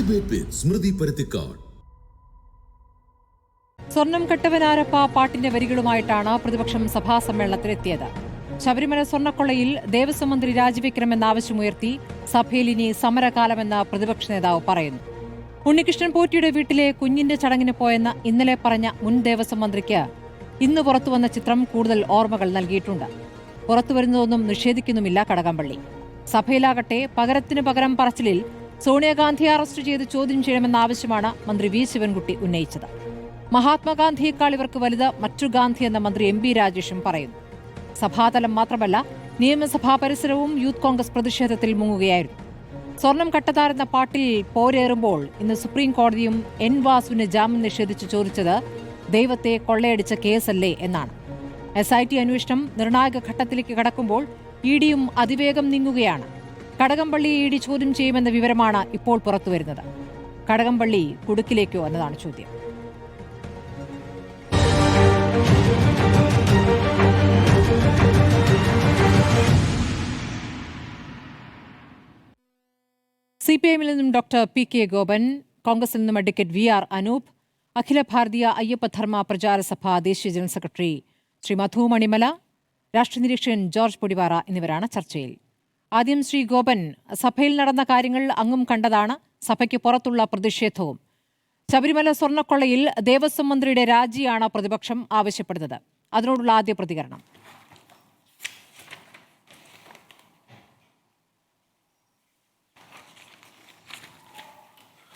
Debate വിത്ത് സ്മൃതി പരുത്തിക്കാട്. സ്വർണം കെട്ടവനാരപ്പ പാട്ടിന്റെ വരികളുമായിട്ടാണ് പ്രതിപക്ഷം സഭാ സമ്മേളനത്തിലെത്തിയത്. ശബരിമല സ്വർണ്ണക്കൊള്ളയിൽ ദേവസ്വം മന്ത്രി രാജിവെക്കണമെന്ന ആവശ്യമുയർത്തി സഭയിൽ ഇനി സമരകാലമെന്ന് പ്രതിപക്ഷ നേതാവ് പറയുന്നു. ഉണ്ണികൃഷ്ണൻ പോറ്റിയുടെ വീട്ടിലെ കുഞ്ഞിന്റെ ചടങ്ങിന് പോയെന്ന് ഇന്നലെ പറഞ്ഞ മുൻ ദേവസ്വം മന്ത്രിക്ക് ഇന്ന് പുറത്തുവന്ന ചിത്രം കൂടുതൽ ഓർമ്മകൾ നൽകിയിട്ടുണ്ട്. പുറത്തുവരുന്നതൊന്നും നിഷേധിക്കുന്നുമില്ല കടകംപള്ളി. സഭയിലാകട്ടെ പകരത്തിനു പകരം പറച്ചിലിൽ സോണിയാഗാന്ധിയെ അറസ്റ്റ് ചെയ്ത് ചോദ്യം ചെയ്യണമെന്ന ആവശ്യമാണ് മന്ത്രി വി ശിവൻകുട്ടി ഉന്നയിച്ചത്. മഹാത്മാഗാന്ധിയേക്കാൾ ഇവർക്ക് വലുത് മറ്റു ഗാന്ധി എന്ന മന്ത്രി എം പി രാജേഷും പറയുന്നു. സഭാതലം മാത്രമല്ല, നിയമസഭാ പരിസരവും യൂത്ത് കോൺഗ്രസ് പ്രതിഷേധത്തിൽ മുങ്ങുകയായിരുന്നു. സ്വർണം കട്ടതാരെന്ന പാട്ടിൽ പോരേറുമ്പോൾ ഇന്ന് സുപ്രീം കോടതിയും എൻ വാസുവിന് ജാമ്യം നിഷേധിച്ച് ചോദിച്ചത് ദൈവത്തെ കൊള്ളയടിച്ച കേസല്ലേ എന്നാണ്. SIT അന്വേഷണം നിർണായക ഘട്ടത്തിലേക്ക് കടക്കുമ്പോൾ ഇഡിയും അതിവേഗം നീങ്ങുകയാണ്. കടകംപള്ളി ഇഡി ചോദ്യം ചെയ്യുമെന്ന വിവരമാണ് ഇപ്പോൾ പുറത്തുവരുന്നത്. കടകംപള്ളി കുടുക്കിലേക്കോ എന്നതാണ് ചോദ്യം. CPIഎമ്മിൽ നിന്നും ഡോക്ടർ PK ഗോപൻ, കോൺഗ്രസിൽ നിന്നും അഡ്വക്കേറ്റ് VR അനൂപ്, അഖില ഭാരതീയ അയ്യപ്പധർമ്മ പ്രചാര സഭ ദേശീയ ജനറൽ സെക്രട്ടറി ശ്രീ മധു മണിമല, രാഷ്ട്രീയ നിരീക്ഷകൻ ജോർജ് പൊടിവാറ എന്നിവരാണ് ചർച്ചയിൽ. ആദ്യം ശ്രീ ഗോപൻ, സഭയിൽ നടന്ന കാര്യങ്ങൾ അങ്ങും കണ്ടതാണ്. സഭയ്ക്ക് പുറത്തുള്ള പ്രതിഷേധവും. ശബരിമല സ്വർണ്ണക്കൊള്ളയിൽ ദേവസ്വം മന്ത്രിയുടെ രാജിയാണ് പ്രതിപക്ഷം ആവശ്യപ്പെടുന്നത്. അതിനോടുള്ള ആദ്യ പ്രതികരണം.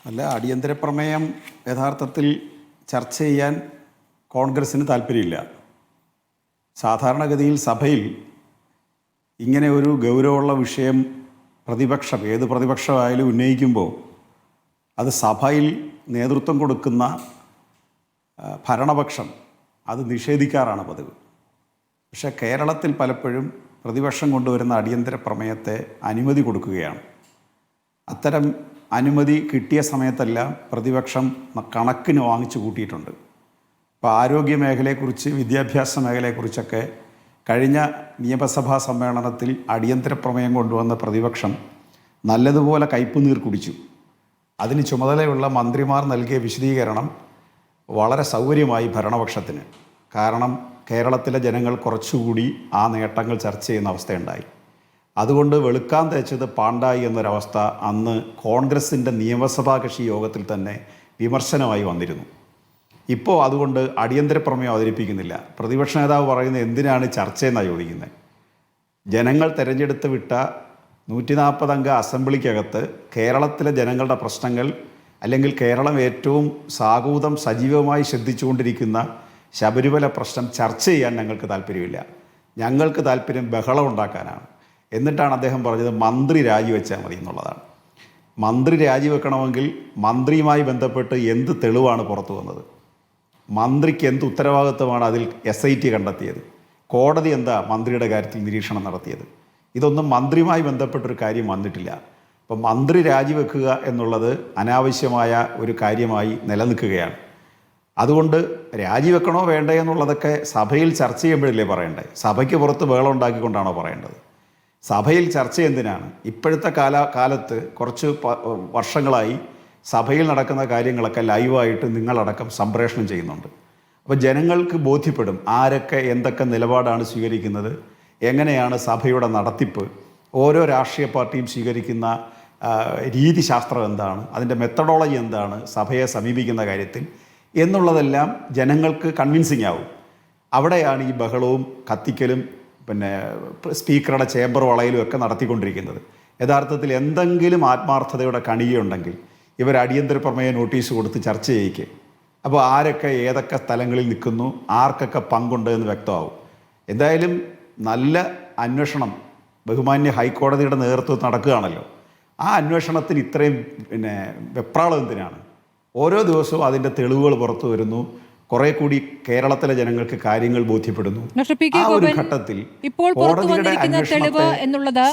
അല്ല, അടിയന്തര പ്രമേയം യഥാർത്ഥത്തിൽ ചർച്ച ചെയ്യാൻ കോൺഗ്രസിന് താല്പര്യമില്ല. സാധാരണഗതിയിൽ സഭയിൽ ഇങ്ങനെ ഒരു ഗൗരവമുള്ള വിഷയം പ്രതിപക്ഷം, ഏത് പ്രതിപക്ഷമായാലും ഉന്നയിക്കുമ്പോൾ അത് സഭയിൽ നേതൃത്വം കൊടുക്കുന്ന ഭരണപക്ഷം അത് നിഷേധിക്കാറാണ് പതിവ്. പക്ഷേ കേരളത്തിൽ പലപ്പോഴും പ്രതിപക്ഷം കൊണ്ടുവരുന്ന അടിയന്തര പ്രമേയത്തെ അനുമതി കൊടുക്കുകയാണ്. അത്തരം അനുമതി കിട്ടിയ സമയത്തെല്ലാം പ്രതിപക്ഷം കണക്കിന് വാങ്ങിച്ചു കൂട്ടിയിട്ടുണ്ട്. ഇപ്പോൾ ആരോഗ്യ മേഖലയെക്കുറിച്ച്, വിദ്യാഭ്യാസ മേഖലയെക്കുറിച്ചൊക്കെ കഴിഞ്ഞ നിയമസഭാ സമ്മേളനത്തിൽ അടിയന്തര പ്രമേയം കൊണ്ടുവന്ന പ്രതിപക്ഷം നല്ലതുപോലെ കയ്പുനീർ കുടിച്ചു. അതിന് ചുമതലയുള്ള മന്ത്രിമാർ നൽകിയ വിശദീകരണം വളരെ സൗകര്യമായി ഭരണപക്ഷത്തിന്. കാരണം കേരളത്തിലെ ജനങ്ങൾ കുറച്ചുകൂടി ആ നേട്ടങ്ങൾ ചർച്ച ചെയ്യുന്ന അവസ്ഥയുണ്ടായി. അതുകൊണ്ട് വെളുക്കാൻ തേച്ചത് പാണ്ടായി എന്നൊരവസ്ഥ അന്ന് കോൺഗ്രസിൻ്റെ നിയമസഭാ കക്ഷി യോഗത്തിൽ തന്നെ വിമർശനമായി വന്നിരുന്നു. ഇപ്പോൾ അതുകൊണ്ട് അടിയന്തര പ്രമേയം അവതരിപ്പിക്കുന്നില്ല. പ്രതിപക്ഷ നേതാവ് പറയുന്നത് എന്തിനാണ് ചർച്ചയെന്നാണ് ചോദിക്കുന്നത്. ജനങ്ങൾ തെരഞ്ഞെടുത്ത് വിട്ട 140 അംഗ അസംബ്ലിക്കകത്ത് കേരളത്തിലെ ജനങ്ങളുടെ പ്രശ്നങ്ങൾ, അല്ലെങ്കിൽ കേരളം ഏറ്റവും സാഗൂതം സജീവമായി ശ്രദ്ധിച്ചുകൊണ്ടിരിക്കുന്ന ശബരിമല പ്രശ്നം ചർച്ച ചെയ്യാൻ ഞങ്ങൾക്ക് താല്പര്യമില്ല. ഞങ്ങൾക്ക് താല്പര്യം ബഹളം ഉണ്ടാക്കാനാണ്. എന്നിട്ടാണ് അദ്ദേഹം പറഞ്ഞത് മന്ത്രി രാജിവെച്ചാൽ മതി എന്നുള്ളതാണ്. മന്ത്രി രാജിവെക്കണമെങ്കിൽ മന്ത്രിയുമായി ബന്ധപ്പെട്ട് എന്ത് തെളിവാണ് പുറത്തു വന്നത്? മന്ത്രിക്ക് എന്ത് ഉത്തരവാദിത്വമാണ് അതിൽ SIT കണ്ടെത്തിയത്? കോടതി എന്താ മന്ത്രിയുടെ കാര്യത്തിൽ നിരീക്ഷണം നടത്തിയത്? ഇതൊന്നും മന്ത്രിയുമായി ബന്ധപ്പെട്ടൊരു കാര്യം വന്നിട്ടില്ല. അപ്പം മന്ത്രി രാജിവെക്കുക എന്നുള്ളത് അനാവശ്യമായ ഒരു കാര്യമായി നിലനിൽക്കുകയാണ്. അതുകൊണ്ട് രാജിവെക്കണോ വേണ്ടേ എന്നുള്ളതൊക്കെ സഭയിൽ ചർച്ച ചെയ്യുമ്പോഴല്ലേ പറയണ്ടേ? സഭയ്ക്ക് പുറത്ത് ബഹളം ഉണ്ടാക്കിക്കൊണ്ടാണോ പറയേണ്ടത്? സഭയിൽ ചർച്ച എന്തിനാണ്? ഇപ്പോഴത്തെ കാലത്ത് കുറച്ച് വർഷങ്ങളായി സഭയിൽ നടക്കുന്ന കാര്യങ്ങളൊക്കെ ലൈവായിട്ട് നിങ്ങളടക്കം സംപ്രേഷണം ചെയ്യുന്നുണ്ട്. അപ്പോൾ ജനങ്ങൾക്ക് ബോധ്യപ്പെടും ആരൊക്കെ എന്തൊക്കെ നിലപാടാണ് സ്വീകരിക്കുന്നത്, എങ്ങനെയാണ് സഭയുടെ നടത്തിപ്പ്, ഓരോ രാഷ്ട്രീയ പാർട്ടിയും സ്വീകരിക്കുന്ന രീതിശാസ്ത്രം എന്താണ്, അതിൻ്റെ മെത്തഡോളജി എന്താണ് സഭയെ സമീപിക്കുന്ന കാര്യത്തിൽ എന്നുള്ളതെല്ലാം ജനങ്ങൾക്ക് കൺവിൻസിങ് ആവും. അവിടെയാണ് ഈ ബഹളവും കത്തിക്കലും പിന്നെ സ്പീക്കറുടെ ചേംബർ വളയിലും ഒക്കെ നടത്തിക്കൊണ്ടിരിക്കുന്നത്. യഥാർത്ഥത്തിൽ എന്തെങ്കിലും ആത്മാർത്ഥതയുടെ കണികയുണ്ടെങ്കിൽ ഇവർ അടിയന്തര പ്രമേയ നോട്ടീസ് കൊടുത്ത് ചർച്ച ചെയ്യിക്കുക. അപ്പോൾ ആരൊക്കെ ഏതൊക്കെ സ്ഥലങ്ങളിൽ നിൽക്കുന്നു, ആർക്കൊക്കെ പങ്കുണ്ട് എന്ന് വ്യക്തമാവും. എന്തായാലും നല്ല അന്വേഷണം ബഹുമാന്യ ഹൈക്കോടതിയുടെ നേതൃത്വത്തിൽ നടക്കുകയാണല്ലോ. ആ അന്വേഷണത്തിന് ഇത്രയും വെപ്രാളം എന്തിനാണ്? ഓരോ ദിവസവും അതിൻ്റെ തെളിവുകൾ പുറത്തു വരുന്നു. കുറെ കൂടി കേരളത്തിലെ ജനങ്ങൾക്ക് കാര്യങ്ങൾ ബോധ്യപ്പെടുന്നു. ആ ഒരു ഘട്ടത്തിൽ ഇപ്പോൾ പുറത്തുവന്നിരിക്കുന്ന തെളിവ് എന്നുള്ളത്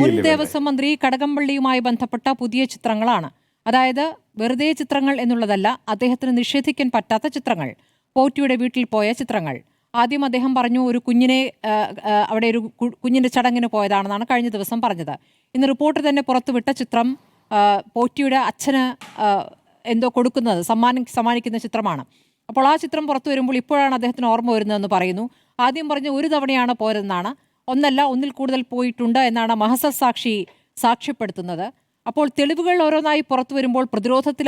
മുൻ ദേവസ്വം മന്ത്രി കടകംപള്ളിയുമായി ബന്ധപ്പെട്ട പുതിയ ചിത്രങ്ങളാണ്. അതായത് വെറുതെ ചിത്രങ്ങൾ എന്നുള്ളതല്ല, അദ്ദേഹത്തിന് നിഷേധിക്കാൻ പറ്റാത്ത ചിത്രങ്ങൾ, പോറ്റിയുടെ വീട്ടിൽ പോയ ചിത്രങ്ങൾ. ആദ്യം അദ്ദേഹം പറഞ്ഞു ഒരു കുഞ്ഞിനെ അവിടെ ഒരു കുഞ്ഞിന്റെ ചടങ്ങിന് പോയതാണെന്നാണ് കഴിഞ്ഞ ദിവസം പറഞ്ഞത്. ഇന്ന് റിപ്പോർട്ട് തന്നെ പുറത്തുവിട്ട ചിത്രം പോറ്റിയുടെ അച്ഛന് എന്തോ കൊടുക്കുന്നത് സമ്മാനിക്കുന്ന ചിത്രമാണ്. അപ്പോൾ ആ ചിത്രം പുറത്തു വരുമ്പോൾ ഇപ്പോഴാണ് അദ്ദേഹത്തിന് ഓർമ്മ വരുന്നതെന്ന് പറയുന്നു. ആദ്യം പറഞ്ഞ ഒരു തവണയാണ് പോയതെന്നാണ്, ഒന്നിൽ കൂടുതൽ പോയിട്ടുണ്ട് എന്നാണ് മഹസർ സാക്ഷി സാക്ഷ്യപ്പെടുത്തുന്നത്. അപ്പോൾ തെളിവുകൾ ഓരോന്നായി പുറത്തു വരുമ്പോൾ പ്രതിരോധത്തിൽ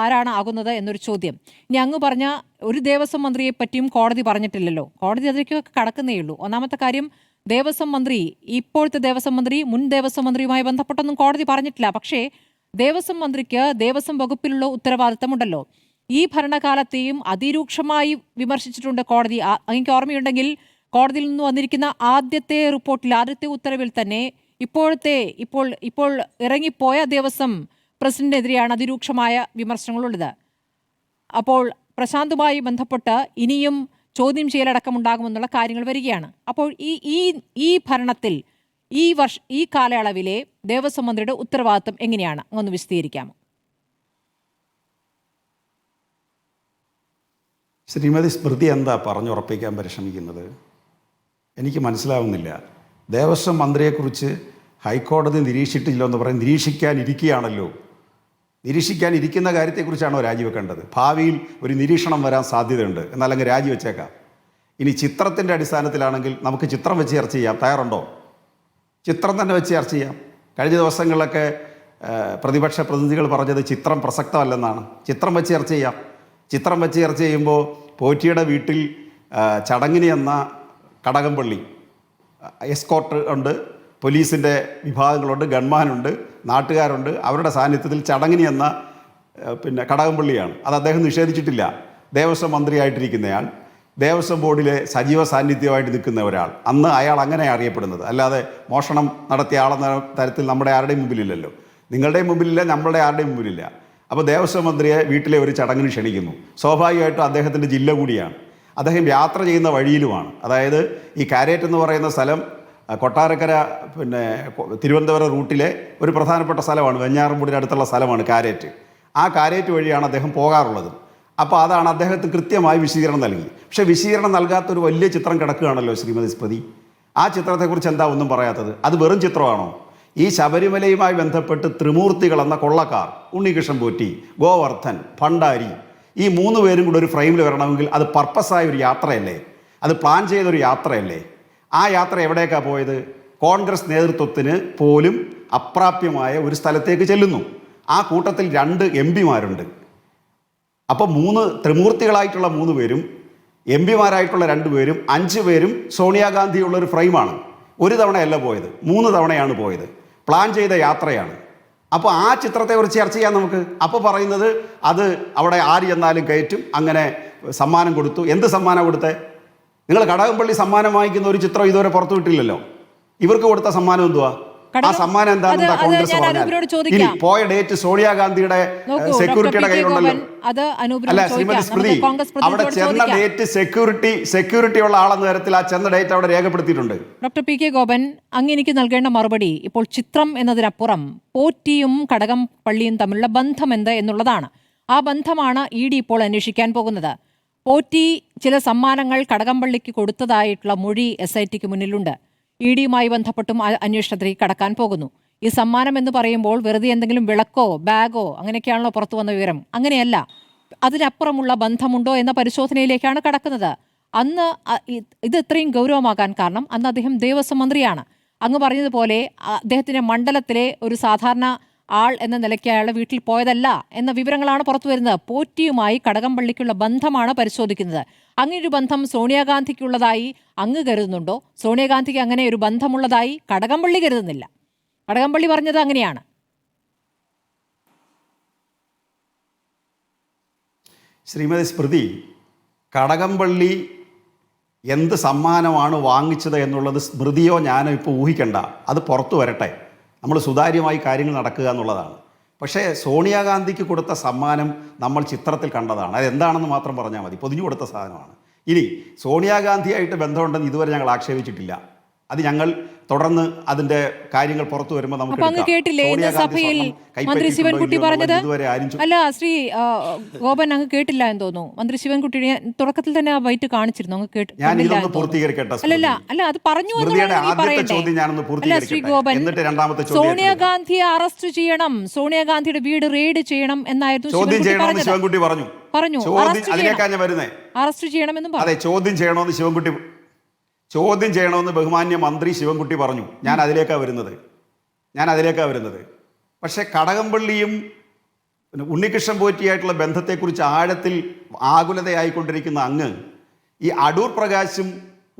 ആരാണ് ആകുന്നത് എന്നൊരു ചോദ്യം. ഇനി അങ്ങ് പറഞ്ഞ ഒരു ദേവസ്വം മന്ത്രിയെ പറ്റിയും കോടതി പറഞ്ഞിട്ടില്ലല്ലോ. കോടതി അതിലേക്കൊക്കെ കടക്കുന്നേ ഉള്ളൂ. ഒന്നാമത്തെ കാര്യം, ദേവസ്വം മന്ത്രി, ഇപ്പോഴത്തെ ദേവസ്വം മന്ത്രി മുൻ ദേവസ്വം മന്ത്രിയുമായി ബന്ധപ്പെട്ടൊന്നും കോടതി പറഞ്ഞിട്ടില്ല. പക്ഷേ ദേവസ്വം മന്ത്രിക്ക് ദേവസ്വം വകുപ്പിലുള്ള ഉത്തരവാദിത്തമുണ്ടല്ലോ. ഈ ഭരണകാലത്തെയും അതിരൂക്ഷമായി വിമർശിച്ചിട്ടുണ്ട് കോടതി. എനിക്ക് ഓർമ്മയുണ്ടെങ്കിൽ കോടതിയിൽ നിന്ന് വന്നിരിക്കുന്ന ആദ്യത്തെ റിപ്പോർട്ടിൽ, ആദ്യത്തെ ഉത്തരവിൽ തന്നെ ഇപ്പോൾ ഇറങ്ങിപ്പോയ ദേവസ്വം പ്രസിഡന്റിനെതിരെയാണ് അതിരൂക്ഷമായ വിമർശനങ്ങളുള്ളത്. അപ്പോൾ പ്രശാന്തുമായി ബന്ധപ്പെട്ട് ഇനിയും ചോദ്യം ചെയ്യലടക്കമുണ്ടാകുമെന്നുള്ള കാര്യങ്ങൾ വരികയാണ്. അപ്പോൾ ഈ ഭരണത്തിൽ ഈ കാലയളവിലെ ദേവസ്വം മന്ത്രിയുടെ ഉത്തരവാദിത്വം എങ്ങനെയാണ്, ഒന്ന് വിശദീകരിക്കാമോ? ശ്രീമതി സ്മൃതി എന്താ പറഞ്ഞുറപ്പിക്കാൻ പരിശ്രമിക്കുന്നത്? എനിക്ക് മനസ്സിലാവുന്നില്ല. ദേവസ്വം മന്ത്രിയെക്കുറിച്ച് ഹൈക്കോടതി നിരീക്ഷിച്ചിട്ടില്ലോ എന്ന് പറയും. നിരീക്ഷിക്കാനിരിക്കുകയാണല്ലോ. നിരീക്ഷിക്കാനിരിക്കുന്ന കാര്യത്തെക്കുറിച്ചാണോ രാജിവെക്കേണ്ടത്? ഭാവിയിൽ ഒരു നിരീക്ഷണം വരാൻ സാധ്യതയുണ്ട്, എന്നല്ലെങ്കിൽ രാജിവെച്ചേക്കാം. ഇനി ചിത്രത്തിൻ്റെ അടിസ്ഥാനത്തിലാണെങ്കിൽ നമുക്ക് ചിത്രം വെച്ച് ചർച്ച ചെയ്യാം. തയ്യാറുണ്ടോ? ചിത്രം തന്നെ വെച്ച് ചർച്ച ചെയ്യാം. കഴിഞ്ഞ ദിവസങ്ങളിലൊക്കെ പ്രതിപക്ഷ പ്രതിനിധികൾ പറഞ്ഞത് ചിത്രം പ്രസക്തമല്ലെന്നാണ്. ചിത്രം വെച്ച് ചർച്ച ചെയ്യാം. ചിത്രം വെച്ച് ചർച്ച ചെയ്യുമ്പോൾ പോറ്റിയുടെ വീട്ടിൽ ചടങ്ങിന് എന്ന കടകംപള്ളി എസ്കോർട്ട് ഉണ്ട്, പോലീസിൻ്റെ വിഭാഗങ്ങളുണ്ട്, ഗൺമാനുണ്ട്, നാട്ടുകാരുണ്ട്. അവരുടെ സാന്നിധ്യത്തിൽ ചടങ്ങിന് എന്ന കടകംപള്ളിയാണ്. അത് അദ്ദേഹം നിഷേധിച്ചിട്ടില്ല. ദേവസ്വം മന്ത്രിയായിട്ടിരിക്കുന്നയാൾ, ദേവസ്വം ബോർഡിലെ സജീവ സാന്നിധ്യമായിട്ട് നിൽക്കുന്ന ഒരാൾ, അന്ന് അയാൾ അങ്ങനെ അറിയപ്പെടുന്നത്. അല്ലാതെ മോഷണം നടത്തിയ ആളെന്ന തരത്തിൽ നമ്മുടെ ആരുടെയും മുമ്പിലില്ലല്ലോ. നിങ്ങളുടെയും മുമ്പിലില്ല, നമ്മളുടെ ആരുടെയും മുമ്പിലില്ല. അപ്പോൾ ദേവസ്വം മന്ത്രിയെ വീട്ടിലെ ഒരു ചടങ്ങിന് ക്ഷണിക്കുന്നു. സ്വാഭാവികമായിട്ടും അദ്ദേഹത്തിൻ്റെ ജില്ല കൂടിയാണ്. അദ്ദേഹം യാത്ര ചെയ്യുന്ന വഴിയിലുമാണ്. അതായത് ഈ കാരേറ്റ് എന്ന് പറയുന്ന സ്ഥലം കൊട്ടാരക്കര തിരുവനന്തപുരം റൂട്ടിലെ ഒരു പ്രധാനപ്പെട്ട സ്ഥലമാണ്. വെഞ്ഞാറമൂടിന് അടുത്തുള്ള സ്ഥലമാണ് കാരേറ്റ്. ആ കാരേറ്റ് വഴിയാണ് അദ്ദേഹം പോകാറുള്ളത്. അപ്പോൾ അതാണ് അദ്ദേഹത്തിന് കൃത്യമായി വിശദീകരണം നൽകി. പക്ഷേ വിശദീകരണം നൽകാത്തൊരു വലിയ ചിത്രം കിടക്കുകയാണല്ലോ ശ്രീമതി സ്മൃതി. ആ ചിത്രത്തെക്കുറിച്ച് എന്താ ഒന്നും പറയാത്തത്? അത് വെറും ചിത്രമാണോ? ഈ ശബരിമലയുമായി ബന്ധപ്പെട്ട് ത്രിമൂർത്തികൾ എന്ന കൊള്ളക്കാർ, ഉണ്ണികൃഷ്ണൻ പോറ്റി, ഗോവർദ്ധൻ, ഭണ്ഡാരി, ഈ 3 പേരും കൂടെ ഒരു ഫ്രെയിമിൽ വരണമെങ്കിൽ അത് പർപ്പസായ ഒരു യാത്രയല്ലേ? അത് പ്ലാൻ ചെയ്തൊരു യാത്രയല്ലേ? ആ യാത്ര എവിടേക്കാണ് പോയത്? കോൺഗ്രസ് നേതൃത്വത്തിന് പോലും അപ്രാപ്യമായ ഒരു സ്ഥലത്തേക്ക് ചെല്ലുന്നു. ആ കൂട്ടത്തിൽ 2 MP-മാരുണ്ട്. അപ്പോൾ 3 ത്രിമൂർത്തികളായിട്ടുള്ള 3 പേരും MP-മാരായിട്ടുള്ള 2 പേരും 5 പേരും സോണിയാഗാന്ധിയുള്ളൊരു ഫ്രെയിമാണ്. ഒരു തവണയല്ല പോയത്, 3 തവണയാണ് പോയത്. പ്ലാൻ ചെയ്ത യാത്രയാണ്. അപ്പോൾ ആ ചിത്രത്തെക്കുറിച്ച് ചർച്ച ചെയ്യാം നമുക്ക്. അപ്പോൾ പറയുന്നത് അത് അവിടെ ആര് ചെന്നാലും കയറ്റും, അങ്ങനെ സമ്മാനം കൊടുത്തു. എന്ത് സമ്മാനം കൊടുത്തേ? നിങ്ങൾ കടകംപള്ളി സമ്മാനം വാങ്ങിക്കുന്ന ഒരു ചിത്രം ഇതുവരെ പുറത്തു വിട്ടില്ലല്ലോ. ഇവർക്ക് കൊടുത്ത സമ്മാനം എന്തുവാ? ആ സമ്മാനം എന്താണെന്ന് കോൺഗ്രസ് പറഞ്ഞാൽ പോയ ഡേറ്റ് സോണിയാഗാന്ധിയുടെ സെക്യൂരിറ്റിയുടെ കയ്യിലുണ്ടല്ലോ. അല്ല ശ്രീമതി സ്മൃതി, അവിടെ ചെന്ന ഡേറ്റ് സെക്യൂരിറ്റി ഉള്ള ആളെന്ന തരത്തിൽ ആ ചെന്ന ഡേറ്റ് അവിടെ രേഖപ്പെടുത്തിയിട്ടുണ്ട്. ഡോക്ടർ പി കെ ഗോപൻ, അങ്ങ് എനിക്ക് നൽകേണ്ട മറുപടി ഇപ്പോൾ ചിത്രം എന്നതിനപ്പുറം പോറ്റിയും കടകംപള്ളിയും തമ്മിലുള്ള ബന്ധം എന്ത് എന്നുള്ളതാണ്. ആ ബന്ധമാണ് ED ഇപ്പോൾ അന്വേഷിക്കാൻ പോകുന്നത്. പോറ്റി ചില സമ്മാനങ്ങൾ കടകംപള്ളിക്ക് കൊടുത്തതായിട്ടുള്ള മൊഴി SITക്ക് മുന്നിലുണ്ട്. ED-യുമായി ബന്ധപ്പെട്ടും അന്വേഷണത്തിലേക്ക് കടക്കാൻ പോകുന്നു. ഈ സമ്മാനം എന്ന് പറയുമ്പോൾ വെറുതെ എന്തെങ്കിലും വിളക്കോ ബാഗോ അങ്ങനെയൊക്കെയാണല്ലോ പുറത്തു വന്ന വിവരം. അങ്ങനെയല്ല, അതിനപ്പുറമുള്ള ബന്ധമുണ്ടോ എന്ന പരിശോധനയിലേക്കാണ് കടക്കുന്നത്. അന്ന് ഇത് ഇത്രയും ഗൗരവമാകാൻ കാരണം അന്ന് അദ്ദേഹം ദേവസ്വം മന്ത്രിയാണ്. അങ്ങ് പറഞ്ഞതുപോലെ അദ്ദേഹത്തിൻ്റെ മണ്ഡലത്തിലെ ഒരു സാധാരണ ആൾ എന്ന നിലയ്ക്ക് അയാളുടെ വീട്ടിൽ പോയതല്ല എന്ന വിവരങ്ങളാണ് പുറത്തു വരുന്നത്. പോറ്റിയുമായി കടകംപള്ളിക്കുള്ള ബന്ധമാണ് പരിശോധിക്കുന്നത്. അങ്ങനൊരു ബന്ധം സോണിയാഗാന്ധിക്കുള്ളതായി അങ്ങ് കരുതുന്നുണ്ടോ? സോണിയാഗാന്ധിക്ക് അങ്ങനെ ഒരു ബന്ധമുള്ളതായി കടകംപള്ളി കരുതുന്നില്ല. കടകംപള്ളി പറഞ്ഞത് അങ്ങനെയാണ്. ശ്രീമതി സ്മൃതി, കടകംപള്ളി എന്ത് സമ്മാനമാണ് വാങ്ങിച്ചത് എന്നുള്ളത് സ്മൃതിയോ ഞാനോ ഇപ്പോൾ ഊഹിക്കണ്ട. അത് പുറത്തു വരട്ടെ. നമ്മൾ സുതാര്യമായി കാര്യങ്ങൾ നടക്കുക എന്നുള്ളതാണ്. പക്ഷേ സോണിയാഗാന്ധിക്ക് കൊടുത്ത സമ്മാനം നമ്മൾ ചിത്രത്തിൽ കണ്ടതാണ്. അതെന്താണെന്ന് മാത്രം പറഞ്ഞാൽ മതി. പൊതിഞ്ഞു കൊടുത്ത സാധനമാണ്. ഇനി സോണിയാഗാന്ധിയായിട്ട് ബന്ധമുണ്ടെന്ന് ഇതുവരെ ഞങ്ങൾ ആക്ഷേപിച്ചിട്ടില്ല. അത് ഞങ്ങൾ തുടർന്ന് അതിന്റെ കാര്യങ്ങൾ പുറത്തു വരുമ്പോൾ നമുക്ക് അപ്പൊ അങ്ങ് കേട്ടില്ലേ ഇന്ന് സഭയിൽ മന്ത്രി ശിവൻകുട്ടി പറഞ്ഞത്? അല്ല ശ്രീ ഗോപൻ, അങ്ങ് കേട്ടില്ല എന്ന് തോന്നുന്നു. മന്ത്രി ശിവൻകുട്ടി തുടക്കത്തിൽ തന്നെ ആ വൈറ്റ് കാണിച്ചിരുന്നു, അങ്ങ് കേട്ടില്ല. അല്ല അത് പറഞ്ഞു അല്ല ശ്രീ ഗോപൻ, സോണിയാഗാന്ധിയെ അറസ്റ്റ് ചെയ്യണം, സോണിയാഗാന്ധിയുടെ വീട് റെയ്ഡ് ചെയ്യണം എന്നായിരുന്നു ശിവൻകുട്ടി പറഞ്ഞു. അറസ്റ്റ് ചെയ്യണമെന്നും അതെ, ചോദ്യം ചെയ്യണമെന്ന് ബഹുമാന്യ മന്ത്രി ശിവൻകുട്ടി പറഞ്ഞു. ഞാൻ അതിലേക്കാണ് വരുന്നത്. പക്ഷേ കടകംപള്ളിയും ഉണ്ണികൃഷ്ണൻ പോറ്റിയായിട്ടുള്ള ബന്ധത്തെക്കുറിച്ച് ആഴത്തിൽ ആകുലതയായിക്കൊണ്ടിരിക്കുന്ന അങ്ങ് ഈ അടൂർ പ്രകാശും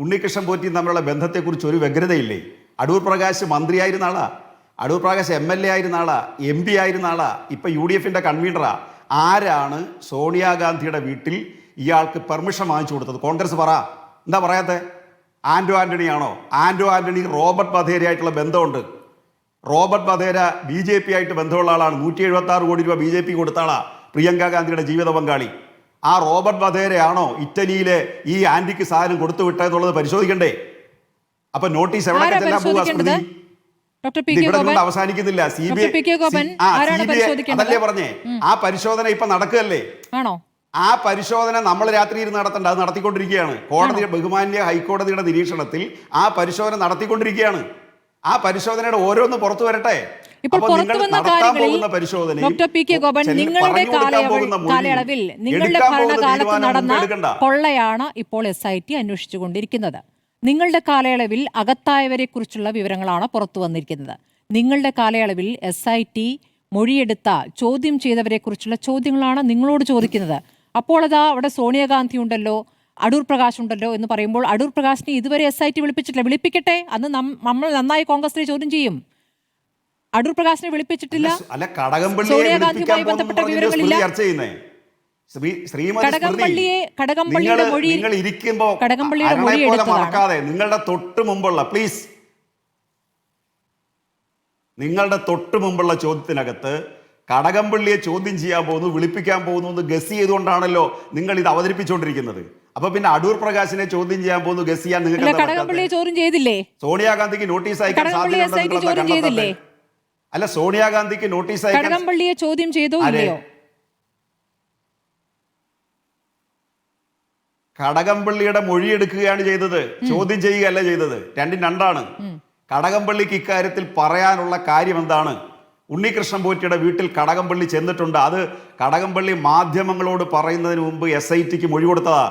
ഉണ്ണികൃഷ്ണൻ പോറ്റിയും തമ്മിലുള്ള ബന്ധത്തെക്കുറിച്ച് ഒരു വ്യഗ്രതയില്ലേ? അടൂർ പ്രകാശ് മന്ത്രിയായിരുന്ന ആളാ, അടൂർ പ്രകാശ് MLA ആയിരുന്ന ആളാ, MP ആയിരുന്ന ആളാ, ഇപ്പം UDFന്റെ കൺവീനറാ. ആരാണ് സോണിയാഗാന്ധിയുടെ വീട്ടിൽ ഇയാൾക്ക് പെർമിഷൻ വാങ്ങിച്ചു കൊടുത്തത്? കോൺഗ്രസ് പറ, എന്താ പറയാത്തെ? ആന്റോ ആന്റണിയാണോ? ആന്റോ ആന്റണി റോബർട്ട് വധേരയായിട്ടുള്ള ബന്ധമുണ്ട്. റോബർട്ട് വധേര BJP ആയിട്ട് ബന്ധമുള്ള ആളാണ്. 176 കോടി രൂപ BJP കൊടുത്ത ആളാ, പ്രിയങ്ക ഗാന്ധിയുടെ ജീവിത പങ്കാളി. ആ റോബർട്ട് വധേരയാണോ ഇറ്റലിയിലെ ഈ ആന്റിക്ക് സാധനം കൊടുത്തു വിട്ടതെന്നുള്ളത് പരിശോധിക്കണ്ടേ? അപ്പൊ നോട്ടീസ് എവിടെ അവസാനിക്കുന്നില്ല. അതല്ലേ പറഞ്ഞേ, ആ പരിശോധന ഇപ്പൊ നടക്കുകയല്ലേ? ആ പരിശോധന നമ്മൾ രാത്രി ഇരുന്ന് നടത്തണ്ട, അത് നടത്തിക്കൊണ്ടിരിക്കുകയാണ്. കോടതി, ബഹുമാന്യ ഹൈക്കോടതിയുടെ നിരീക്ഷണത്തിൽ ആ പരിശോധന നടത്തിക്കൊണ്ടിരിക്കുകയാണ്. ആ പരിശോധനയുടെ ഓരോന്ന് പുറത്തു വരട്ടെ. നിങ്ങളുടെ ഭരണകാലത്ത് നടന്ന കൊള്ളയാണ് ഇപ്പോൾ SIT അന്വേഷിച്ചുകൊണ്ടിരിക്കുന്നത്. നിങ്ങളുടെ കാലയളവിൽ അകത്തായവരെ കുറിച്ചുള്ള വിവരങ്ങളാണ് പുറത്തു വന്നിരിക്കുന്നത്. നിങ്ങളുടെ കാലയളവിൽ SIT മൊഴിയെടുത്ത, ചോദ്യം ചെയ്തവരെ കുറിച്ചുള്ള ചോദ്യങ്ങളാണ് നിങ്ങളോട് ചോദിക്കുന്നത്. അപ്പോൾ അതാ അവിടെ സോണിയാഗാന്ധി ഉണ്ടല്ലോ, അടൂർ പ്രകാശ് ഉണ്ടല്ലോ എന്ന് പറയുമ്പോൾ അടൂർ പ്രകാശിനെ ഇതുവരെ SIT വിളിപ്പിച്ചിട്ടില്ല. വിളിപ്പിക്കട്ടെ, അന്ന് നമ്മൾ നന്നായി കോൺഗ്രസിനെ ചോദ്യം ചെയ്യും. അടൂർ പ്രകാശിനെ വിളിപ്പിച്ചിട്ടില്ല, സോണിയാഗാന്ധിയുമായി ബന്ധപ്പെട്ട വിവരങ്ങളില്ല. കടകംപള്ളിയുടെ മൊഴി എടുത്തതാണ്. നിങ്ങളുടെ തൊട്ട് മുമ്പുള്ള ചോദ്യത്തിനകത്ത് കടകംപള്ളിയെ ചോദ്യം ചെയ്യാൻ പോകുന്നു, വിളിപ്പിക്കാൻ പോകുന്നു എന്ന് ഗസ് ചെയ്തുകൊണ്ടാണല്ലോ നിങ്ങൾ ഇത് അവതരിപ്പിച്ചുകൊണ്ടിരിക്കുന്നത്. അപ്പൊ പിന്നെ അടൂർ പ്രകാശിനെ ചോദ്യം ചെയ്യാൻ പോകുന്നു ഗസ് ചെയ്യാൻ നിങ്ങൾക്ക് കടകംപള്ളിയെ ചോദ്യം ചെയ്തില്ലേ? സോണിയാഗാന്ധിക്ക് നോട്ടീസ് അയക്കാൻ സാധ്യതയുണ്ടെന്ന് അല്ല, സോണിയാഗാന്ധിക്ക് നോട്ടീസ് അയക്കാൻ കടകംപള്ളിയെ ചോദ്യം ചെയ്തോ ഇല്ലയോ? കടകംപള്ളിയുടെ മൊഴി എടുക്കുകയാണ് ചെയ്തത്, ചോദ്യം ചെയ്യുകയല്ല ചെയ്തത്. രണ്ടും രണ്ടാണ്. കടകംപള്ളിക്ക് ഇക്കാര്യത്തിൽ പറയാനുള്ള കാര്യം എന്താണ്? ഉണ്ണികൃഷ്ണൻ പോറ്റിയുടെ വീട്ടിൽ കടകംപള്ളി ചെന്നിട്ടുണ്ട്. അത് കടകംപള്ളി മാധ്യമങ്ങളോട് പറയുന്നതിന് മുമ്പ് SITക്ക് മൊഴി കൊടുത്തതാ.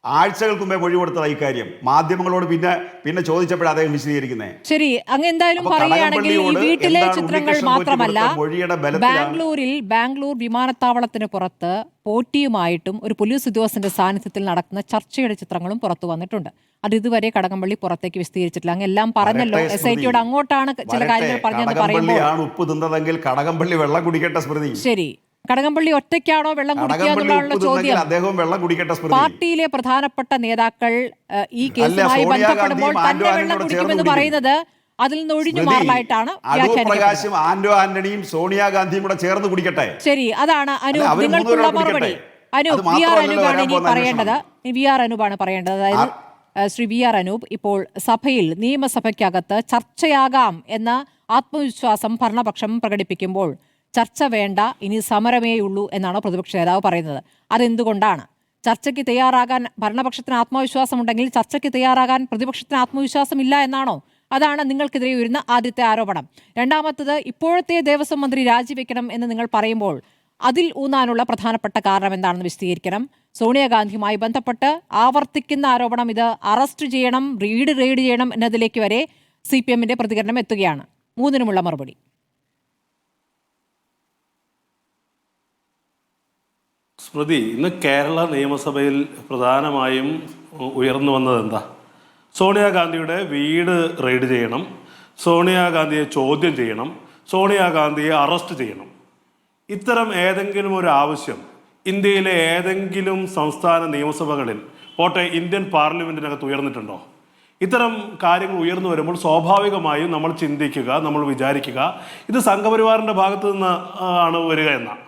ആഴ്ചകൾക്ക് മുമ്പേ മൊഴി കൊടുത്തതാ ഇക്കാര്യം. മാധ്യമങ്ങളോട് പിന്നെ ചോദിച്ചപ്പോഴാണ് അദ്ദേഹം വിശദീകരിക്കുന്നത്. ശരി, അങ്ങ് എന്തായാലും പറയുകയാണെങ്കിൽ ഈ വീട്ടിലെ ചിത്രങ്ങൾ മാത്രമല്ല, ബാംഗ്ലൂർ വിമാനത്താവളത്തിന് പുറത്ത് പോറ്റിയുമായിട്ടും ഒരു പോലീസ് ഉദ്യോഗസ്ഥന്റെ സാന്നിധ്യത്തിൽ നടക്കുന്ന ചർച്ചയുടെ ചിത്രങ്ങളും പുറത്തു വന്നിട്ടുണ്ട്. അത് ഇതുവരെ കടകംപള്ളി പുറത്തേക്ക് വിശദീകരിച്ചിട്ടില്ല. അങ്ങ് എല്ലാം പറഞ്ഞല്ലോ, SITയോട് അങ്ങോട്ടാണ് ചില കാര്യങ്ങൾ പറഞ്ഞെന്ന് പറയുമ്പോൾ കടകംപള്ളി വെള്ളം കുടിക്കട്ടെ സ്മൃതി. ശരി, കടകംപള്ളി ഒറ്റയ്ക്കാണോ വെള്ളം കുടിക്കുക എന്നുള്ള ചോദ്യം? പാർട്ടിയിലെ പ്രധാനപ്പെട്ട നേതാക്കൾ ഈ കേസുമായി ബന്ധപ്പെടുമ്പോൾ തന്നെ വെള്ളം കുടിക്കുമെന്ന് പറയുന്നത് അതിൽ നിന്ന് ഒഴിഞ്ഞു മാറലായിട്ടാണ് വ്യാഖ്യാനിക്കുന്നത്. ആന്റോ ആന്റണിയും സോണിയാഗാന്ധിയും കൂടെ ചേർന്ന് കുടിക്കട്ടെ. ശരി, അതാണ് അനൂപ് നിങ്ങൾക്കുള്ള മറുപടി. അനൂപ്, VR അനൂപാണ് ഇനി പറയേണ്ടത്. VR അനൂപാണ് പറയേണ്ടത്. അതായത് ശ്രീ VR അനൂപ്, ഇപ്പോൾ സഭയിൽ, നിയമസഭയ്ക്കകത്ത് ചർച്ചയാകാം എന്ന ആത്മവിശ്വാസം ഭരണപക്ഷം പ്രകടിപ്പിക്കുമ്പോൾ ചർച്ച വേണ്ട, ഇനി സമരമേയുള്ളൂ എന്നാണ് പ്രതിപക്ഷ നേതാവ് പറയുന്നത്. അതെന്തുകൊണ്ടാണ്? ചർച്ചയ്ക്ക് തയ്യാറാകാൻ ഭരണപക്ഷത്തിന് ആത്മവിശ്വാസമുണ്ടെങ്കിൽ ചർച്ചയ്ക്ക് തയ്യാറാകാൻ പ്രതിപക്ഷത്തിന് ആത്മവിശ്വാസം ഇല്ല എന്നാണോ? അതാണ് നിങ്ങൾക്കെതിരെ ഉയരുന്ന ആദ്യത്തെ ആരോപണം. രണ്ടാമത്തത്, ഇപ്പോഴത്തെ ദേവസ്വം മന്ത്രി രാജിവെക്കണം എന്ന് നിങ്ങൾ പറയുമ്പോൾ അതിൽ ഊന്നാനുള്ള പ്രധാനപ്പെട്ട കാരണം എന്താണെന്ന് വിശദീകരിക്കണം. സോണിയാഗാന്ധിയുമായി ബന്ധപ്പെട്ട് ആവർത്തിക്കുന്ന ആരോപണം, ഇത് അറസ്റ്റ് ചെയ്യണം, റെയ്ഡ് ചെയ്യണം എന്നതിലേക്ക് വരെ CPMന്റെ പ്രതികരണം എത്തുകയാണ്. മൂന്നിനുമുള്ള മറുപടി. സ്മൃതി, ഇന്ന് കേരള നിയമസഭയിൽ പ്രധാനമായും ഉയർന്നു വന്നത് എന്താ? സോണിയാഗാന്ധിയുടെ വീട് റെയ്ഡ് ചെയ്യണം, സോണിയാഗാന്ധിയെ ചോദ്യം ചെയ്യണം, സോണിയാഗാന്ധിയെ അറസ്റ്റ് ചെയ്യണം. ഇത്തരം ഏതെങ്കിലും ഒരു ആവശ്യം ഇന്ത്യയിലെ ഏതെങ്കിലും സംസ്ഥാന നിയമസഭകളിൽ, പോട്ടെ ഇന്ത്യൻ പാർലമെൻറ്റിനകത്ത് ഉയർന്നിട്ടുണ്ടോ? ഇത്തരം കാര്യങ്ങൾ ഉയർന്നു വരുമ്പോൾ സ്വാഭാവികമായും നമ്മൾ ചിന്തിക്കുക, നമ്മൾ വിചാരിക്കുക ഇത് സംഘപരിവാറിൻ്റെ ഭാഗത്തു നിന്ന് ആണ് വരിക എന്നാണ്.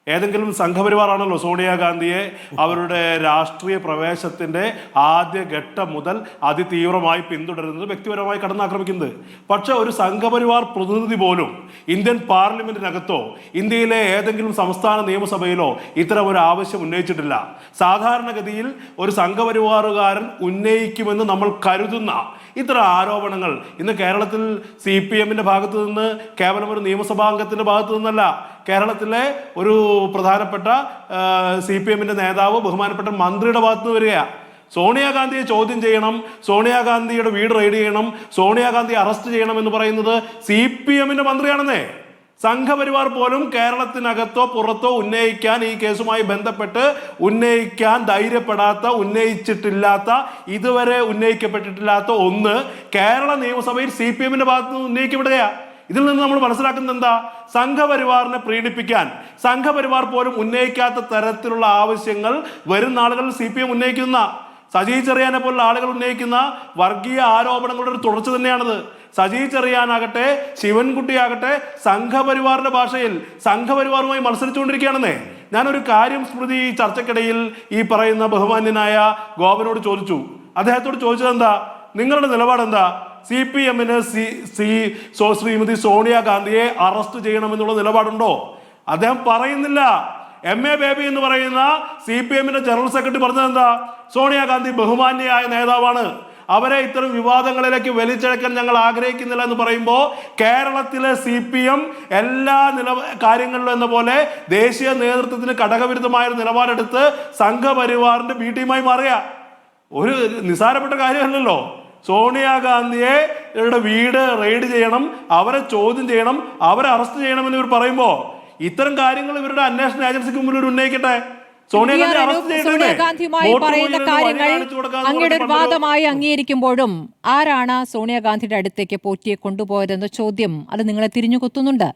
ഏതെങ്കിലും സംഘപരിവാറാണല്ലോ സോണിയാഗാന്ധിയെ അവരുടെ രാഷ്ട്രീയ പ്രവേശത്തിന്റെ ആദ്യഘട്ടം മുതൽ അതിതീവ്രമായി പിന്തുടരുന്നത്, വ്യക്തിപരമായി കടന്നാക്രമിക്കുന്നത്. പക്ഷെ ഒരു സംഘപരിവാർ പ്രതിനിധി പോലും ഇന്ത്യൻ പാർലമെന്റിനകത്തോ ഇന്ത്യയിലെ ഏതെങ്കിലും സംസ്ഥാന നിയമസഭയിലോ ഇത്തരം ഒരു ആവശ്യം ഉന്നയിച്ചിട്ടില്ല. സാധാരണഗതിയിൽ ഒരു സംഘപരിവാറുകാരൻ ഉന്നയിക്കുമെന്ന് നമ്മൾ കരുതുന്ന ഇത്തരം ആരോപണങ്ങൾ ഇന്ന് കേരളത്തിൽ CPM-ന്റെ ഭാഗത്തു നിന്ന് കേവലം ഒരു നിയമസഭാംഗത്തിന്റെ ഭാഗത്തു നിന്നല്ല, കേരളത്തിലെ ഒരു പ്രധാനപ്പെട്ട CPM-ന്റെ നേതാവ്, ബഹുമാനപ്പെട്ട മന്ത്രിയുടെ ഭാഗത്ത് നിന്ന് വരികയാണ്. സോണിയാഗാന്ധിയെ ചോദ്യം ചെയ്യണം, സോണിയാഗാന്ധിയുടെ വീട് റെയ്ഡ് ചെയ്യണം, സോണിയാഗാന്ധിയെ അറസ്റ്റ് ചെയ്യണം എന്ന് പറയുന്നത് CPM-ന്റെ മന്ത്രിയാണെന്നേ. സംഘപരിവാർ പോലും കേരളത്തിനകത്തോ പുറത്തോ ഉന്നയിക്കാൻ, ഈ കേസുമായി ബന്ധപ്പെട്ട് ഉന്നയിക്കാൻ ധൈര്യപ്പെടാത്ത, ഉന്നയിച്ചിട്ടില്ലാത്ത, ഇതുവരെ ഉന്നയിക്കപ്പെട്ടിട്ടില്ലാത്ത ഒന്ന് കേരള നിയമസഭയിൽ CPM-ന്റെ ഭാഗത്ത് നിന്ന് ഉന്നയിക്കപ്പെടുകയാണ്. ഇതിൽ നിന്ന് നമ്മൾ മനസ്സിലാക്കുന്നത് എന്താ? സംഘപരിവാറിനെ പ്രീണിപ്പിക്കാൻ സംഘപരിവാർ പോലും ഉന്നയിക്കാത്ത തരത്തിലുള്ള ആവശ്യങ്ങൾ വരും നാളുകളിൽ CPM ഉന്നയിക്കുന്ന, സജി ചെറിയാനെ പോലുള്ള ആളുകൾ ഉന്നയിക്കുന്ന വർഗീയ ആരോപണങ്ങളുടെ ഒരു തുടർച്ച തന്നെയാണിത്. സജി ചെറിയാനാകട്ടെ, ശിവൻകുട്ടിയാകട്ടെ സംഘപരിവാറിന്റെ ഭാഷയിൽ സംഘപരിവാറുമായി മത്സരിച്ചുകൊണ്ടിരിക്കുകയാണെന്നേ. ഞാനൊരു കാര്യം സ്മൃതി ഈ ചർച്ചക്കിടയിൽ ഈ പറയുന്ന ബഹുമാന്യനായ ഗോപനോട് ചോദിച്ചു. അദ്ദേഹത്തോട് ചോദിച്ചത് എന്താ, നിങ്ങളുടെ നിലപാടെന്താ? CPM-ന് ശ്രീമതി സോണിയാഗാന്ധിയെ അറസ്റ്റ് ചെയ്യണമെന്നുള്ള നിലപാടുണ്ടോ? അദ്ദേഹം പറയുന്നില്ല. MA ബേബി എന്ന് പറയുന്ന CPM-ന്റെ ജനറൽ സെക്രട്ടറി പറഞ്ഞത് എന്താ? സോണിയാഗാന്ധി ബഹുമാന്യയായ നേതാവാണ്, അവരെ ഇത്തരം വിവാദങ്ങളിലേക്ക് വലിച്ചഴക്കാൻ ഞങ്ങൾ ആഗ്രഹിക്കുന്നില്ല എന്ന് പറയുമ്പോൾ കേരളത്തിലെ CPM എല്ലാ കാര്യങ്ങളിലും എന്ന പോലെ ദേശീയ നേതൃത്വത്തിന് ഘടകവിരുദ്ധമായ ഒരു നിലപാടെടുത്ത് സംഘപരിവാറിന്റെ B ടീമായി മാറുക ഒരു നിസ്സാരപ്പെട്ട കാര്യമല്ലല്ലോ. സോണിയാഗാന്ധിയെ വീട് റെയ്ഡ് ചെയ്യണം, അവരെ ചോദ്യം ചെയ്യണം, അവരെ അറസ്റ്റ് ചെയ്യണമെന്ന് ഇവർ പറയുമ്പോൾ ഇത്തരം കാര്യങ്ങൾ ഇവരുടെ അന്വേഷണ ഏജൻസിക്ക് മുമ്പിൽ ഉന്നയിക്കട്ടെ. സോണിയാഗാന്ധിയുമായി പറയുന്ന കാര്യങ്ങൾ അങ്ങയുടെ ഒരു വാദമായി അംഗീകരിക്കുമ്പോഴും ആരാണ് സോണിയാഗാന്ധിയുടെ അടുത്തേക്ക് പോറ്റിയെ കൊണ്ടുപോയതെന്ന ചോദ്യം അത് നിങ്ങളെ തിരിഞ്ഞു കുത്തുന്നുണ്ട്.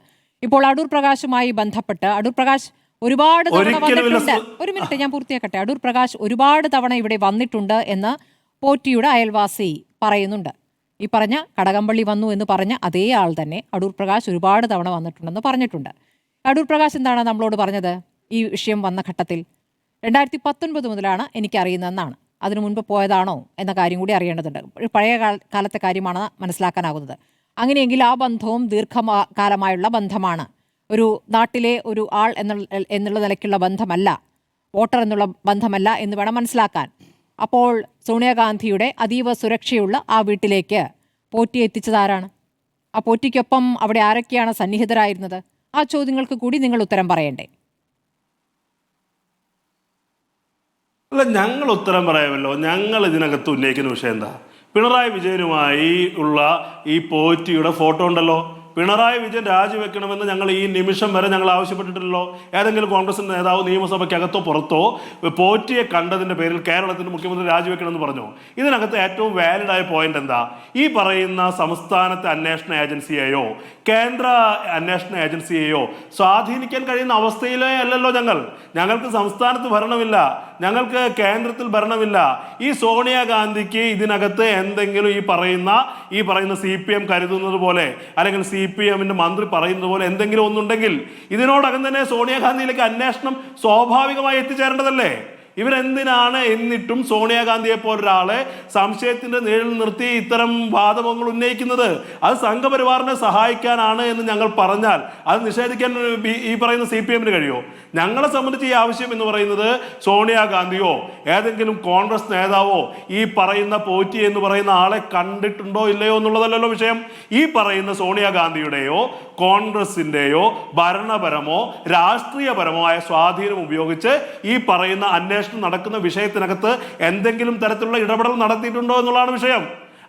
ഇപ്പോൾ അടൂർ പ്രകാശുമായി ബന്ധപ്പെട്ട് അടൂർ പ്രകാശ് ഒരുപാട് തവണ വന്നിട്ടുണ്ട്. ഒരു മിനിറ്റ്, ഞാൻ പൂർത്തിയാക്കട്ടെ. അടൂർ പ്രകാശ് ഒരുപാട് തവണ ഇവിടെ വന്നിട്ടുണ്ട് എന്ന് പോറ്റിയുടെ അയൽവാസി പറയുന്നുണ്ട്. ഈ പറഞ്ഞ കടകംപള്ളി വന്നു എന്ന് പറഞ്ഞ അതേ ആൾ തന്നെ അടൂർ പ്രകാശ് ഒരുപാട് തവണ വന്നിട്ടുണ്ടെന്ന് പറഞ്ഞിട്ടുണ്ട്. അടൂർ പ്രകാശ് എന്താണ് നമ്മളോട് പറഞ്ഞത് ഈ വിഷയം വന്ന ഘട്ടത്തിൽ? 2019 മുതലാണ് എനിക്കറിയുന്നതെന്നാണ്. അതിനു മുൻപ് പോയതാണോ എന്ന കാര്യം കൂടി അറിയേണ്ടതുണ്ട്. പഴയ കാലത്തെ കാര്യമാണ് മനസ്സിലാക്കാനാകുന്നത്. അങ്ങനെയെങ്കിൽ ആ ബന്ധവും ദീർഘകാലമായുള്ള ബന്ധമാണ്. ഒരു നാട്ടിലെ ഒരു ആൾ എന്നുള്ള നിലയ്ക്കുള്ള ബന്ധമല്ല, വോട്ടർ എന്നുള്ള ബന്ധമല്ല എന്ന് വേണം മനസ്സിലാക്കാൻ. അപ്പോൾ സോണിയാഗാന്ധിയുടെ അതീവ സുരക്ഷയുള്ള ആ വീട്ടിലേക്ക് പോറ്റി എത്തിച്ചതാരാണ്? ആ പോറ്റിക്കൊപ്പം അവിടെ ആരൊക്കെയാണ് സന്നിഹിതരായിരുന്നത്? ആ ചോദ്യങ്ങൾക്ക് കൂടി നിങ്ങൾ ഉത്തരം പറയണ്ടേ? അല്ല, ഞങ്ങൾ ഉത്തരം പറയാമല്ലോ. ഞങ്ങൾ ഇതിനകത്ത് ഉന്നയിക്കുന്ന വിഷയം എന്താ? പിണറായി വിജയനുമായി ഉള്ള ഈ പോറ്റിയുടെ ഫോട്ടോ ഉണ്ടല്ലോ. പിണറായി വിജയൻ രാജിവെക്കണമെന്ന് ഞങ്ങൾ ഈ നിമിഷം വരെ ഞങ്ങൾ ആവശ്യപ്പെട്ടിട്ടില്ലല്ലോ. ഏതെങ്കിലും കോൺഗ്രസ് നേതാവ് നിയമസഭയ്ക്കകത്തോ പുറത്തോ പോറ്റിയെ കണ്ടതിൻ്റെ പേരിൽ കേരളത്തിൻ്റെ മുഖ്യമന്ത്രി രാജിവെക്കണമെന്ന് പറഞ്ഞോ? ഇതിനകത്ത് ഏറ്റവും വാലിഡായ പോയിന്റ് എന്താ? ഈ പറയുന്ന സംസ്ഥാനത്തെ അന്വേഷണ ഏജൻസിയെയോ കേന്ദ്ര അന്വേഷണ ഏജൻസിയെയോ സ്വാധീനിക്കാൻ കഴിയുന്ന അവസ്ഥയിലേ അല്ലല്ലോ ഞങ്ങൾക്ക് സംസ്ഥാനത്ത് ഭരണമില്ല, ഞങ്ങൾക്ക് കേന്ദ്രത്തിൽ ഭരണമില്ല. ഈ സോണിയാഗാന്ധിക്ക് ഇതിനകത്ത് എന്തെങ്കിലും ഈ പറയുന്ന CPM കരുതുന്നത് പോലെ അല്ലെങ്കിൽ CPM-ന്റെ മന്ത്രി പറയുന്നത് പോലെ എന്തെങ്കിലും ഒന്നുണ്ടെങ്കിൽ ഇതിനോടകം തന്നെ സോണിയാഗാന്ധിയിലേക്ക് അന്വേഷണം സ്വാഭാവികമായി എത്തിച്ചേരേണ്ടതല്ലേ? ഇവരെന്തിനാണ് എന്നിട്ടും സോണിയാഗാന്ധിയെ പോലൊരാളെ സംശയത്തിന്റെ നിഴലിൽ നിർത്തി ഇത്തരം വാദങ്ങൾ ഉന്നയിക്കുന്നത്? അത് സംഘപരിവാറിനെ സഹായിക്കാനാണ് എന്ന് ഞങ്ങൾ പറഞ്ഞാൽ അത് നിഷേധിക്കാൻ ഈ പറയുന്ന CPM-ന് കഴിയുമോ? ഞങ്ങളെ സംബന്ധിച്ച് ഈ ആവശ്യം എന്ന് പറയുന്നത് സോണിയാഗാന്ധിയോ ഏതെങ്കിലും കോൺഗ്രസ് നേതാവോ ഈ പറയുന്ന പോറ്റി എന്ന് പറയുന്ന ആളെ കണ്ടിട്ടുണ്ടോ ഇല്ലയോ എന്നുള്ളതല്ലല്ലോ വിഷയം. ഈ പറയുന്ന സോണിയാഗാന്ധിയുടെയോ കോൺഗ്രസിൻ്റെയോ ഭരണപരമോ രാഷ്ട്രീയപരമോ ആയ സ്വാധീനം ഉപയോഗിച്ച് ഈ പറയുന്ന അന്വേഷണം നടക്കുന്ന വിഷയത്തിനകത്ത് എന്തെങ്കിലും തരത്തിലുള്ള ഇടപെടൽ നടത്തിയിട്ടുണ്ടോ എന്നുള്ളതാണ് വിഷയം.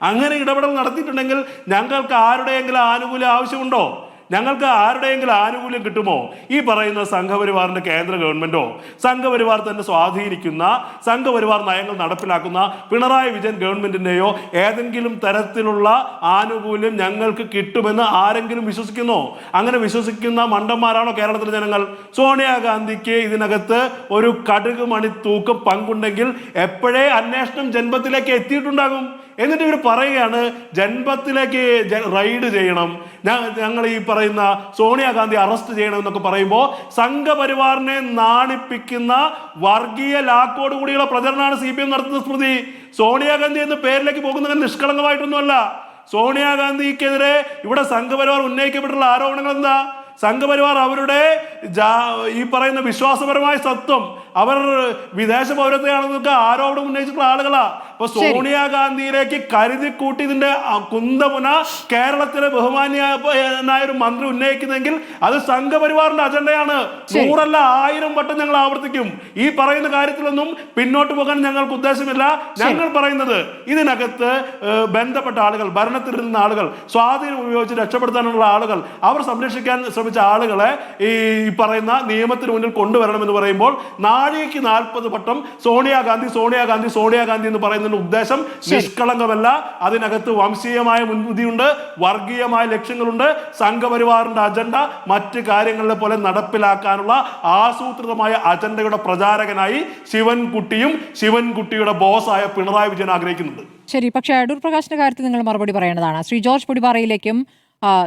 അങ്ങനെ ഇടപെടൽ നടത്തിയിട്ടുണ്ടെങ്കിൽ ഞങ്ങൾക്ക് ആരുടെയെങ്കിലും ആനുകൂല്യം ആവശ്യമുണ്ടോ? ഞങ്ങൾക്ക് ആരുടെയെങ്കിലും ആനുകൂല്യം കിട്ടുമോ? ഈ പറയുന്ന സംഘപരിവാറിന്റെ കേന്ദ്ര ഗവൺമെന്റോ സംഘപരിവാർ തന്നെ സ്വാധീനിക്കുന്ന സംഘപരിവാർ നയങ്ങൾ നടപ്പിലാക്കുന്ന പിണറായി വിജയൻ ഗവൺമെന്റിന്റെയോ ഏതെങ്കിലും തരത്തിലുള്ള ആനുകൂല്യം ഞങ്ങൾക്ക് കിട്ടുമെന്ന് ആരെങ്കിലും വിശ്വസിക്കുന്നോ? അങ്ങനെ വിശ്വസിക്കുന്ന മണ്ടന്മാരാണോ കേരളത്തിലെ ജനങ്ങൾ? സോണിയാഗാന്ധിക്ക് ഇതിനകത്ത് ഒരു കടുക് മണി തൂക്കം പങ്കുണ്ടെങ്കിൽ എപ്പോഴേ അന്വേഷണം ജന്മത്തിലേക്ക് എത്തിയിട്ടുണ്ടാകും. എന്നിട്ട് ഇവർ പറയുകയാണ് ജൻപത്തിലേക്ക് റൈഡ് ചെയ്യണം, ഞങ്ങൾ ഈ പറയുന്ന സോണിയാഗാന്ധി അറസ്റ്റ് ചെയ്യണം എന്നൊക്കെ പറയുമ്പോൾ സംഘപരിവാറിനെ നാണിപ്പിക്കുന്ന വർഗീയ ലാക്കോട് കൂടിയുള്ള പ്രചരണമാണ് CPM നടത്തുന്ന. സ്മൃതി, സോണിയാഗാന്ധി എന്ന പേരിലേക്ക് പോകുന്നത് നിഷ്കളങ്കമായിട്ടൊന്നുമല്ല. സോണിയാഗാന്ധിക്കെതിരെ ഇവിടെ സംഘപരിവാർ ഉന്നയിക്കപ്പെട്ടുള്ള ആരോപണങ്ങൾ എന്താ? സംഘപരിവാർ അവരുടെ ഈ പറയുന്ന വിശ്വാസപരമായ സത്വം, അവർ വിദേശ പൗരത്വമാണെന്നൊക്കെ ആരോപണം ഉന്നയിച്ചിട്ടുള്ള ആളുകളാ. അപ്പൊ സോണിയാഗാന്ധിയിലേക്ക് കരുതി കൂട്ടി ഇതിന്റെ കുന്തമുന കേരളത്തിലെ ബഹുമാന്യനായ ഒരു മന്ത്രി ഉന്നയിക്കുന്നെങ്കിൽ അത് സംഘപരിവാറിന്റെ അജണ്ടയാണ്. 100 അല്ല 1000 വട്ടം ഞങ്ങൾ ആവർത്തിക്കും. ഈ പറയുന്ന കാര്യത്തിലൊന്നും പിന്നോട്ട് പോകാൻ ഞങ്ങൾക്ക് ഉദ്ദേശമില്ല. ഞങ്ങൾ പറയുന്നത് ഇതിനകത്ത് ബന്ധപ്പെട്ട ആളുകൾ, ഭരണത്തിലിരുന്ന ആളുകൾ, സ്വാധീനം ഉപയോഗിച്ച് രക്ഷപ്പെടുത്താനുള്ള ആളുകൾ, അവർ സംരക്ഷിക്കാൻ ശ്രമിച്ച ആളുകളെ ഈ പറയുന്ന നിയമത്തിന് മുന്നിൽ കൊണ്ടുവരണമെന്ന് പറയുമ്പോൾ നാഴികയ്ക്ക് 40 വട്ടം സോണിയാഗാന്ധി സോണിയാഗാന്ധി സോണിയാഗാന്ധി എന്ന് പറയുന്നതിന്റെ ഉദ്ദേശം നിഷ്കളങ്കമല്ല. അതിനകത്ത് വംശീയമായ മുൻവിധിയുണ്ട്, വർഗീയമായ ലക്ഷ്യങ്ങളുണ്ട്. സംഘപരിവാറിന്റെ അജണ്ട മറ്റ് കാര്യങ്ങളെ പോലെ നടപ്പിലാക്കാനുള്ള ആസൂത്രിതമായ അജണ്ടയുടെ പ്രചാരകനായി ശിവൻകുട്ടിയും ശിവൻകുട്ടിയുടെ ബോസായ പിണറായി വിജയൻ ആഗ്രഹിക്കുന്നുണ്ട്. ശരി, പക്ഷേ അടൂർ പ്രകാശിന്റെ കാര്യത്തിൽ നിങ്ങൾ മറുപടി പറയേണ്ടതാണ്. ശ്രീ ജോർജ് പൊടിപാറയിലേക്കും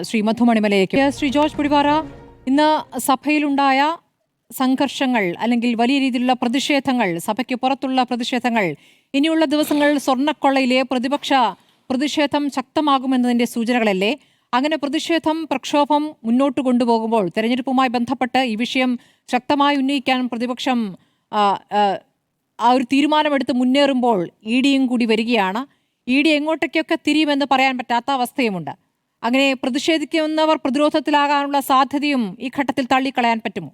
ശ്രീ മധുമണിമലയിലേക്കും. ശ്രീ ജോർജ് പൊടിപാറ, ഇന്ന് സഭയിലുണ്ടായ സംഘർഷങ്ങൾ അല്ലെങ്കിൽ വലിയ രീതിയിലുള്ള പ്രതിഷേധങ്ങൾ, സഭയ്ക്ക് പുറത്തുള്ള പ്രതിഷേധങ്ങൾ, ഇനിയുള്ള ദിവസങ്ങളിൽ സ്വർണ്ണക്കൊള്ളയിലെ പ്രതിഷേധം ശക്തമാകുമെന്നതിന്റെ സൂചനകളല്ലേ? അങ്ങനെ പ്രതിഷേധം, പ്രക്ഷോഭം മുന്നോട്ട് കൊണ്ടുപോകുമ്പോൾ തെരഞ്ഞെടുപ്പുമായി ബന്ധപ്പെട്ട് ഈ വിഷയം ശക്തമായി ഉന്നയിക്കാൻ പ്രതിപക്ഷം ആ ഒരു തീരുമാനമെടുത്ത് മുന്നേറുമ്പോൾ EDയും കൂടി വരികയാണ്. ED എങ്ങോട്ടേക്കൊക്കെ തിരിയുമെന്ന് പറയാൻ പറ്റാത്ത അവസ്ഥയുമുണ്ട്. അങ്ങനെ പ്രതിഷേധിക്കുന്നവർ പ്രതിരോധത്തിലാകാനുള്ള സാധ്യതയും ഈ ഘട്ടത്തിൽ തള്ളിക്കളയാൻ പറ്റുമോ?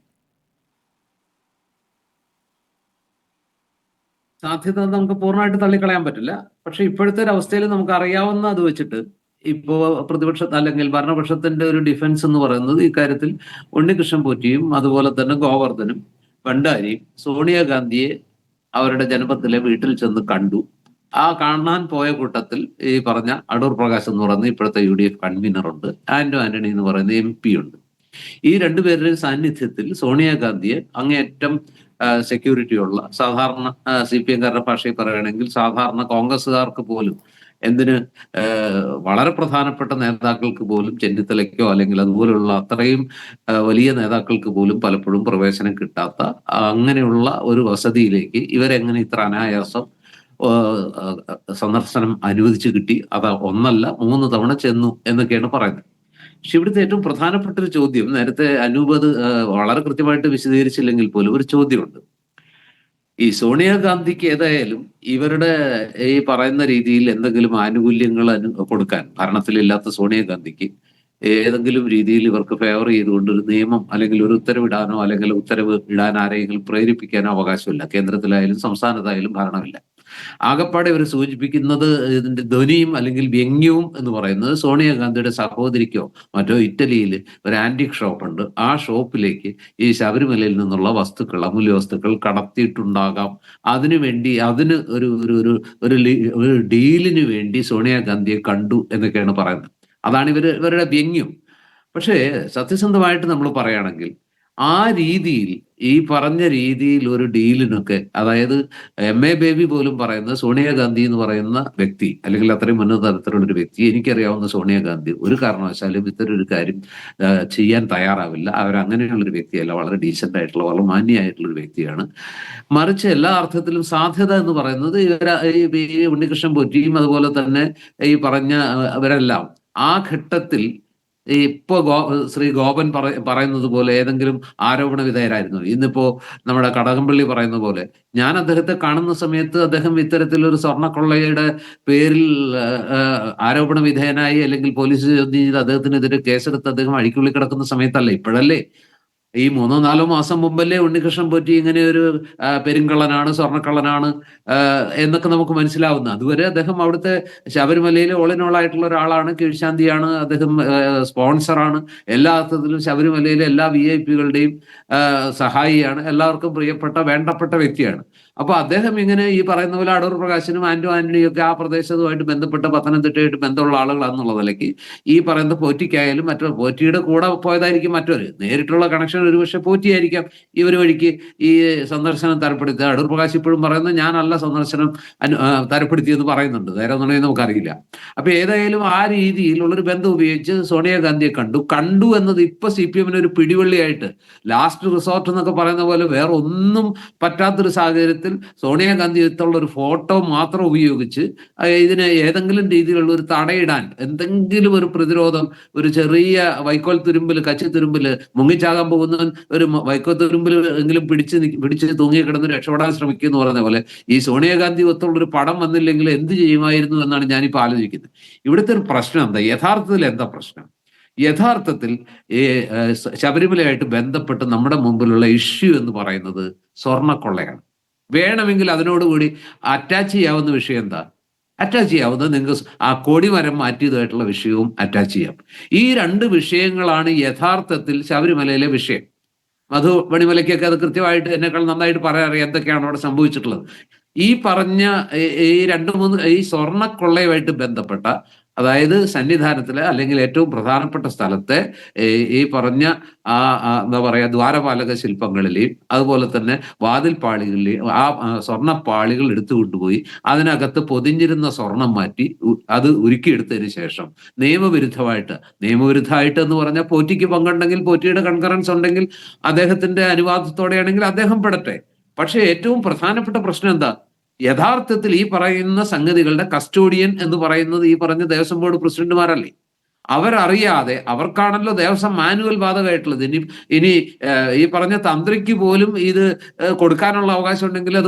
സാധ്യത നമുക്ക് പൂർണ്ണമായിട്ട് തള്ളിക്കളയാൻ പറ്റില്ല. പക്ഷെ ഇപ്പോഴത്തെ ഒരു അവസ്ഥയിൽ നമുക്ക് അറിയാവുന്ന അത് വെച്ചിട്ട് ഇപ്പോ അല്ലെങ്കിൽ ഭരണപക്ഷത്തിന്റെ ഒരു ഡിഫൻസ് എന്ന് പറയുന്നത് ഇക്കാര്യത്തിൽ ഉണ്ണികൃഷ്ണൻ പോറ്റിയും അതുപോലെ തന്നെ ഗോവർദ്ധനും ഭണ്ഡാരിയും സോണിയാഗാന്ധിയെ അവരുടെ ജനപത്തിലെ വീട്ടിൽ ചെന്ന് കണ്ടു. ആ കാണാൻ പോയ കൂട്ടത്തിൽ ഈ പറഞ്ഞ അടൂർ പ്രകാശ് എന്ന് പറയുന്ന ഇപ്പോഴത്തെ UDF കൺവീനർ ഉണ്ട്, ആന്റണി എന്ന് പറയുന്ന MP ഉണ്ട്. ഈ രണ്ടുപേരുടെയും സാന്നിധ്യത്തിൽ സോണിയാഗാന്ധിയെ അങ്ങേയറ്റം സെക്യൂരിറ്റി ഉള്ള, സാധാരണ CPM-കാരുടെ ഭാഷയിൽ പറയുകയാണെങ്കിൽ സാധാരണ കോൺഗ്രസ്സുകാർക്ക് പോലും, എന്തിന് വളരെ പ്രധാനപ്പെട്ട നേതാക്കൾക്ക് പോലും, ചെന്നിത്തലയ്ക്കോ അല്ലെങ്കിൽ അതുപോലുള്ള അത്രയും വലിയ നേതാക്കൾക്ക് പോലും പലപ്പോഴും പ്രവേശനം കിട്ടാത്ത അങ്ങനെയുള്ള ഒരു വസതിയിലേക്ക് ഇവരെങ്ങനെ ഇത്ര അനായാസം സന്ദർശനം അനുവദിച്ചു കിട്ടി? അത് 1 അല്ല 3 തവണ ചെന്നു എന്നൊക്കെയാണ് പറയുന്നത്. പക്ഷെ ഇവിടുത്തെ ഏറ്റവും പ്രധാനപ്പെട്ട ഒരു ചോദ്യം, നേരത്തെ അനൂപ് അത് വളരെ കൃത്യമായിട്ട് വിശദീകരിച്ചില്ലെങ്കിൽ പോലും ഒരു ചോദ്യമുണ്ട്. ഈ സോണിയാഗാന്ധിക്ക് ഏതായാലും ഇവരുടെ ഈ പറയുന്ന രീതിയിൽ എന്തെങ്കിലും ആനുകൂല്യങ്ങൾ കൊടുക്കാൻ, ഭരണത്തിലില്ലാത്ത സോണിയാഗാന്ധിക്ക് ഏതെങ്കിലും രീതിയിൽ ഇവർക്ക് ഫേവർ ചെയ്തുകൊണ്ട് ഒരു നിയമം അല്ലെങ്കിൽ ഒരു ഉത്തരവിടാനോ അല്ലെങ്കിൽ ഉത്തരവ് ഇടാൻ ആരെങ്കിലും പ്രേരിപ്പിക്കാനോ അവകാശമില്ല. കേന്ദ്രത്തിലായാലും സംസ്ഥാനത്തായാലും ഭരണമില്ല. ആകപ്പാടെ ഇവർ സൂചിപ്പിക്കുന്നത്, ഇതിന്റെ ധ്വനിയും അല്ലെങ്കിൽ വ്യംഗ്യവും എന്ന് പറയുന്നത് സോണിയാഗാന്ധിയുടെ സഹോദരിക്കോ മറ്റോ ഇറ്റലിയിൽ ഒരു ആന്റിക് ഷോപ്പ് ഉണ്ട്, ആ ഷോപ്പിലേക്ക് ഈ ശബരിമലയിൽ നിന്നുള്ള വസ്തുക്കൾ, അമൂല്യ വസ്തുക്കൾ കടത്തിയിട്ടുണ്ടാകാം. അതിനുവേണ്ടി ഒരു ഡീലിന് വേണ്ടി സോണിയാഗാന്ധിയെ കണ്ടു എന്നൊക്കെയാണ് പറയുന്നത്. അതാണ് ഇവരുടെ വ്യംഗ്യം. പക്ഷേ സത്യസന്ധമായിട്ട് നമ്മൾ പറയുകയാണെങ്കിൽ ആ രീതിയിൽ, ഈ പറഞ്ഞ രീതിയിൽ ഒരു ഡീലിനൊക്കെ, അതായത് MA ബേബി പോലും പറയുന്ന സോണിയാഗാന്ധി എന്ന് പറയുന്ന വ്യക്തി, അല്ലെങ്കിൽ അത്രയും ഉന്നത തരത്തിലുള്ള ഒരു വ്യക്തി, എനിക്കറിയാവുന്ന സോണിയാഗാന്ധി ഒരു കാരണവശാലും ഇത്തരൊരു കാര്യം ചെയ്യാൻ തയ്യാറാവില്ല. അവരങ്ങനെയുള്ളൊരു വ്യക്തിയല്ല, വളരെ ഡീസന്റ് ആയിട്ടുള്ള, വളരെ മാന്യമായിട്ടുള്ള ഒരു വ്യക്തിയാണ്. മറിച്ച് എല്ലാ അർത്ഥത്തിലും സാധ്യത എന്ന് പറയുന്നത് ഈ ഉണ്ണികൃഷ്ണൻ പോറ്റിയും അതുപോലെ തന്നെ ഈ പറഞ്ഞ അവരെല്ലാം ആ ഘട്ടത്തിൽ ഇപ്പോ ശ്രീ ഗോപൻ പറയുന്നത് പോലെ ഏതെങ്കിലും ആരോപണ വിധേയരായിരുന്നു. ഇന്നിപ്പോ നമ്മുടെ കടകംപള്ളി പറയുന്ന പോലെ, ഞാൻ അദ്ദേഹത്തെ കാണുന്ന സമയത്ത് അദ്ദേഹം ഇത്തരത്തിലൊരു സ്വർണ്ണക്കൊള്ളയുടെ പേരിൽ ആരോപണ വിധേയനായി അല്ലെങ്കിൽ പോലീസ് ചോദ്യം ചെയ്ത് അദ്ദേഹത്തിനെതിരെ കേസെടുത്ത് അദ്ദേഹം അഴിക്കുള്ളിൽ കിടക്കുന്ന സമയത്തല്ല, ഇപ്പോഴല്ലേ. ഈ 3-4 മാസം മുമ്പല്ലേ ഉണ്ണികൃഷ്ണൻ പോറ്റി ഇങ്ങനെ ഒരു പെരുങ്കള്ളനാണ്, സ്വർണ്ണക്കള്ളനാണ് എന്നൊക്കെ നമുക്ക് മനസ്സിലാവുന്ന. അതുവരെ അദ്ദേഹം അവിടുത്തെ ശബരിമലയിലെ ഓളിനോളായിട്ടുള്ള ഒരാളാണ്, കീഴ്ശാന്തിയാണ്, അദ്ദേഹം സ്പോൺസറാണ്, എല്ലാ അർത്ഥത്തിലും ശബരിമലയിലെ എല്ലാ VIP കളുടെയും സഹായിയാണ്, എല്ലാവർക്കും പ്രിയപ്പെട്ട വേണ്ടപ്പെട്ട വ്യക്തിയാണ്. അപ്പൊ അദ്ദേഹം ഇങ്ങനെ ഈ പറയുന്ന പോലെ അടൂർ പ്രകാശനും ആന്റണിയും ഒക്കെ ആ പ്രദേശത്തുമായിട്ട് ബന്ധപ്പെട്ട പത്തനംതിട്ടയായിട്ട് ബന്ധമുള്ള ആളുകളാണെന്നുള്ള നിലയ്ക്ക് ഈ പറയുന്ന പോറ്റിക്കായാലും മറ്റോ പോറ്റിയുടെ കൂടെ പോയതായിരിക്കും മറ്റൊരു നേരിട്ടുള്ള കണക്ഷൻ ഒരുപക്ഷെ പോറ്റിയായിരിക്കാം ഇവർ വഴിക്ക് ഈ സന്ദർശനം തരപ്പെടുത്തുക. അടൂർ പ്രകാശ് ഇപ്പോഴും പറയുന്നത് ഞാനല്ല സന്ദർശനം തരപ്പെടുത്തിയെന്ന് പറയുന്നുണ്ട്, നേരെ എന്നുണ്ടെങ്കിൽ നമുക്കറിയില്ല. അപ്പൊ ഏതായാലും ആ രീതിയിലുള്ളൊരു ബന്ധം ഉപയോഗിച്ച് സോണിയാഗാന്ധിയെ കണ്ടു എന്നത് ഇപ്പൊ CPM-ന് ഒരു പിടിവള്ളിയായിട്ട്, ലാസ്റ്റ് റിസോർട്ട് എന്നൊക്കെ പറയുന്ന പോലെ വേറെ ഒന്നും പറ്റാത്തൊരു സാഹചര്യത്തിൽ സോണിയാഗാന്ധി എടുത്തുള്ള ഒരു ഫോട്ടോ മാത്രം ഉപയോഗിച്ച് ഇതിന് ഏതെങ്കിലും രീതിയിലുള്ള ഒരു തടയിടാൻ എന്തെങ്കിലും ഒരു പ്രതിരോധം, ഒരു ചെറിയ വൈക്കോൽ തുരുമ്പിൽ കച്ചി തുരുമ്പിൽ മുങ്ങിച്ചാകാൻ പോകുന്നവൻ ഒരു വൈക്കോൽ തുരുമ്പിൽ എങ്കിലും പിടിച്ച് തൂങ്ങിക്കിടന്ന് രക്ഷപ്പെടാൻ ശ്രമിക്കുക എന്ന് പറയുന്ന പോലെ ഈ സോണിയാഗാന്ധി ഒത്തുള്ള ഒരു പടം വന്നില്ലെങ്കിൽ എന്ത് ചെയ്യുമായിരുന്നു എന്നാണ് ഞാനിപ്പോൾ ആലോചിക്കുന്നത്. ഇവിടുത്തെ ഒരു പ്രശ്നം എന്താ, യഥാർത്ഥത്തിൽ എന്താ പ്രശ്നം? യഥാർത്ഥത്തിൽ ഈ ശബരിമലയായിട്ട് ബന്ധപ്പെട്ട് നമ്മുടെ മുമ്പിലുള്ള ഇഷ്യൂ എന്ന് പറയുന്നത് സ്വർണ്ണക്കൊള്ളയാണ്. വേണമെങ്കിൽ അതിനോടുകൂടി അറ്റാച്ച് ചെയ്യാവുന്ന വിഷയം എന്താ? അറ്റാച്ച് ചെയ്യാവുന്നത് നിങ്ങൾക്ക് ആ കൊടിമരം മാറ്റിയതായിട്ടുള്ള വിഷയവും അറ്റാച്ച് ചെയ്യാം. ഈ രണ്ട് വിഷയങ്ങളാണ് യഥാർത്ഥത്തിൽ ശബരിമലയിലെ വിഷയം. മധു മണിമലയ്ക്കൊക്കെ അത് കൃത്യമായിട്ട് എന്നെക്കാൾ നന്നായിട്ട് പറയാറിയാം എന്തൊക്കെയാണ് അവിടെ സംഭവിച്ചിട്ടുള്ളത്. ഈ പറഞ്ഞ ഈ ഈ സ്വർണ്ണക്കൊള്ളയുമായിട്ട് ബന്ധപ്പെട്ട, അതായത് സന്നിധാനത്തിലെ അല്ലെങ്കിൽ ഏറ്റവും പ്രധാനപ്പെട്ട സ്ഥലത്തെ ഈ പറഞ്ഞ എന്താ പറയാ ദ്വാരപാലക ശില്പങ്ങളിലെയും അതുപോലെ തന്നെ വാതിൽപ്പാളികളിലെയും ആ സ്വർണ്ണപ്പാളികൾ എടുത്തുകൊണ്ടുപോയി അതിനകത്ത് പൊതിഞ്ഞിരുന്ന സ്വർണം മാറ്റി അത് ഉരുക്കിയെടുത്തതിന് ശേഷം നിയമവിരുദ്ധമായിട്ട് എന്ന് പറഞ്ഞാൽ പോറ്റിക്ക് പങ്കുണ്ടെങ്കിൽ, പോറ്റിയുടെ കൺകറൻസ് ഉണ്ടെങ്കിൽ, അദ്ദേഹത്തിന്റെ അനുവാദത്തോടെയാണെങ്കിൽ അദ്ദേഹം പെടട്ടെ. പക്ഷെ ഏറ്റവും പ്രധാനപ്പെട്ട പ്രശ്നം എന്താ? യഥാർത്ഥത്തിൽ ഈ പറയുന്ന സംഗതികളുടെ കസ്റ്റോഡിയൻ എന്ന് പറയുന്നത് ഈ പറഞ്ഞ ദേവസ്വം ബോർഡ് പ്രസിഡന്റുമാരല്ലേ? അവരറിയാതെ, അവർക്കാണല്ലോ ദേവസ്വം മാനുവൽ ബാധകമായിട്ടുള്ളത്. ഇനി ഈ പറഞ്ഞ തന്ത്രിക്ക് പോലും ഇത് കൊടുക്കാനുള്ള അവകാശം ഉണ്ടെങ്കിൽ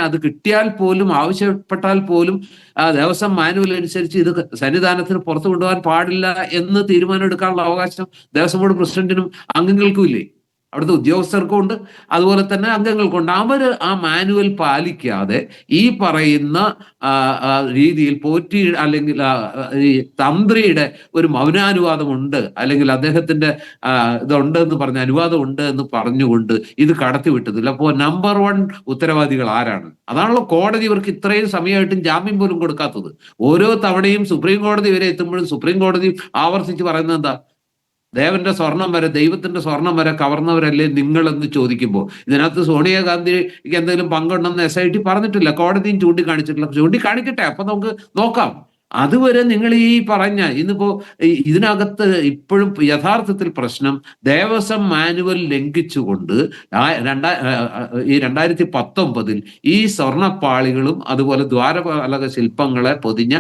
അത് കിട്ടിയാൽ പോലും, ആവശ്യപ്പെട്ടാൽ പോലും ദേവസ്വം മാനുവൽ അനുസരിച്ച് ഇത് സന്നിധാനത്തിന് പുറത്തു കൊണ്ടുപോകാൻ പാടില്ല എന്ന് തീരുമാനം എടുക്കാനുള്ള അവകാശം ദേവസ്വം ബോർഡ് പ്രസിഡന്റിനും അംഗങ്ങൾക്കും ഇല്ലേ? അവിടുത്തെ ഉദ്യോഗസ്ഥർക്കും ഉണ്ട്, അതുപോലെ തന്നെ അംഗങ്ങൾക്കുണ്ട്. അവർ ആ മാനുവൽ പാലിക്കാതെ ഈ പറയുന്ന രീതിയിൽ പോറ്റി അല്ലെങ്കിൽ ഈ തന്ത്രിയുടെ ഒരു മൗനാനുവാദം ഉണ്ട്, അല്ലെങ്കിൽ അദ്ദേഹത്തിന്റെ ഇതുണ്ട് എന്ന് പറഞ്ഞ അനുവാദം ഉണ്ട് എന്ന് പറഞ്ഞുകൊണ്ട് ഇത് കടത്തിവിട്ടതില്ല. അപ്പോൾ നമ്പർ 1 ഉത്തരവാദികൾ ആരാണ്? അതാണല്ലോ കോടതി ഇവർക്ക് ഇത്രയും സമയമായിട്ടും ജാമ്യം പോലും കൊടുക്കാത്തത്. ഓരോ തവണയും സുപ്രീം കോടതി വരെ എത്തുമ്പോഴും സുപ്രീം കോടതി ആവർത്തിച്ച് പറയുന്നത് എന്താ? ദൈവത്തിന്റെ സ്വർണം വരെ കവർന്നവരല്ലേ നിങ്ങളെന്ന് ചോദിക്കുമ്പോൾ ഇതിനകത്ത് സോണിയാഗാന്ധിക്ക് എന്തെങ്കിലും പങ്കുണ്ടെന്ന് SIT പറഞ്ഞിട്ടില്ല, കോടതിയും ചൂണ്ടിക്കാണിച്ചിട്ടില്ല. ചൂണ്ടിക്കാണിക്കട്ടെ, അപ്പൊ നമുക്ക് നോക്കാം. അതുവരെ നിങ്ങൾ ഈ പറഞ്ഞ ഇന്നിപ്പോ ഇതിനകത്ത് ഇപ്പോഴും യഥാർത്ഥത്തിൽ പ്രശ്നം ദേവസ്വം മാനുവൽ ലംഘിച്ചുകൊണ്ട് ഈ 2019 ഈ സ്വർണ്ണപ്പാളികളും അതുപോലെ ദ്വാരപാലക ശില്പങ്ങളെ പൊതിഞ്ഞ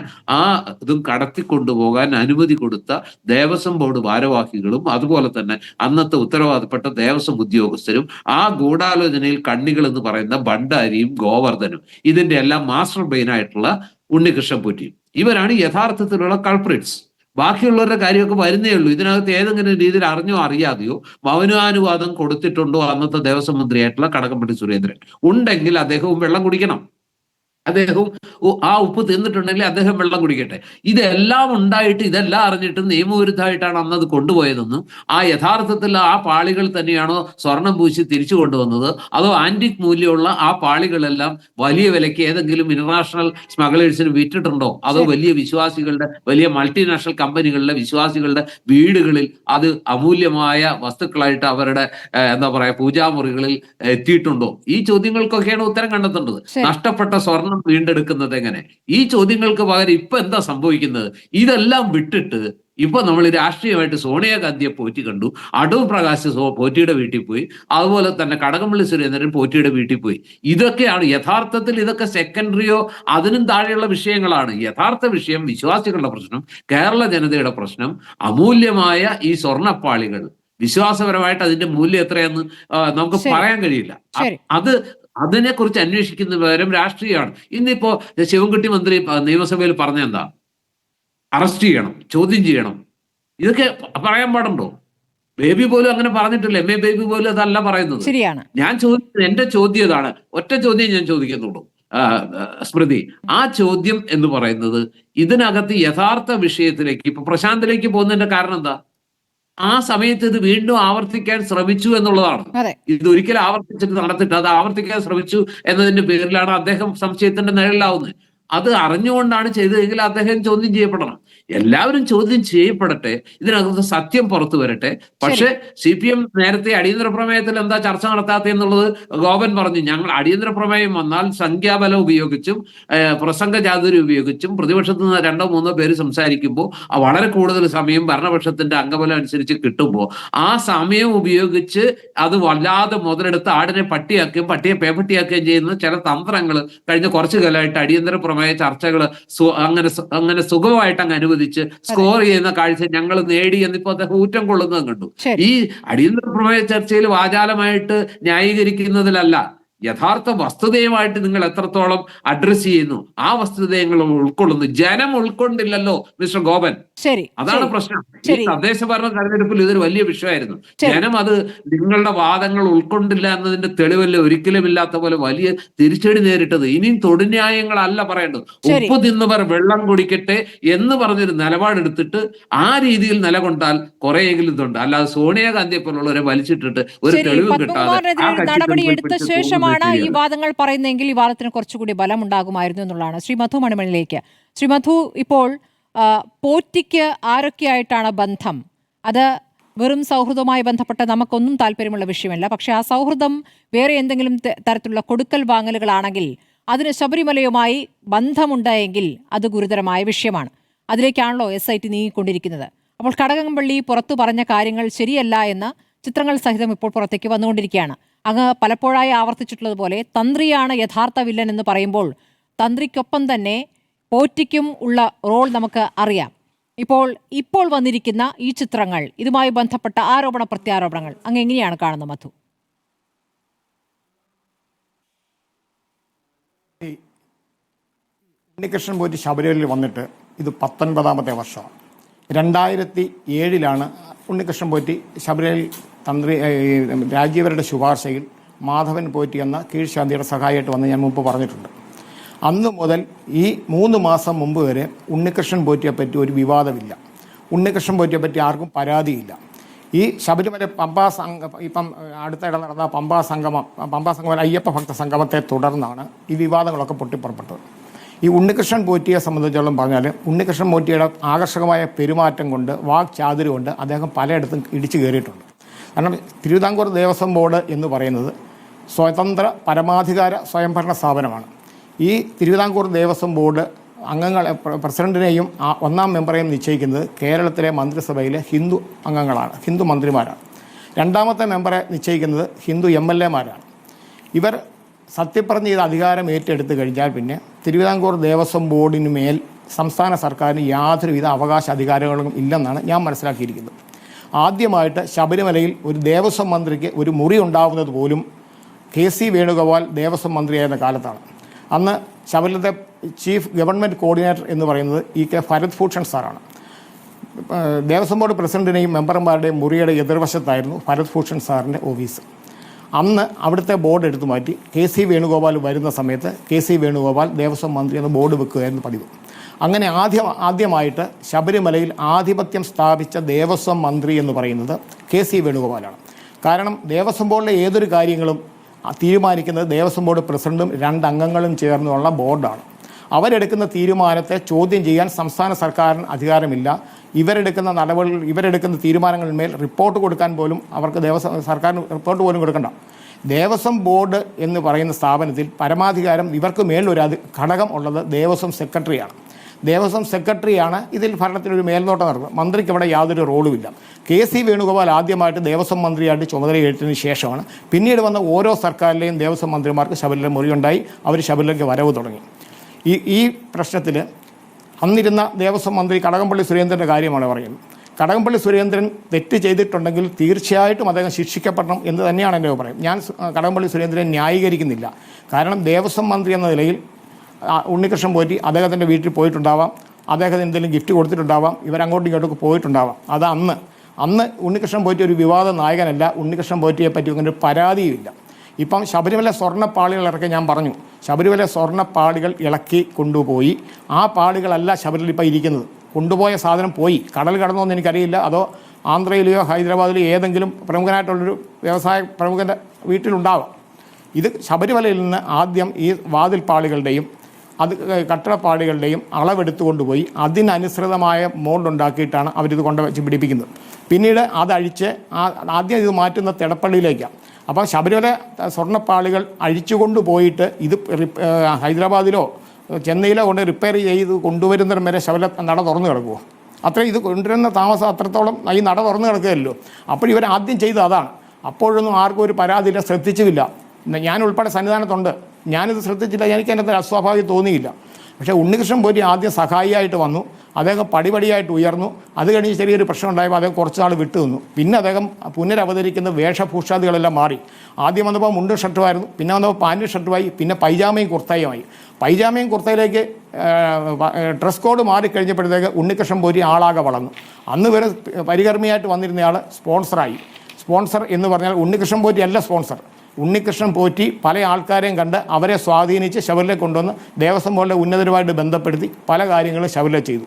ഇതും കടത്തിക്കൊണ്ടുപോകാൻ അനുമതി കൊടുത്ത ദേവസ്വം ബോർഡ് ഭാരവാഹികളും അതുപോലെ തന്നെ അന്നത്തെ ഉത്തരവാദപ്പെട്ട ദേവസ്വം ഉദ്യോഗസ്ഥരും ആ ഗൂഢാലോചനയിൽ കണ്ണികൾ എന്ന് പറയുന്ന ഭണ്ഡാരിയും ഗോവർദ്ധനും ഇതിന്റെ എല്ലാം മാസ്റ്റർ ബ്രെയിനായിട്ടുള്ള ഉണ്ണികൃഷ്ണൻ പോറ്റി, ഇവരാണ് യഥാർത്ഥത്തിലുള്ള കൾപ്രിറ്റ്സ്. ബാക്കിയുള്ളവരുടെ കാര്യമൊക്കെ വരുന്നേ ഉള്ളൂ. ഇതിനകത്ത് ഏതെങ്കിലും രീതിയിൽ അറിഞ്ഞോ അറിയാതെയോ മൗനാനുവാദം കൊടുത്തിട്ടുണ്ടോ അന്നത്തെ ദേവസ്വം മന്ത്രിയായിട്ടുള്ള കടകംപള്ളി സുരേന്ദ്രൻ? ഉണ്ടെങ്കിൽ അദ്ദേഹവും വെള്ളം കുടിക്കണം. അദ്ദേഹം ആ ഉപ്പ് തിന്നിട്ടുണ്ടെങ്കിൽ അദ്ദേഹം വെള്ളം കുടിക്കട്ടെ. ഇതെല്ലാം ഉണ്ടായിട്ട് ഇതെല്ലാം അറിഞ്ഞിട്ട് നിയമവിരുദ്ധമായിട്ടാണ് അന്നത് കൊണ്ടുപോയതെന്നും യഥാർത്ഥത്തിൽ ആ പാളികൾ തന്നെയാണോ സ്വർണം പൂശി തിരിച്ചു കൊണ്ടുവന്നത്, അതോ ആന്റിക് മൂല്യമുള്ള ആ പാളികളെല്ലാം വലിയ വിലയ്ക്ക് ഏതെങ്കിലും ഇന്റർനാഷണൽ സ്മഗ്ലേഴ്സിന് വിറ്റിട്ടുണ്ടോ, അതോ വലിയ വിശ്വാസികളുടെ വലിയ മൾട്ടിനാഷണൽ കമ്പനികളിലെ വിശ്വാസികളുടെ വീടുകളിൽ അത് അമൂല്യമായ വസ്തുക്കളായിട്ട് അവരുടെ എന്താ പറയാ പൂജാമുറികളിൽ എത്തിയിട്ടുണ്ടോ? ഈ ചോദ്യങ്ങൾക്കൊക്കെയാണ് ഉത്തരം കണ്ടെത്തേണ്ടത്. നഷ്ടപ്പെട്ട സ്വർണം വീണ്ടെടുക്കുന്നത് എങ്ങനെ? ഈ ചോദ്യങ്ങൾക്ക് പകരം ഇപ്പൊ എന്താ സംഭവിക്കുന്നത്? ഇതെല്ലാം വിട്ടിട്ട് ഇപ്പൊ നമ്മൾ രാഷ്ട്രീയമായിട്ട് സോണിയാഗാന്ധിയെ പോറ്റി കണ്ടു, അടൂർ പ്രകാശ് പോറ്റിയുടെ വീട്ടിൽ പോയി, അതുപോലെ തന്നെ കടകംപള്ളി സുരേന്ദ്രൻ പോറ്റിയുടെ വീട്ടിൽ പോയി. ഇതൊക്കെയാണ് യഥാർത്ഥത്തിൽ, ഇതൊക്കെ സെക്കൻഡറിയോ അതിനും താഴെയുള്ള വിഷയങ്ങളാണ്. യഥാർത്ഥ വിഷയം വിശ്വാസികളുടെ പ്രശ്നം, കേരള ജനതയുടെ പ്രശ്നം, അമൂല്യമായ ഈ സ്വർണ്ണപ്പാളികൾ വിശ്വാസപരമായിട്ട് അതിന്റെ മൂല്യം എത്രയെന്ന് നമുക്ക് പറയാൻ കഴിയില്ല. അതിനെക്കുറിച്ച് അന്വേഷിക്കുന്ന പകരം രാഷ്ട്രീയമാണ്. ഇന്നിപ്പോ ശിവൻകുട്ടി മന്ത്രി നിയമസഭയിൽ പറഞ്ഞ എന്താ? അറസ്റ്റ് ചെയ്യണം, ചോദ്യം ചെയ്യണം. ഇതൊക്കെ പറയാൻ പാടുണ്ടോ? ബേബി പോലും അങ്ങനെ പറഞ്ഞിട്ടില്ല. MA ബേബി പോലും അതല്ല പറയുന്നത്. ഞാൻ ചോദിക്കുന്നത്, എന്റെ ചോദ്യം ഇതാണ്, ഒറ്റ ചോദ്യം ഞാൻ ചോദിക്കുന്നുള്ളൂ സ്മൃതി. ആ ചോദ്യം എന്ന് പറയുന്നത് ഇതിനകത്ത് യഥാർത്ഥ വിഷയത്തിലേക്ക് ഇപ്പൊ പ്രശാന്തിലേക്ക് പോകുന്നതിന്റെ കാരണം എന്താ? ആ സമയത്ത് ഇത് വീണ്ടും ആവർത്തിക്കാൻ ശ്രമിച്ചു എന്നുള്ളതാണ്. അതെ. ഇത് ഒരിക്കലും ആവർത്തിച്ചിട്ട് നടത്തിട്ട് അത് ആവർത്തിക്കാൻ ശ്രമിച്ചു എന്നതിന്റെ പേരിലാണ് അദ്ദേഹം സംശയത്തിന്റെ നിഴലിലാവുന്നത്. അത് അറിഞ്ഞുകൊണ്ടാണ് ചെയ്തതെങ്കിൽ അദ്ദേഹം ചോദ്യം ചെയ്യപ്പെടണം. എല്ലാവരും ചോദ്യം ചെയ്യപ്പെടട്ടെ, ഇതിനകത്ത് സത്യം പുറത്തു വരട്ടെ. പക്ഷെ CPM നേരത്തെ അടിയന്തര പ്രമേയത്തിൽ എന്താ ചർച്ച നടത്താത്ത എന്നുള്ളത് ഗോപൻ പറഞ്ഞു. ഞങ്ങൾ അടിയന്തര പ്രമേയം വന്നാൽ സംഖ്യാബലം ഉപയോഗിച്ചും പ്രസംഗ ചാതുര്യം ഉപയോഗിച്ചും പ്രതിപക്ഷത്ത് നിന്ന് 2-3 പേര് സംസാരിക്കുമ്പോൾ വളരെ കൂടുതൽ സമയം ഭരണപക്ഷത്തിന്റെ അംഗബലം അനുസരിച്ച് കിട്ടുമ്പോൾ ആ സമയം ഉപയോഗിച്ച് അത് വല്ലാതെ മുതലെടുത്ത് ആടിനെ പട്ടിയാക്കുകയും പട്ടിയെ പേപ്പട്ടിയാക്കുകയും ചെയ്യുന്ന ചില തന്ത്രങ്ങൾ കഴിഞ്ഞ കുറച്ചു കാലമായിട്ട് അടിയന്തര പ്രമേയ ചർച്ചകൾ അങ്ങനെ സുഖമായിട്ട് അങ്ങ് അനുവദിച്ച് സ്കോർ ചെയ്യുന്ന കാഴ്ച ഞങ്ങൾ നേടി എന്നിപ്പോ അദ്ദേഹം ഊറ്റം കൊള്ളുന്നത് കണ്ടു. ഈ അടിയന്തര പ്രമേയ ചർച്ചയിൽ വാചാലമായിട്ട് ന്യായീകരിക്കുന്നതിലല്ല, യഥാർത്ഥ വസ്തുതയുമായിട്ട് നിങ്ങൾ എത്രത്തോളം അഡ്രസ് ചെയ്യുന്നു, ആ വസ്തുതയെ നിങ്ങൾ ഉൾക്കൊള്ളുന്നു. ജനം ഉൾക്കൊണ്ടില്ലല്ലോ മിസ്റ്റർ ഗോപൻ. ശരി, അതാണ് പ്രശ്നം. ഈ തദ്ദേശ ഭരണ തെരഞ്ഞെടുപ്പിൽ ഇതൊരു വലിയ വിഷയമായിരുന്നു. ജനം അത് നിങ്ങളുടെ വാദങ്ങൾ ഉൾക്കൊണ്ടില്ല എന്നതിന്റെ തെളിവല്ല ഒരിക്കലും ഇല്ലാത്ത പോലെ വലിയ തിരിച്ചടി നേരിട്ടത്. ഇനിയും തൊടുന്യായങ്ങളല്ല പറയേണ്ടത്. ഉപ്പ് തിന്നവർ വെള്ളം കുടിക്കട്ടെ എന്ന് പറഞ്ഞൊരു നിലപാടെടുത്തിട്ട് ആ രീതിയിൽ നിലകൊണ്ടാൽ കുറെയെങ്കിലും ഇതുണ്ട്. അല്ലാതെ സോണിയാഗാന്ധിയെ പോലുള്ളവരെ വലിച്ചിട്ടിട്ട് ഒരു തെളിവ് കിട്ടാതെ നടപടിയെടുത്ത ശേഷമാണ് ഈ വാദങ്ങൾ പറയുന്നതെങ്കിൽ ഈ വാദത്തിന് കുറച്ചുകൂടി ബലം ഉണ്ടാകുമായിരുന്നു എന്നുള്ളതാണ്. ശ്രീ മധു മണിമണിലേക്ക്. ശ്രീ മധു, ഇപ്പോൾ പോറ്റിക്ക് ആരൊക്കെയായിട്ടാണ് ബന്ധം? അത് വെറും സൗഹൃദവുമായി ബന്ധപ്പെട്ട നമുക്കൊന്നും താല്പര്യമുള്ള വിഷയമല്ല. പക്ഷെ ആ സൗഹൃദം വേറെ എന്തെങ്കിലും തരത്തിലുള്ള കൊടുക്കൽ വാങ്ങലുകളാണെങ്കിൽ അതിന് ശബരിമലയുമായി ബന്ധമുണ്ടായെങ്കിൽ അത് ഗുരുതരമായ വിഷയമാണ്. അതിലേക്കാണല്ലോ SIT നീങ്ങിക്കൊണ്ടിരിക്കുന്നത്. അപ്പോൾ കടകംപള്ളി പുറത്തു പറഞ്ഞ കാര്യങ്ങൾ ശരിയല്ല എന്ന് ചിത്രങ്ങൾ സഹിതം ഇപ്പോൾ പുറത്തേക്ക് വന്നുകൊണ്ടിരിക്കുകയാണ്. അങ്ങ് പലപ്പോഴായി ആവർത്തിച്ചിട്ടുള്ളതുപോലെ തന്ത്രിയാണ് യഥാർത്ഥ വില്ലൻ എന്ന് പറയുമ്പോൾ തന്ത്രിക്കൊപ്പം തന്നെ പോറ്റിക്കും ഉള്ള റോൾ നമുക്ക് അറിയാം. ഇപ്പോൾ വന്നിരിക്കുന്ന ഈ ചിത്രങ്ങൾ, ഇതുമായി ബന്ധപ്പെട്ട ആരോപണ പ്രത്യാരോപണങ്ങൾ അങ്ങ് എങ്ങനെയാണ് കാണുന്നത് മധു? ഉണ്ണികൃഷ്ണൻ പോറ്റി ശബരിമലയിൽ വന്നിട്ട് ഇത് 19ാമത്തെ വർഷമാണ്. 2007 ഉണ്ണികൃഷ്ണൻ പോറ്റി ശബരിമലയിൽ രാജീവരുടെ ശുപാർശയിൽ മാധവൻ പോറ്റി എന്ന കീഴ്ശാന്തിയുടെ സഹായിയായിട്ട് വന്ന് ഞാൻ മുമ്പ് പറഞ്ഞിട്ടുണ്ട്. അന്ന് മുതൽ ഈ 3 മാസം മുമ്പ് വരെ ഉണ്ണികൃഷ്ണൻ പോറ്റിയെപ്പറ്റി ഒരു വിവാദമില്ല. ഉണ്ണികൃഷ്ണൻ പോറ്റിയെപ്പറ്റി ആർക്കും പരാതിയില്ല. ഈ ശബരിമല ഇപ്പം അടുത്തിടെ നടന്ന പമ്പാ സംഗമം അയ്യപ്പ ഭക്ത സംഗമത്തെ തുടർന്നാണ് ഈ വിവാദങ്ങളൊക്കെ പൊട്ടിപ്പുറപ്പെട്ടത്. ഈ ഉണ്ണികൃഷ്ണൻ പോറ്റിയെ സംബന്ധിച്ചോളം പറഞ്ഞാൽ ഉണ്ണികൃഷ്ണൻ പോറ്റിയുടെ ആകർഷകമായ പെരുമാറ്റം കൊണ്ട് വാക്ചാതുര്യം കൊണ്ട് അദ്ദേഹം പലയിടത്തും ഇടിച്ചു കയറിയിട്ടുണ്ട്. കാരണം തിരുവിതാംകൂർ ദേവസ്വം ബോർഡ് എന്ന് പറയുന്നത് സ്വതന്ത്ര പരമാധികാര സ്വയംഭരണ സ്ഥാപനമാണ്. ഈ തിരുവിതാംകൂർ ദേവസ്വം ബോർഡ് അംഗങ്ങളെ പ്രസിഡന്റിനെയും 1ാം മെമ്പറെയും നിശ്ചയിക്കുന്നത് കേരളത്തിലെ മന്ത്രിസഭയിലെ ഹിന്ദു അംഗങ്ങളാണ്, ഹിന്ദു മന്ത്രിമാരാണ്. 2ാമത്തെ മെമ്പറെ നിശ്ചയിക്കുന്നത് ഹിന്ദു MLA-മാരാണ്. ഇവർ സത്യപ്രതിജ്ഞ ചെയ്ത് അധികാരം ഏറ്റെടുത്ത് കഴിഞ്ഞാൽ പിന്നെ തിരുവിതാംകൂർ ദേവസ്വം ബോർഡിന് മേൽ സംസ്ഥാന സർക്കാരിന് യാതൊരുവിധ അവകാശ അധികാരങ്ങളും ഇല്ലെന്നാണ് ഞാൻ മനസ്സിലാക്കിയിരിക്കുന്നത്. ആദ്യമായിട്ട് ശബരിമലയിൽ ഒരു ദേവസ്വം മന്ത്രിക്ക് ഒരു മുറി ഉണ്ടാവുന്നത് പോലും KC വേണുഗോപാൽ ദേവസ്വം മന്ത്രിയായിരുന്ന കാലത്താണ്. അന്ന് ശബരിമലത്തെ ചീഫ് ഗവൺമെൻറ് കോർഡിനേറ്റർ എന്ന് പറയുന്നത് EK ഭരത് ഭൂഷൺ സാറാണ്. ദേവസ്വം ബോർഡ് പ്രസിഡന്റിനെയും മെമ്പർമാരുടെയും മുറിയുടെ എതിർവശത്തായിരുന്നു ഭരത് ഭൂഷൺ സാറിൻ്റെ ഓഫീസ്. അന്ന് അവിടുത്തെ ബോർഡ് എടുത്തു മാറ്റി KC വേണുഗോപാൽ വരുന്ന സമയത്ത് KC വേണുഗോപാൽ ദേവസ്വം മന്ത്രി എന്ന ബോർഡ് വെക്കുകയായിരുന്നു പതിവ്. അങ്ങനെ ആദ്യമായിട്ട് ശബരിമലയിൽ ആധിപത്യം സ്ഥാപിച്ച ദേവസ്വം മന്ത്രി എന്ന് പറയുന്നത് KC വേണുഗോപാലാണ്. കാരണം ദേവസ്വം ബോർഡിലെ ഏതൊരു കാര്യങ്ങളും തീരുമാനിക്കുന്നത് ദേവസ്വം ബോർഡ് പ്രസിഡന്റും 2 അംഗങ്ങളും ചേർന്നുള്ള ബോർഡാണ്. അവരെടുക്കുന്ന തീരുമാനത്തെ ചോദ്യം ചെയ്യാൻ സംസ്ഥാന സർക്കാരിന് അധികാരമില്ല. ഇവരെടുക്കുന്ന തീരുമാനങ്ങളിന്മേൽ റിപ്പോർട്ട് കൊടുക്കാൻ പോലും അവർക്ക് സർക്കാരിന് റിപ്പോർട്ട് പോലും കൊടുക്കണ്ട. ദേവസ്വം ബോർഡ് എന്ന് പറയുന്ന സ്ഥാപനത്തിൽ പരമാധികാരം ഇവർക്ക് മേലൊരു ഘടകം ഉള്ളത് ദേവസ്വം സെക്രട്ടറിയാണ്. ദേവസ്വം സെക്രട്ടറിയാണ് ഇതിൽ ഭരണത്തിനൊരു മേൽനോട്ടം നടത്തുന്നത്. മന്ത്രിക്ക് അവിടെ യാതൊരു റോളുമില്ല. KC വേണുഗോപാൽ ആദ്യമായിട്ട് ദേവസ്വം മന്ത്രിയായിട്ട് ചുമതലയേറ്റതിന് ശേഷമാണ് പിന്നീട് വന്ന ഓരോ സർക്കാരിലെയും ദേവസ്വം മന്ത്രിമാർക്ക് ശബരിമല മുറിയുണ്ടായി. അവർ ശബരിമലയ്ക്ക് വരവ് തുടങ്ങി. ഈ പ്രശ്നത്തിൽ അന്നിരുന്ന ദേവസ്വം മന്ത്രി കടകംപള്ളി സുരേന്ദ്രൻ്റെ കാര്യമാണ് പറയുന്നത്. കടകംപള്ളി സുരേന്ദ്രൻ തെറ്റ് ചെയ്തിട്ടുണ്ടെങ്കിൽ തീർച്ചയായിട്ടും അദ്ദേഹം ശിക്ഷിക്കപ്പെടണം എന്ന് തന്നെയാണ് എൻ്റെ അഭിപ്രായം. ഞാൻ കടകംപള്ളി സുരേന്ദ്രനെ ന്യായീകരിക്കുന്നില്ല. കാരണം ദേവസ്വം മന്ത്രി എന്ന നിലയിൽ ഉണ്ണികൃഷ്ണൻ പോറ്റി അദ്ദേഹത്തിൻ്റെ വീട്ടിൽ പോയിട്ടുണ്ടാവാം, അദ്ദേഹത്തിന് എന്തെങ്കിലും ഗിഫ്റ്റ് കൊടുത്തിട്ടുണ്ടാവാം, ഇവരങ്ങോട്ടും ഇങ്ങോട്ടൊക്കെ പോയിട്ടുണ്ടാവാം. അത് അന്ന് ഉണ്ണികൃഷ്ണൻ പോറ്റി ഒരു വിവാദ നായകനല്ല. ഉണ്ണികൃഷ്ണൻ പോറ്റിയെ പറ്റി അങ്ങനെ ഒരു പരാതിയുമില്ല. ഇപ്പം ശബരിമല സ്വർണ്ണപ്പാളികൾ ഇറക്കി ഞാൻ പറഞ്ഞു. ശബരിമല സ്വർണ്ണപ്പാളികൾ ഇളക്കി കൊണ്ടുപോയി. ആ പാളികളല്ല ശബരിമല ഇപ്പം ഇരിക്കുന്നത്. കൊണ്ടുപോയ സാധനം പോയി. കടൽ കടന്നോന്ന് എനിക്കറിയില്ല, അതോ ആന്ധ്രയിലെയോ ഹൈദരാബാദിലെയോ ഏതെങ്കിലും പ്രമുഖനായിട്ടുള്ളൊരു വ്യവസായ പ്രമുഖൻ്റെ വീട്ടിലുണ്ടാവാം. ഇത് ശബരിമലയിൽ നിന്ന് ആദ്യം ഈ വാതിൽപ്പാളികളുടെയും കട്ടടപ്പാളികളുടെയും അളവെടുത്തുകൊണ്ടുപോയി അതിനനുസൃതമായ മോൾഡ് ഉണ്ടാക്കിയിട്ടാണ് അവരിത് കൊണ്ടുവച്ച് പിടിപ്പിക്കുന്നത്. പിന്നീട് അതഴിച്ച് ആദ്യം ഇത് മാറ്റുന്ന തിടപ്പള്ളിയിലേക്കാണ്. അപ്പം ശബരിമല സ്വർണ്ണപ്പാളികൾ അഴിച്ചുകൊണ്ട് പോയിട്ട് ഇത് ഹൈദരാബാദിലോ ചെന്നൈയിലോ കൊണ്ട് റിപ്പയർ ചെയ്ത് കൊണ്ടുവരുന്നതിന് വരെ ശബരിമല നട തുറന്നു കിടക്കുമോ? അത്രയും ഇത് കൊണ്ടുവരുന്ന താമസം അത്രത്തോളം ഈ നട തുറന്നു കിടക്കുകയല്ലോ. അപ്പോൾ ഇവർ ആദ്യം ചെയ്ത് അതാണ്. അപ്പോഴൊന്നും ആർക്കും ഒരു പരാതിയില്ല, ശ്രദ്ധിച്ചുമില്ല. ഞാൻ ഉൾപ്പെടെ സന്നിധാനത്തുണ്ട്, ഞാനിത് ശ്രദ്ധിച്ചില്ല, എനിക്ക് അതിനകത്ത് അസ്വാഭാവികം തോന്നിയില്ല. പക്ഷേ ഉണ്ണികൃഷ്ണൻ പോറ്റി ആദ്യം സഹായിയായിട്ട് വന്നു, അദ്ദേഹം പടിപടിയായിട്ട് ഉയർന്നു. അത് കഴിഞ്ഞ് ചെറിയൊരു പ്രശ്നം ഉണ്ടായപ്പോൾ അദ്ദേഹം കുറച്ച് നാൾ വിട്ടു നിന്നു. പിന്നെ അദ്ദേഹം പുനരവതരിക്കുന്ന വേഷഭൂഷാദികളെല്ലാം മാറി. ആദ്യം വന്നപ്പോൾ മുണ്ടും ഷർട്ടുമായിരുന്നു, പിന്നെ വന്നപ്പോൾ പാൻറ്റും ഷർട്ടുമായി, പിന്നെ പൈജാമയും കുർത്തയുമായി. പൈജാമയും കുർത്തയിലേക്ക് ഡ്രസ് കോഡ് മാറിക്കഴിഞ്ഞപ്പോഴത്തേക്ക് ഉണ്ണികൃഷ്ണൻ പോറ്റി ആളാകെ വളർന്നു. അന്ന് വരെ പരികർമ്മിയായിട്ട് വന്നിരുന്നയാൾ സ്പോൺസറായി. സ്പോൺസർ എന്ന് പറഞ്ഞാൽ ഉണ്ണികൃഷ്ണൻ പോറ്റി അല്ല സ്പോൺസർ. ഉണ്ണികൃഷ്ണൻ പോറ്റി പല ആൾക്കാരെയും കണ്ട് അവരെ സ്വാധീനിച്ച് ശബരിമല കൊണ്ടുവന്ന് ദേവസ്വം ബോർഡിലെ ഉന്നതരുമായിട്ട് ബന്ധപ്പെടുത്തി പല കാര്യങ്ങളും ശബരിമല ചെയ്തു.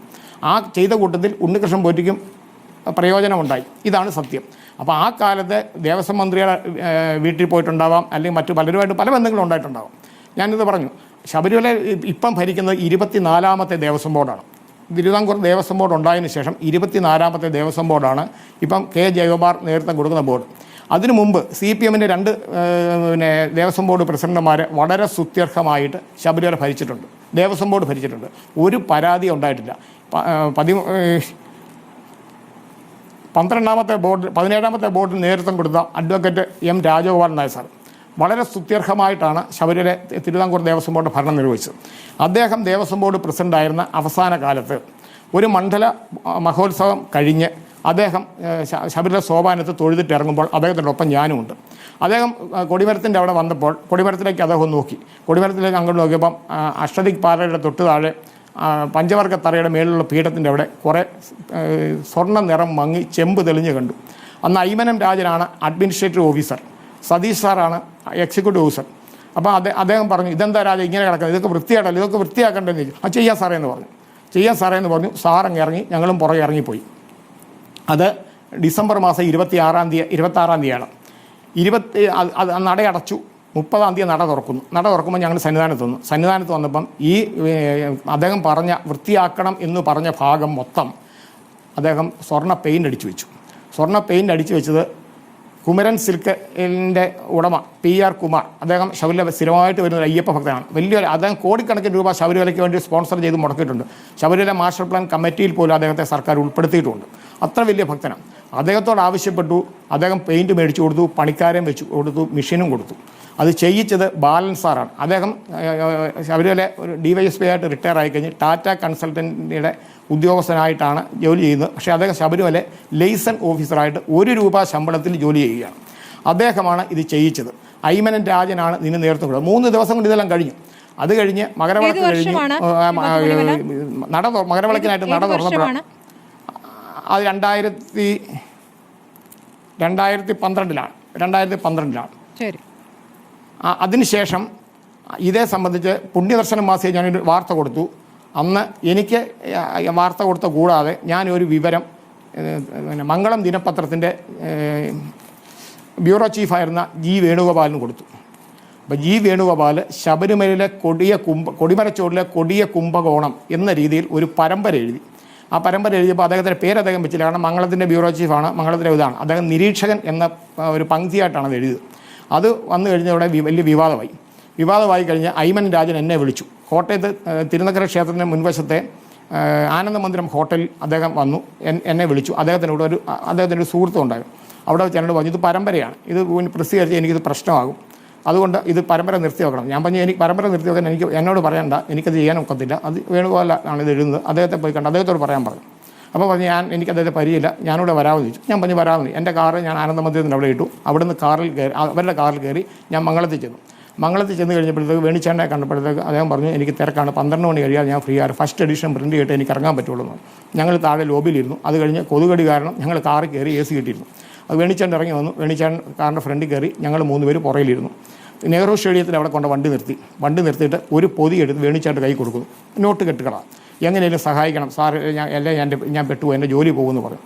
ആ ചെയ്ത കൂട്ടത്തിൽ ഉണ്ണികൃഷ്ണൻ പോറ്റിക്കും പ്രയോജനമുണ്ടായി. ഇതാണ് സത്യം. അപ്പോൾ ആ കാലത്ത് ദേവസ്വം മന്ത്രിയുടെ വീട്ടിൽ പോയിട്ടുണ്ടാവാം, അല്ലെങ്കിൽ മറ്റു പലരുമായിട്ട് പല ബന്ധങ്ങളും ഉണ്ടായിട്ടുണ്ടാവാം. ഞാനിത് പറഞ്ഞു. ശബരിമല ഇപ്പം ഭരിക്കുന്നത് 24ാമത്തെ ദേവസ്വം ബോർഡാണ്. തിരുവിതാംകൂർ ദേവസ്വം ബോർഡ് ഉണ്ടായതിനു ശേഷം 24ാമത്തെ ദേവസ്വം ബോർഡാണ് ഇപ്പം കെ ജയകുമാർ നേതൃത്വം കൊടുക്കുന്ന ബോർഡ്. അതിനു മുമ്പ് CPMൻ്റെ 2 ദേവസ്വം ബോർഡ് പ്രസിഡന്റുമാർ വളരെ സുത്യർഹമായിട്ട് ശബരിമല ഭരിച്ചിട്ടുണ്ട്, ദേവസ്വം ബോർഡ് ഭരിച്ചിട്ടുണ്ട്. ഒരു പരാതി ഉണ്ടായിട്ടില്ല. 17ാമത്തെ ബോർഡിന് നേതൃത്വം കൊടുത്ത advocate M. Rajagopal Nair sir വളരെ സുത്യർഹമായിട്ടാണ് ശബരിമല തിരുവിതാംകൂർ ദേവസ്വം ബോർഡ് ഭരണം നിർവഹിച്ചത്. അദ്ദേഹം ദേവസ്വം ബോർഡ് പ്രസിഡൻ്റായിരുന്ന അവസാന കാലത്ത് ഒരു മണ്ഡല മഹോത്സവം കഴിഞ്ഞ് അദ്ദേഹം ശബരിമല സോപാനത്ത് തൊഴുതിട്ട് ഇറങ്ങുമ്പോൾ അദ്ദേഹത്തിനൊപ്പം ഞാനുമുണ്ട്. അദ്ദേഹം കൊടിമരത്തിൻ്റെ അവിടെ വന്നപ്പോൾ കൊടിമരത്തിലേക്ക് അദ്ദേഹം നോക്കി. കൊടിമരത്തിലേക്ക് അങ്ങോട്ട് നോക്കിയപ്പം അഷ്ടദിക് പാറയുടെ തൊട്ട് താഴെ പഞ്ചവർഗ തറയുടെ മേലുള്ള പീഠത്തിൻ്റെ അവിടെ കുറേ സ്വർണ്ണ നിറം മങ്ങി ചെമ്പ് തെളിഞ്ഞ് കണ്ടു. അന്ന് ഐമനം രാജനാണ് അഡ്മിനിസ്ട്രേറ്റീവ് ഓഫീസർ, സതീഷ് സാറാണ് എക്സിക്യൂട്ടീവ് ഓഫീസർ. അപ്പോൾ അദ്ദേഹം പറഞ്ഞു, ഇതെന്താ രാജ ഇങ്ങനെ കിടക്കുന്നത്, ഇതൊക്കെ വൃത്തിയായിട്ടല്ലോ, ഇതൊക്കെ വൃത്തിയാക്കേണ്ടതെന്ന് ചോദിച്ചു. ആ ചെയ്യാൻ സാറേ എന്ന് പറഞ്ഞു. ചെയ്യാൻ സാറേ എന്ന് പറഞ്ഞു. സാറങ്ങ് ഇറങ്ങി, ഞങ്ങളും പുറകെ ഇറങ്ങിപ്പോയി. അത് ഡിസംബർ മാസം 26-ാം തീയതിയാണ്. നടയടച്ചു. 30-ാം തീയതി നട തുറക്കുന്നു. നട തുറക്കുമ്പോൾ ഞങ്ങൾ സന്നിധാനത്ത് വന്നപ്പം ഈ അദ്ദേഹം പറഞ്ഞ വൃത്തിയാക്കണം എന്ന് പറഞ്ഞ ഭാഗം മൊത്തം അദ്ദേഹം സ്വർണ്ണ പെയിൻ്റ് അടിച്ചു വെച്ചു. സ്വർണ്ണ പെയിൻ്റ് അടിച്ചു വെച്ചത് കുമരൻ സിൽക്കിൻ്റെ ഉടമ PR കുമാർ. അദ്ദേഹം ശബരിമല സ്ഥിരമായിട്ട് വരുന്ന ഒരു അയ്യപ്പ ഭക്തനാണ്. വലിയൊരു അദ്ദേഹം കോടിക്കണക്കിന് രൂപ ശബരിമലയ്ക്ക് വേണ്ടി സ്പോൺസർ ചെയ്ത് മുടക്കിയിട്ടുണ്ട്. ശബരിമല മാസ്റ്റർ പ്ലാൻ കമ്മിറ്റിയിൽ പോലും അദ്ദേഹത്തെ സർക്കാർ ഉൾപ്പെടുത്തിയിട്ടുണ്ട്. അത്ര വലിയ ഭക്തനാണ്. അദ്ദേഹത്തോട് ആവശ്യപ്പെട്ടു. അദ്ദേഹം പെയിൻറ്റ് മേടിച്ചു കൊടുത്തു, പണിക്കാരെയും വെച്ച് കൊടുത്തു, മെഷീനും കൊടുത്തു. അത് ചെയ്യിച്ചത് ബാലൻ സാറാണ്. അദ്ദേഹം ശബരിമല ഒരു DYSP ആയിട്ട് റിട്ടയർ ആയിക്കഴിഞ്ഞ് ടാറ്റ കൺസൾട്ടൻറ്റിയുടെ ഉദ്യോഗസ്ഥനായിട്ടാണ് ജോലി ചെയ്യുന്നത്. പക്ഷേ അദ്ദേഹം ശബരിമല ലൈസൺ ഓഫീസറായിട്ട് 1 രൂപ ശമ്പളത്തിൽ ജോലി ചെയ്യുകയാണ്. അദ്ദേഹമാണ് ഇത് ചെയ്യിച്ചത്. ഐമനൻ രാജനാണ് ഇതിന് നേതൃത്വം കൊടുത്തത്. 3 ദിവസം കൊണ്ട് ഇതെല്ലാം കഴിഞ്ഞു. അത് കഴിഞ്ഞ് മകരവിളക്ക് കഴിഞ്ഞു. മകരവിളക്കിനായിട്ട് നട തുറന്നപ്പോഴാണ് അത് 2012-ലാണ്. അതിനുശേഷം ഇതേ സംബന്ധിച്ച് പുണ്യദർശനം മാസികയിൽ ഞാനൊരു വാർത്ത കൊടുത്തു. അന്ന് എനിക്ക് വാർത്ത കൊടുത്ത കൂടാതെ ഞാനൊരു വിവരം മംഗളം ദിനപത്രത്തിൻ്റെ ബ്യൂറോ ചീഫായിരുന്ന G. വേണുഗോപാലിന് കൊടുത്തു. അപ്പോൾ G. വേണുഗോപാൽ ശബരിമലയിലെ കൊടിമരച്ചോടിലെ കൊടിയ കുംഭകോണം എന്ന രീതിയിൽ ഒരു പരമ്പര എഴുതി. ആ പരമ്പര എഴുതിയപ്പോൾ അദ്ദേഹത്തിൻ്റെ പേര് അദ്ദേഹം വെച്ചില്ല. കാരണം മംഗളത്തിൻ്റെ ബ്യൂറോ ചീഫാണ്, മംഗളത്തിൻ്റെ ഇതാണ്. അദ്ദേഹം നിരീക്ഷകൻ എന്ന ഒരു പങ്ക്തിയായിട്ടാണ് അത് എഴുതിയത്. അത് വന്നു കഴിഞ്ഞവിടെ വലിയ വിവാദമായി കഴിഞ്ഞ് ഐമൻ രാജൻ എന്നെ വിളിച്ചു. കോട്ടയത്ത് തിരുനക്കര ക്ഷേത്രത്തിൻ്റെ മുൻവശത്തെ ആനന്ദമന്ദിരം ഹോട്ടലിൽ അദ്ദേഹം വന്നു. എന്നെ വിളിച്ചു. അദ്ദേഹത്തിൻ്റെ ഒരു സുഹൃത്തും ഉണ്ടായിരുന്നു. അവിടെ വെച്ച് എന്നോട് പറഞ്ഞു, ഇത് പരമ്പരയാണ്, ഇത് പ്രസിദ്ധീകരിച്ച് എനിക്കിത് പ്രശ്നമാകും, അതുകൊണ്ട് ഇത് പരമ്പര നിർത്തി വെക്കണം. ഞാൻ പറഞ്ഞു, എനിക്ക് പരമ്പര നിർത്തി വെക്കാൻ എന്നോട് പറയണ്ട, എനിക്കത് ചെയ്യാൻ ഒക്കത്തില്ല, അത് വേണുഗോപാലാണ് ഇത് എഴുതുന്നത്, അദ്ദേഹത്തെ പോയി കണ്ട് അദ്ദേഹത്തോട് പറയാൻ പറഞ്ഞു. അപ്പോൾ പറഞ്ഞു, എനിക്ക് അദ്ദേഹത്തെ പരിചയമില്ല, ഞാനിവിടെ വരാമെന്ന് ചോദിച്ചു. ഞാൻ പറഞ്ഞു വരാമെന്ന്. എൻ്റെ കാറ് ഞാൻ ആനന്ദമന്ദിരത്തിന് അവിടെ ഇട്ടു. അവിടുന്ന് അവരുടെ കാറിൽ കയറി ഞാൻ മംഗളത്തിൽ ചെന്നു. മംഗളത്തിൽ ചെന്ന് കഴിഞ്ഞപ്പോഴത്തേക്ക് വേണിച്ചേട്ടനെ കണ്ടപ്പോഴത്തേക്ക് അദ്ദേഹം പറഞ്ഞു, എനിക്ക് തിരക്കാണ്, 12 മണി കഴിയാതെ ഞാൻ ഫ്രീ ആണ്, ഫസ്റ്റ് എഡിഷൻ പ്രിൻ്റ് ചെയ്തിട്ട് എനിക്ക് ഇറങ്ങാൻ പറ്റുള്ളൂ എന്ന്. ഞങ്ങൾ താഴെ ലോബിയിലിരുന്നു. അത് കഴിഞ്ഞ് കൊതുകടി കാരണം ഞങ്ങൾ കാറിൽ കയറി AC കിട്ടിയിരുന്നു. അത് വേണിച്ചേട്ടൻ ഇറങ്ങി വന്നു. വേണിച്ചേട്ടൻ കാറിൻ്റെ ഫ്രണ്ടിൽ കയറി, ഞങ്ങൾ 3 പേര് പുറയിലിരുന്നു. നെഹ്റു സ്റ്റേഡിയത്തിൽ അവിടെ കൊണ്ട് വണ്ടി നിർത്തിയിട്ട് ഒരു പൊതി എടുത്ത് വേണിച്ചേട്ടൻ കൈ കൊടുക്കുന്നു. നോട്ട് കെട്ടുകളാണ്, എങ്ങനെയും സഹായിക്കണം സാർ, ഞാൻ പെട്ടുപോയി, എൻ്റെ ജോലി പോകുമെന്ന് പറഞ്ഞു.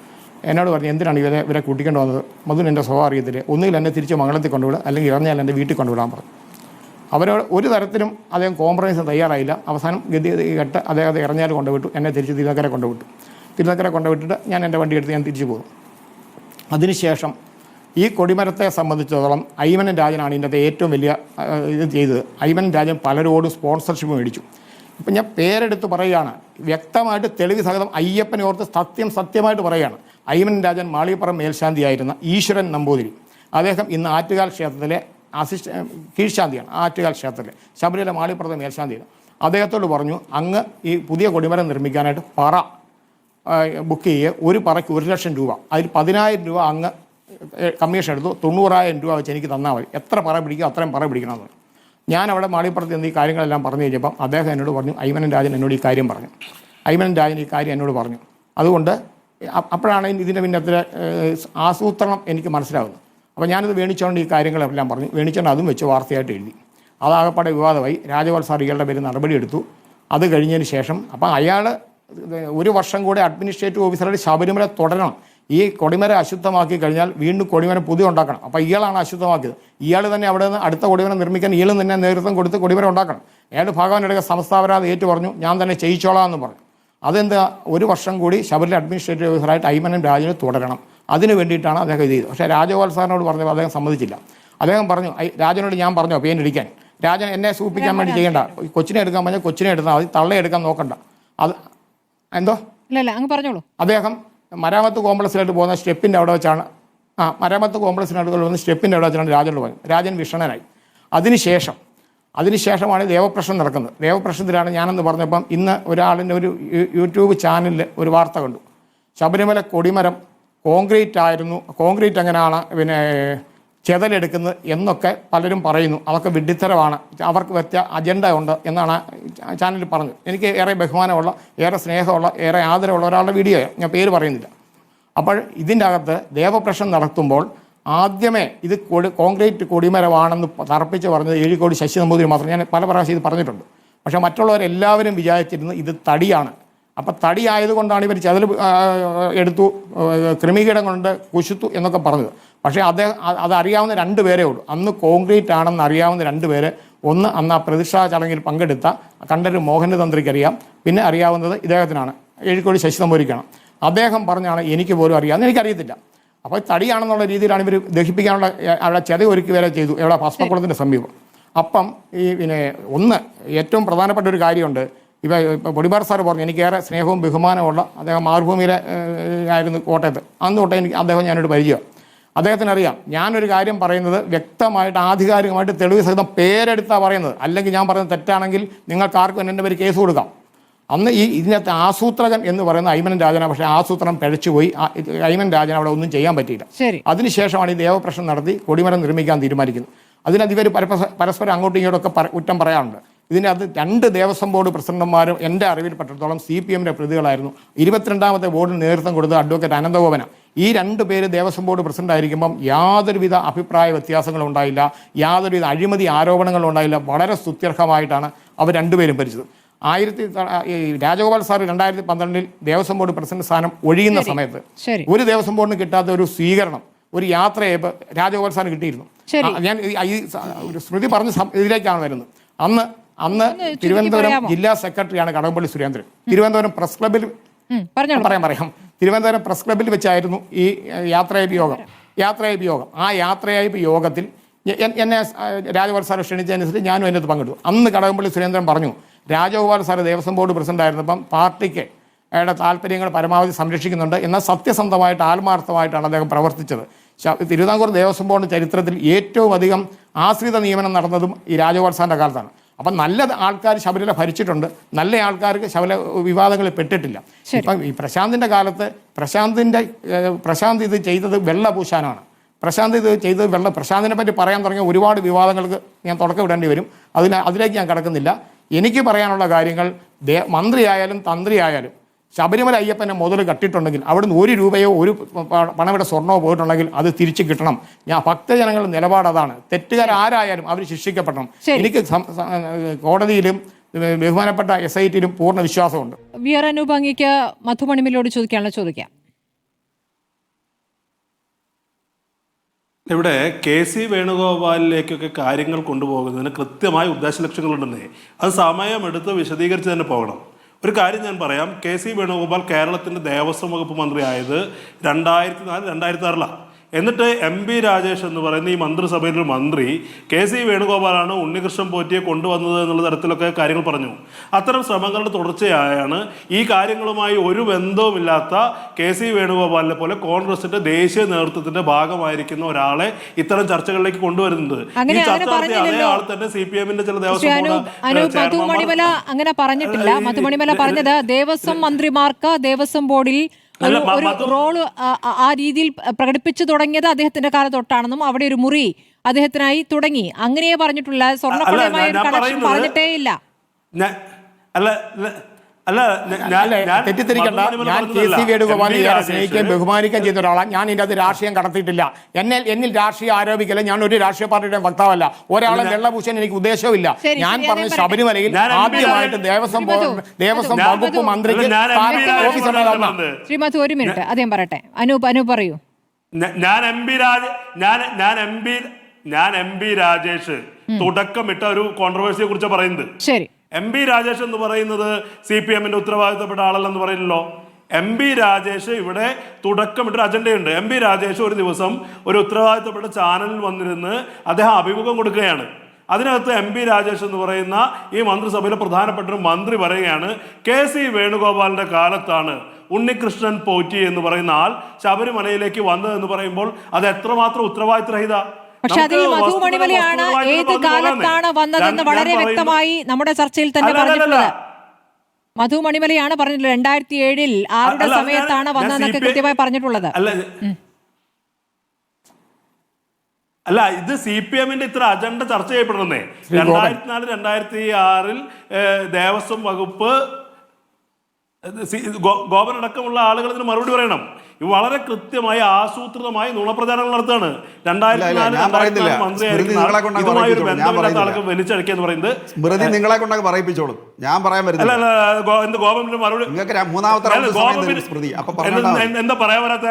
എന്നോട് പറഞ്ഞു എന്തിനാണ് ഇവരെ കൂട്ടിക്കൊണ്ട് വന്നത്, മധുവിന് എൻ്റെ സ്വഭാവം അറിയത്തില്ല, ഒന്നുകിൽ എന്നെ തിരിച്ച് മംഗളത്തിൽ കൊണ്ടുവിടുക അല്ലെങ്കിൽ ഇറങ്ങിയാൽ എൻ്റെ വീട്ടിൽ കൊണ്ടുവിടാൻ പറഞ്ഞു. അവരോട് ഒരു തരത്തിലും അദ്ദേഹം കോംപ്രമൈസിന് തയ്യാറായില്ല. അവസാനം കേട്ട് അദ്ദേഹത്തെ ഇറങ്ങിയാൽ കൊണ്ടുവിട്ടു, എന്നെ തിരിച്ച് തിരുനക്കര കൊണ്ടുവിട്ടു. തിരുനക്കര കൊണ്ടുവിട്ടിട്ട് ഞാൻ എൻ്റെ വണ്ടി എടുത്ത് ഞാൻ തിരിച്ചു പോകുന്നു. അതിനുശേഷം ഈ കൊടിമരത്തെ സംബന്ധിച്ചിടത്തോളം അയ്മനം രാജനാണ് ഇതിൻ്റെ ഏറ്റവും വലിയ ഇത് ചെയ്തത്. അയ്മനം രാജൻ പലരോടും സ്പോൺസർഷിപ്പ് മേടിച്ചു. ഇപ്പം ഞാൻ പേരെടുത്ത് പറയുകയാണ്, വ്യക്തമായിട്ട് തെളിവ് സഹിതം അയ്യപ്പനെ ഓർത്ത് സത്യമായിട്ട് പറയുകയാണ്. അയ്മനം രാജൻ മാളികപ്പുറം മേൽശാന്തിയായിരുന്ന ഈശ്വരൻ നമ്പൂതിരി, അദ്ദേഹം ഇന്ന് ആറ്റുകാൽ ക്ഷേത്രത്തിലെ കീഴ്ശാന്തിയാണ്. ആറ്റുകാൽ ക്ഷേത്രത്തിലെ ശബരിമല മാളികപ്പുറത്തെ മേൽശാന്തിയാണ്. അദ്ദേഹത്തോട് പറഞ്ഞു, അങ്ങ് ഈ പുതിയ കൊടിമരം നിർമ്മിക്കാനായിട്ട് പറ ബുക്ക് ചെയ്യുക, ഒരു പറയ്ക്ക് 1,00,000 രൂപ, അതിൽ 10,000 രൂപ അങ്ങ് കമ്മീഷൻ എടുത്തു, 90,000 രൂപ വെച്ച് എനിക്ക് തന്നാൽ മതി, എത്ര പറ പിടിക്കുക അത്രയും പറ പിടിക്കണമെന്ന്. ഞാൻ അവിടെ മാളികപ്പുറത്ത് നിന്ന് ഈ കാര്യങ്ങളെല്ലാം പറഞ്ഞു കഴിഞ്ഞപ്പം അദ്ദേഹം എന്നോട് പറഞ്ഞു, അയ്മനം രാജൻ എന്നോട് ഈ കാര്യം പറഞ്ഞു, അയ്മനം രാജൻ ഈ കാര്യം എന്നോട് പറഞ്ഞു. അതുകൊണ്ട് അപ്പോഴാണ് ഇതിൻ്റെ പിന്നത്തെ ആസൂത്രണം എനിക്ക് മനസ്സിലാകുന്നത്. അപ്പോൾ ഞാനത് വേണിച്ചുകൊണ്ട് ഈ കാര്യങ്ങളെല്ലാം പറഞ്ഞു, വേണിച്ചുകൊണ്ട് അതും വെച്ച് വാർത്തയായിട്ട് എഴുതി. അതാകപ്പാടെ വിവാദമായി. രാജഗോപാൽ സാർ ഇയാളുടെ പേര് നടപടിയെടുത്തു. അത് കഴിഞ്ഞതിന് ശേഷം അപ്പം അയാൾ 1 വർഷം കൂടെ അഡ്മിനിസ്ട്രേറ്റീവ് ഓഫീസറായിട്ട് ശബരിമല തുടരണം. ഈ കൊടിമരം അശുദ്ധമാക്കി കഴിഞ്ഞാൽ വീണ്ടും കൊടിമരം പുതിയ ഉണ്ടാക്കണം. അപ്പോൾ ഇയാളാണ് അശുദ്ധമാക്കിയത്. ഇയാൾ തന്നെ അവിടെ നിന്ന് അടുത്ത കൊടിമരം നിർമ്മിക്കാൻ ഇയാൾ തന്നെ നേതൃത്വം കൊടുത്ത് കൊടിമരം ഉണ്ടാക്കണം. അയാൾ ഭഗവാനെടുക്കുക സംസ്ഥാപരാധ ഏറ്റു പറഞ്ഞു, ഞാൻ തന്നെ ചെയ്യിച്ചോളാം എന്ന് പറഞ്ഞു. അതെന്താ, 1 വർഷം കൂടി ശബരിമല അഡ്മിനിസ്ട്രേറ്റീവ് ഓഫീസറായിട്ട് അയ്മനം രാജന് തുടരണം. അതിന് വേണ്ടിയിട്ടാണ് അദ്ദേഹം ഇത് ചെയ്തത്. പക്ഷേ രാജഗോപാൽ സാറിനോട് പറഞ്ഞപ്പോൾ അദ്ദേഹം സമ്മതിച്ചില്ല. അദ്ദേഹം പറഞ്ഞു, രാജനോട് ഞാൻ പറഞ്ഞു പെയിൻ അടിക്കാൻ, രാജൻ എന്നെ സൂപ്പിക്കാൻ വേണ്ടി ചെയ്യേണ്ട, കൊച്ചിനെ എടുക്കാൻ പറഞ്ഞാൽ കൊച്ചിനെ എടുത്താൽ മതി, തള്ളയെ എടുക്കാൻ നോക്കണ്ട. അത് എന്തോ അങ്ങ് പറഞ്ഞോളൂ. അദ്ദേഹം മരാമത്ത് കോംപ്ലക്സിലായിട്ട് പോകുന്ന സ്റ്റെപ്പിൻ്റെ അവിടെ വെച്ചാണ് മരാമത്ത് കോംപ്ലക്സിനടുത്ത് പോകുന്ന സ്റ്റെപ്പിൻ്റെ അവിടെ വെച്ചാണ് രാജനോട് പോയത്. രാജൻ വിഷണനായി. അതിനുശേഷമാണ് ദേവപ്രശ്നം നടക്കുന്നത്. ദേവപ്രശ്നത്തിലാണ് ഞാനെന്ന് പറഞ്ഞപ്പം ഇന്ന് ഒരാളിൻ്റെ ഒരു യൂട്യൂബ് ചാനലിൽ ഒരു വാർത്ത കണ്ടു. ശബരിമല കൊടിമരം കോൺക്രീറ്റ് എങ്ങനെയാണ് പിന്നെ ചെതലെടുക്കുന്നത് എന്നൊക്കെ പലരും പറയുന്നു. അതൊക്കെ വിഡ്ഢിത്തരമാണ്, അവർക്ക് അജണ്ട ഉണ്ട് എന്നാണ് ചാനലിൽ പറഞ്ഞത്. എനിക്ക് ഏറെ ബഹുമാനമുള്ള, ഏറെ സ്നേഹമുള്ള, ഏറെ ആദരവുള്ള ഒരാളുടെ വീഡിയോ, ഞാൻ പേര് പറയുന്നില്ല. അപ്പോൾ ഇതിൻ്റെ അകത്ത് ദേവപ്രശ്നം നടത്തുമ്പോൾ ആദ്യമേ ഇത് കോൺക്രീറ്റ് കൊടിമരമാണെന്ന് തറപ്പിച്ച് പറഞ്ഞത് ഏഴിക്കോട് ശശി നമ്പൂതിരി മാത്രം. ഞാൻ പല പ്രാവശ്യം ഇത് പറഞ്ഞിട്ടുണ്ട്. പക്ഷേ മറ്റുള്ളവരെല്ലാവരും വിചാരിച്ചിരുന്നത് ഇത് തടിയാണ്. അപ്പം തടി ആയതുകൊണ്ടാണ് ഇവർ ചെതൽ എടുത്തു, കൃമികീടം കൊണ്ട് കുശുത്തു എന്നൊക്കെ പറഞ്ഞത്. പക്ഷേ അതറിയാവുന്ന 2 പേരേ ഉള്ളൂ. അന്ന് കോൺക്രീറ്റ് ആണെന്ന് അറിയാവുന്ന 2 പേര്. ഒന്ന് അന്ന് ആ പ്രതിഷ്ഠാ ചടങ്ങിൽ പങ്കെടുത്ത കണ്ടൊരു മോഹന തന്ത്രിക്കറിയാം, പിന്നെ അറിയാവുന്നത് ഇദ്ദേഹത്തിനാണ്, ഏഴിക്കോട് ശശി നമ്പൂതിരിക്കാണ്. അദ്ദേഹം പറഞ്ഞാണ് എനിക്ക് പോലും അറിയാമെന്ന് എനിക്കറിയത്തില്ല. അപ്പോൾ തടിയാണെന്നുള്ള രീതിയിലാണ് ഇവർ ദഹിപ്പിക്കാനുള്ള അവിടെ ചെത ഒരുക്കി വരെ ചെയ്തു, എവിടെ ഭസ്മക്കുളത്തിൻ്റെ സമീപം. അപ്പം ഈ പിന്നെ ഏറ്റവും പ്രധാനപ്പെട്ട ഒരു കാര്യമുണ്ട്. പൊടിപാർ സാർ പറഞ്ഞു, എനിക്കേറെ സ്നേഹവും ബഹുമാനമുള്ള, അദ്ദേഹം മാതൃഭൂമിയിലെ ആയിരുന്നു കോട്ടയത്ത്. അന്ന് തൊട്ടേ ഞാനൊരു പരിചയം. അദ്ദേഹത്തിനറിയാം ഞാനൊരു കാര്യം പറയുന്നത് വ്യക്തമായിട്ട് ആധികാരികമായിട്ട് തെളിവ് സഹിതം പേരെടുത്താണ് പറയുന്നത്. അല്ലെങ്കിൽ ഞാൻ പറയുന്നത് തെറ്റാണെങ്കിൽ നിങ്ങൾക്ക് ആർക്കും എൻ്റെ പേര് കേസ് കൊടുക്കാം. അന്ന് ഇതിനകത്ത് ആസൂത്രകൻ എന്ന് പറയുന്ന അയ്മനം രാജനാണ്. പക്ഷേ ആസൂത്രണം പിഴച്ചുപോയി. അയ്മനം രാജൻ അവിടെ ഒന്നും ചെയ്യാൻ പറ്റിയില്ല. അതിനുശേഷമാണ് ഈ ദേവപ്രശ്നം നടത്തി കൊടിമരം നിർമ്മിക്കാൻ തീരുമാനിക്കുന്നത്. അതിനകത്ത് ഇവർ പരസ്പരം അങ്ങോട്ടും ഇങ്ങോട്ടൊക്കെ കുറ്റം പറയാറുണ്ട്. ഇതിനകത്ത് 2 ദേവസ്വം ബോർഡ് പ്രസിഡന്റുമാരും എൻ്റെ അറിവിൽപ്പെട്ടിടത്തോളം CPMൻ്റെ പ്രതികളായിരുന്നു. 22ാമത്തെ ബോർഡിന് നേതൃത്വം കൊടുത്ത അഡ്വക്കേറ്റ് അനന്തഗോപന. ഈ 2 പേര് ദേവസ്വം ബോർഡ് പ്രസിഡന്റ് ആയിരിക്കുമ്പം യാതൊരുവിധ അഭിപ്രായ വ്യത്യാസങ്ങളും ഉണ്ടായില്ല, യാതൊരുവിധ അഴിമതി ആരോപണങ്ങളും ഉണ്ടായില്ല. വളരെ സ്തുത്യർഹമായിട്ടാണ് അവർ 2 പേരും ഭരിച്ചത്. Rajagopal sir 2012 Devaswom board president സ്ഥാനം ഒഴിയുന്ന സമയത്ത് ഒരു ദേവസ്വം ബോർഡിന് കിട്ടാത്ത ഒരു സ്വീകരണം, ഒരു യാത്രയെ രാജഗോപാൽ സാറിന് കിട്ടിയിരുന്നു. ഞാൻ ഈ സ്മൃതി പറഞ്ഞ ഇതിലേക്കാണ് വരുന്നത്. അന്ന് തിരുവനന്തപുരം ജില്ലാ സെക്രട്ടറിയാണ് കടകംപള്ളി സുരേന്ദ്രൻ. തിരുവനന്തപുരം പ്രസ് ക്ലബിൽ പറയാം തിരുവനന്തപുരം പ്രസ് ക്ലബിൽ വെച്ചായിരുന്നു ഈ യാത്രയയപ്പ് യോഗം. ആ യാത്രയയപ്പ് യോഗത്തിൽ എന്നെ രാജഗോപാൽ സാർ ക്ഷണിച്ചതനുസരിച്ച് ഞാനും അതിനകത്ത് പങ്കെടുത്തു. അന്ന് കടകംപള്ളി സുരേന്ദ്രൻ പറഞ്ഞു, Rajagopal sir Devaswom board president ആയിരുന്നപ്പം പാർട്ടിക്ക് അയാളുടെ താല്പര്യങ്ങൾ പരമാവധി സംരക്ഷിക്കുന്നുണ്ട്, എന്നാൽ സത്യസന്ധമായിട്ട് ആത്മാർത്ഥമായിട്ടാണ് അദ്ദേഹം പ്രവർത്തിച്ചത്. തിരുവിതാംകൂർ ദേവസ്വം ബോർഡ് ചരിത്രത്തിൽ ഏറ്റവും അധികം ആശ്രിത നിയമനം നടന്നതും ഈ രാജഗോപാൽ സാറിൻ്റെ കാലത്താണ്. അപ്പം നല്ല ആൾക്കാർ ശബരിമല ഭരിച്ചിട്ടുണ്ട്, നല്ല ആൾക്കാർക്ക് ശബരിമല വിവാദങ്ങളിൽ പെട്ടിട്ടില്ല. ഇപ്പം ഈ പ്രശാന്തിൻ്റെ കാലത്ത് പ്രശാന്ത് ഇത് ചെയ്തത് വെള്ളപൂശാനാണ്. പ്രശാന്തിനെ പറ്റി പറയാൻ തുടങ്ങിയ ഒരുപാട് വിവാദങ്ങൾക്ക് ഞാൻ തുടക്കം ഇടേണ്ടി വരും. അതിലേക്ക് ഞാൻ കടക്കുന്നില്ല. എനിക്ക് പറയാനുള്ള കാര്യങ്ങൾ മന്ത്രിയായാലും തന്ത്രിയായാലും ശബരിമല അയ്യപ്പനെ മുതൽ കട്ടിട്ടുണ്ടെങ്കിൽ അവിടുന്ന് 1 രൂപയോ ഒരു പണവിടെ സ്വർണ്ണമോ പോയിട്ടുണ്ടെങ്കിൽ അത് തിരിച്ചു കിട്ടണം. ഭക്തജനങ്ങളുടെ നിലപാട് അതാണ്. തെറ്റുകാരായാലും അവർ ശിക്ഷിക്കപ്പെടണം. എനിക്ക് കോടതിയിലും ബഹുമാനപ്പെട്ട SITയിലും പൂർണ്ണ വിശ്വാസമുണ്ട്. വി ആർ അനൂപ്, അങ്ങേക്ക് മധുമണിമിലോട് ചോദിക്കാം. ഇവിടെ KC വേണുഗോപാലിലേക്കൊക്കെ കാര്യങ്ങൾ കൊണ്ടുപോകുന്നതിന് കൃത്യമായ ഉദ്ദേശ ലക്ഷ്യങ്ങളുണ്ടെന്നേ. അത് സമയമെടുത്ത് വിശദീകരിച്ച് തന്നെ പോകണം. ഒരു കാര്യം ഞാൻ പറയാം. KC വേണുഗോപാൽ കേരളത്തിൻ്റെ ദേവസ്വം വകുപ്പ് മന്ത്രിയായത് 2004-2006 എന്നിട്ട് MP രാജേഷ് എന്ന് പറയുന്ന ഈ മന്ത്രിസഭയിലൊരു മന്ത്രി KC വേണുഗോപാലാണ് ഉണ്ണികൃഷ്ണൻ പോറ്റിയെ കൊണ്ടുവന്നത് എന്നുള്ള തരത്തിലൊക്കെ കാര്യങ്ങൾ പറഞ്ഞു. അത്തരം ശ്രമങ്ങളുടെ തുടർച്ചയായാണ് ഈ കാര്യങ്ങളുമായി ഒരു ബന്ധവുമില്ലാത്ത KC വേണുഗോപാലിനെ പോലെ കോൺഗ്രസിന്റെ ദേശീയ നേതൃത്വത്തിന്റെ ഭാഗമായിരിക്കുന്ന ഒരാളെ ഇത്തരം ചർച്ചകളിലേക്ക് കൊണ്ടുവരുന്നത്. ഈ ചർച്ച നടത്തിയ അതേ ആൾ തന്നെ CPM-ന്റെ ചില ദേവസ്വം മധുമണിമല അങ്ങനെ പറഞ്ഞിട്ടില്ല. മധുമണിമല പറഞ്ഞത് ദേവസ്വം മന്ത്രിമാർക്ക് ദേവസ്വം ബോർഡിൽ ഒരു റോള് ആ രീതിയിൽ പ്രകടിപ്പിച്ചു തുടങ്ങിയത് അദ്ദേഹത്തിന്റെ കാലം തൊട്ടാണെന്നും അവിടെ ഒരു മുറി അദ്ദേഹത്തിനായി തുടങ്ങി അങ്ങനെയേ പറഞ്ഞിട്ടുള്ള സ്വർണ്ണക്കൊള്ളയുമായ ഒരു കണക്ഷൻ പറഞ്ഞിട്ടേ ഇല്ല. തെറ്റിദ്ധരിക്കണ്ട. ഞാൻ KC വേണുഗോപാലിനെ സ്നേഹിക്കുകയും ബഹുമാനിക്കുകയും ചെയ്ത ഒരാളാണ്. ഞാൻ ഇതിന്റെ അത് രാഷ്ട്രീയം കടത്തിയിട്ടില്ല. എന്നിൽ രാഷ്ട്രീയം ആരോപിക്കല. ഞാൻ ഒരു രാഷ്ട്രീയ പാർട്ടിയുടെ വക്താവല്ല. ഒരാളെ വെള്ളപൂശാൻ എനിക്ക് ഉദ്ദേശവുമില്ല. ഞാൻ പറഞ്ഞ ശബരിമലയിൽ ആദ്യമായിട്ട് ദേവസ്വം വകുപ്പ് മന്ത്രിക്ക് ശ്രീമതി ഒരു മിനിറ്റ് അദ്ദേഹം പറയട്ടെ. അനൂപ് പറയൂ. ഞാൻ MP രാജേഷ് തുടക്കമിട്ട ഒരു കോൺട്രവേഴ്സിയെ കുറിച്ച് പറയുന്നത്. ശരി, MP രാജേഷ് എന്ന് പറയുന്നത് CPM-ന്റെ ഉത്തരവാദിത്തപ്പെട്ട ആളല്ലെന്ന് പറയുന്നല്ലോ. MP രാജേഷ് ഇവിടെ തുടക്കമിട്ടൊരു അജണ്ടയുണ്ട്. MP രാജേഷ് ഒരു ദിവസം ഒരു ഉത്തരവാദിത്തപ്പെട്ട ചാനലിൽ വന്നിരുന്ന് അദ്ദേഹം അഭിമുഖം കൊടുക്കുകയാണ്. അതിനകത്ത് MP രാജേഷ് എന്ന് പറയുന്ന ഈ മന്ത്രിസഭയിലെ പ്രധാനപ്പെട്ട ഒരു മന്ത്രി പറയുകയാണ് KC വേണുഗോപാലിന്റെ കാലത്താണ് ഉണ്ണികൃഷ്ണൻ പോറ്റി എന്ന് പറയുന്ന ആൾ ശബരിമലയിലേക്ക് വന്നതെന്ന് പറയുമ്പോൾ അത് എത്രമാത്രം ഉത്തരവാദിത്തരഹിത. പക്ഷെ അതിൽ മധുമണിമലയാണ് ഏത് കാലത്താണ് വന്നതെന്ന് വളരെ വ്യക്തമായി നമ്മുടെ ചർച്ചയിൽ തന്നെ പറഞ്ഞിട്ടുള്ളത്. മധുമണിമലയാണ് പറഞ്ഞിട്ടുള്ളത് 2007 ആരുടെ സമയത്താണ് വന്നതെന്നൊക്കെ കൃത്യമായി പറഞ്ഞിട്ടുള്ളത്. അല്ല, ഇത് CPM-ന്റെ ഇത്ര അജണ്ട ചർച്ച ചെയ്യപ്പെടണമെന്നേ. 2004-2006 ദേവസ്വം വകുപ്പ് ഗോപൻ അടക്കമുള്ള ആളുകൾ ഇതിന് മറുപടി പറയണം. ഇത് വളരെ കൃത്യമായി ആസൂത്രിതമായി നുണപ്രചാരണങ്ങൾ നടത്തുകയാണ്. 2004 മന്ത്രിയായിരിക്കും ഇതുമായി ഒരു ബന്ധമില്ലാത്ത ആൾക്ക് വലിച്ചടക്കുക എന്ന് പറയുന്നത്. സ്മൃതി നിങ്ങളെ കൊണ്ടൊക്കെ പറയിപ്പിച്ചോളും. ഞാൻ പറയാൻ പറ്റില്ല. ഗോപന്റെ മറുപടി എന്താ പറയാൻ വരാത്ത?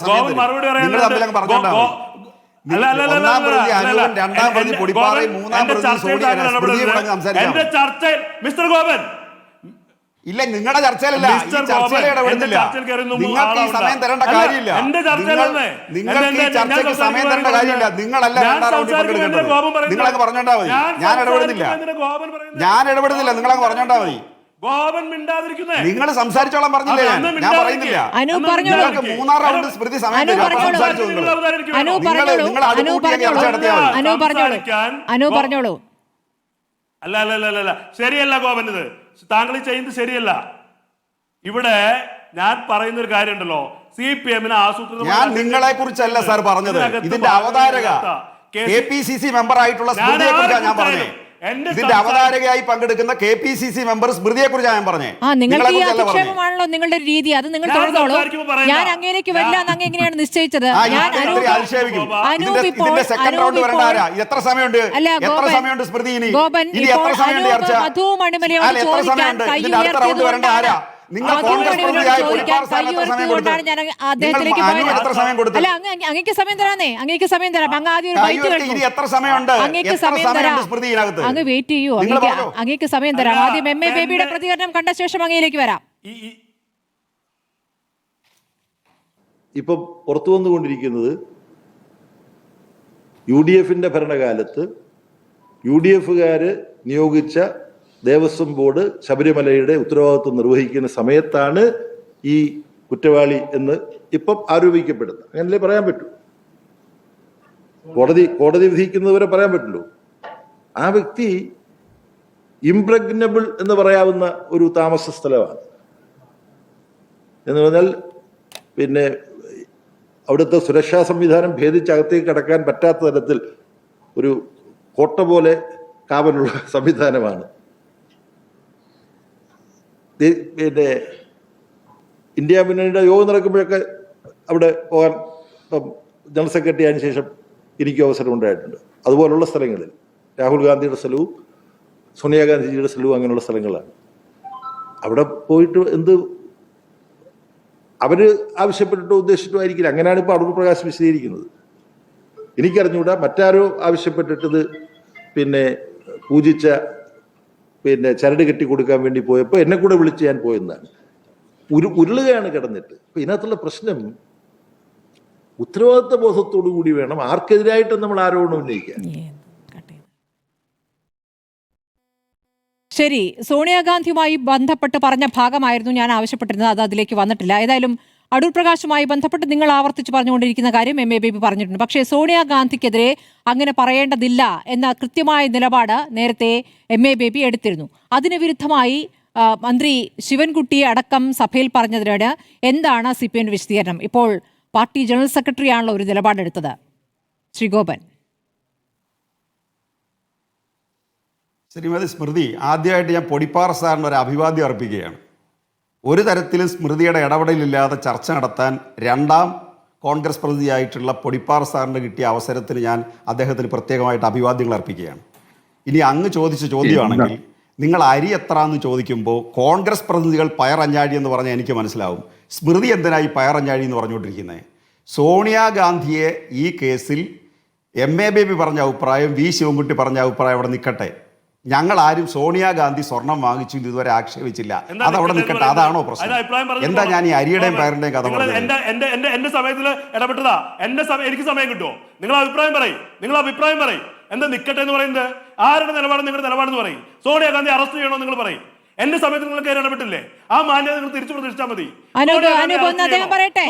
ഗോപൻ മറുപടി പറയാൻ എന്റെ ചർച്ചയിൽ മിസ്റ്റർ ഗോപൻ ഇല്ല, നിങ്ങളുടെ ചർച്ചയിലല്ല, നിങ്ങൾക്ക് ഈ സമയം തരേണ്ട കാര്യമില്ല. നിങ്ങൾക്ക് ഈ ചർച്ചയ്ക്ക് സമയം തരേണ്ട കാര്യമില്ല. നിങ്ങളല്ല രണ്ടാം റൗണ്ടിൽ പങ്കെടുക്കേണ്ടത്. നിങ്ങളങ്ങ് പറഞ്ഞോണ്ടാ മതി. ഞാൻ ഇടപെടുന്നില്ല. നിങ്ങളങ്ങ് പറഞ്ഞോണ്ടാ മതി. നിങ്ങൾ സംസാരിച്ചോളാൻ പറഞ്ഞില്ലേ? ഞാൻ പറയുന്നില്ല. നിങ്ങൾക്ക് 3-ാം റൗണ്ട് സ്മൃതി സമയം തരും. അല്ല ശരിയല്ല ഗോപൻ, ഇത് താങ്കൾ ചെയ്യുന്നത് ശരിയല്ല. ഇവിടെ ഞാൻ പറയുന്ന ഒരു കാര്യം ഉണ്ടല്ലോ, CPM-ന് ആസൂത്രിതമായി ഞാൻ നിങ്ങളെ കുറിച്ചല്ല സാർ പറഞ്ഞത്. ഇതിന്റെ അവതാരക KPCC മെമ്പർ ആയിട്ടുള്ള സ്മൃതിയെ കുറിച്ചാണ് ഞാൻ പറഞ്ഞത്. ഇതിന്റെ അവതാരകയായി പങ്കെടുക്കുന്ന KPCC മെമ്പർ സ്മൃതിയെ കുറിച്ചാണ് ഞാൻ പറഞ്ഞത്. നിങ്ങൾക്ക് ഈ അധിക്ഷേപമാണല്ലോ നിങ്ങളുടെ രീതി. അത് നിങ്ങൾ തുടർന്നോളൂ. ഞാൻ അങ്ങേലേക്ക് വരില്ല എന്ന് അങ്ങ് എങ്ങനെയാണ് നിശ്ചയിച്ചത്? എത്ര സമയമുണ്ട്? എത്ര സമയമുണ്ട് സ്മൃതി? ഇനി എത്ര സമയമുണ്ട് ചർച്ച? മധുമണിമലയോട് ചോദിക്കാൻ കൈ ഉയർത്തിയതുകൊണ്ട് നിങ്ങൾ കോൺഗ്രസ് പ്രതിനിധിയായ പുലിപ്പാർ സാറിന് എത്ര സമയം കൊടുത്തു? എത്ര സമയം കൊടുത്തു? അല്ല, അങ്ങേക്ക് സമയം തരാന്നേ. അങ്ങേക്ക് സമയം തരാം. അങ്ങ് ആദ്യം ഒരു ബൈറ്റ് കേട്ടു. എത്ര സമയമുണ്ട്? അങ്ങേക്ക് സമയം തരാം. അങ്ങ് വെയിറ്റ് ചെയ്യൂ. അങ്ങേക്ക് സമയം തരാം. ആദ്യം MA ബേബിയുടെ പ്രതികരണം കണ്ട ശേഷം അങ്ങയിലേക്ക് വരാം. ഇപ്പൊ പുറത്തു വന്നുകൊണ്ടിരിക്കുന്നത് UDF-ന്റെ ഭരണകാലത്ത് UDF-കാര് നിയോഗിച്ച ദേവസ്വം ബോർഡ് ശബരിമലയുടെ ഉത്തരവാദിത്വം നിർവഹിക്കുന്ന സമയത്താണ് ഈ കുറ്റവാളി എന്ന് ഇപ്പം ആരോപിക്കപ്പെടുന്നത്. അങ്ങനല്ലേ പറയാൻ പറ്റൂ? കോടതി വിധിക്കുന്നവരെ പറയാൻ പറ്റുള്ളൂ. ആ വ്യക്തി ഇംപ്രഗ്നബിൾ എന്ന് പറയാവുന്ന ഒരു താമസ സ്ഥലമാണ്. എന്ന് പറഞ്ഞാൽ പിന്നെ അവിടുത്തെ സുരക്ഷാ സംവിധാനം ഭേദിച്ച് അകത്തേക്ക് കടക്കാൻ പറ്റാത്ത തരത്തിൽ ഒരു കോട്ട പോലെ കാവലുള്ള സംവിധാനമാണ്. പിന്നെ ഇന്ത്യ മുന്നണിയുടെ യോഗം നടക്കുമ്പോഴൊക്കെ അവിടെ പോകാൻ ജനറൽ സെക്രട്ടറി ആയതിനു ശേഷം എനിക്കും അവസരം ഉണ്ടായിട്ടുണ്ട്. അതുപോലുള്ള സ്ഥലങ്ങളിൽ രാഹുൽ ഗാന്ധിയുടെ സ്ഥലവും സോണിയാഗാന്ധിജിയുടെ സ്ഥലവും അങ്ങനെയുള്ള സ്ഥലങ്ങളാണ്. അവിടെ പോയിട്ട് അവർ ആവശ്യപ്പെട്ടിട്ടോ ഉദ്ദേശിച്ചിട്ടോ ആയിരിക്കില്ല. അങ്ങനെയാണ് ഇപ്പോൾ അടൂർ പ്രകാശ് വിശദീകരിക്കുന്നത്. എനിക്കറിഞ്ഞുകൂടാ മറ്റാരോ ആവശ്യപ്പെട്ടിട്ടത് പിന്നെ പൂജിച്ച ചരട് കെട്ടി കൊടുക്കാൻ വേണ്ടി പോയപ്പോൾ എന്നെ കൂടെ വിളിച്ച് ഞാൻ പോയെന്നാണ്. ഉരുളുകയാണ് കിടന്നിട്ട്. അപ്പം ഇതിനകത്തുള്ള പ്രശ്നം ഉത്തരവാദിത്വ ബോധത്തോടു കൂടി വേണം ആർക്കെതിരായിട്ടും നമ്മൾ ആരോപണം ഉന്നയിക്കാൻ. ശരി, സോണിയാഗാന്ധിയുമായി ബന്ധപ്പെട്ട് പറഞ്ഞ ഭാഗമായിരുന്നു ഞാൻ ആവശ്യപ്പെട്ടിരുന്നത്. അത് അതിലേക്ക് വന്നിട്ടില്ല. ഏതായാലും അടൂർ പ്രകാശുമായി ബന്ധപ്പെട്ട് നിങ്ങൾ ആവർത്തിച്ച് പറഞ്ഞുകൊണ്ടിരിക്കുന്ന കാര്യം MA ബേബി പറഞ്ഞിട്ടുണ്ട്. പക്ഷേ സോണിയാഗാന്ധിക്കെതിരെ അങ്ങനെ പറയേണ്ടതില്ല എന്ന കൃത്യമായ നിലപാട് നേരത്തെ MA ബേബി എടുത്തിരുന്നു. അതിന് വിരുദ്ധമായി മന്ത്രി ശിവൻകുട്ടി അടക്കം സഭയിൽ പറഞ്ഞതിനാണ് എന്താണ് CPM വിശദീകരണം? ഇപ്പോൾ പാർട്ടി ജനറൽ സെക്രട്ടറി ആണല്ലോ ഒരു നിലപാടെടുത്തത്. ശ്രീ ഗോപൻ. ശ്രീമതി സ്മൃതി, ആദ്യമായിട്ട് ഞാൻ പൊടിപ്പാറ സാറിന് ഒരു അഭിവാദ്യം അർപ്പിക്കുകയാണ്. ഒരു തരത്തിലും സ്മൃതിയുടെ ഇടപെടലില്ലാതെ ചർച്ച നടത്താൻ രണ്ടാം കോൺഗ്രസ് പ്രതിനിധിയായിട്ടുള്ള പൊടിപ്പാറ സാറിന് കിട്ടിയ അവസരത്തിന് ഞാൻ അദ്ദേഹത്തിന് പ്രത്യേകമായിട്ട് അഭിവാദ്യങ്ങൾ അർപ്പിക്കുകയാണ്. ഇനി അങ്ങ് ചോദിച്ച ചോദ്യമാണെങ്കിൽ നിങ്ങൾ അരി എത്ര എന്ന് ചോദിക്കുമ്പോൾ കോൺഗ്രസ് പ്രതിനിധികൾ പയറഞ്ഞാഴി എന്ന് പറഞ്ഞാൽ എനിക്ക് മനസ്സിലാവും. സ്മൃതി എന്തിനായി പയറഞ്ഞാഴി എന്ന് പറഞ്ഞുകൊണ്ടിരിക്കുന്നത്? സോണിയാഗാന്ധിയെ ഈ കേസിൽ MA ബേബി പറഞ്ഞ അഭിപ്രായം, V ശിവൻകുട്ടി പറഞ്ഞ അഭിപ്രായം അവിടെ നിൽക്കട്ടെ. ഞങ്ങൾ ആരും സോണിയാഗാന്ധി സ്വർണം വാങ്ങിച്ചു ഇതുവരെ ആക്ഷേപിച്ചില്ല. അതവിടെ നിൽക്കട്ടെ. അതാണോ പ്രശ്നം? എന്താ ഞാൻ ഈ അരിയുടെയും പയറിന്റെയും കഥ പറഞ്ഞത്? എന്റെ സമയത്തിൽ ഇടപെട്ടതാ. എനിക്ക് സമയം കിട്ടുമോ? നിങ്ങൾ അഭിപ്രായം പറയും. എന്താ നിൽക്കട്ടെ എന്ന് പറയുന്നത്? ആരുടെ നിലപാട് നിങ്ങളുടെ നിലപാടെന്ന് പറയും. സോണിയാഗാന്ധി അറസ്റ്റ് ചെയ്യണോ നിങ്ങൾ പറയും. എന്റെ സമയത്ത് നിങ്ങൾ കയറി ഇടപെട്ടില്ലേ? ആ മാന്യത നിങ്ങൾ തിരിച്ചു പ്രതീക്ഷിച്ചാൽ മതി.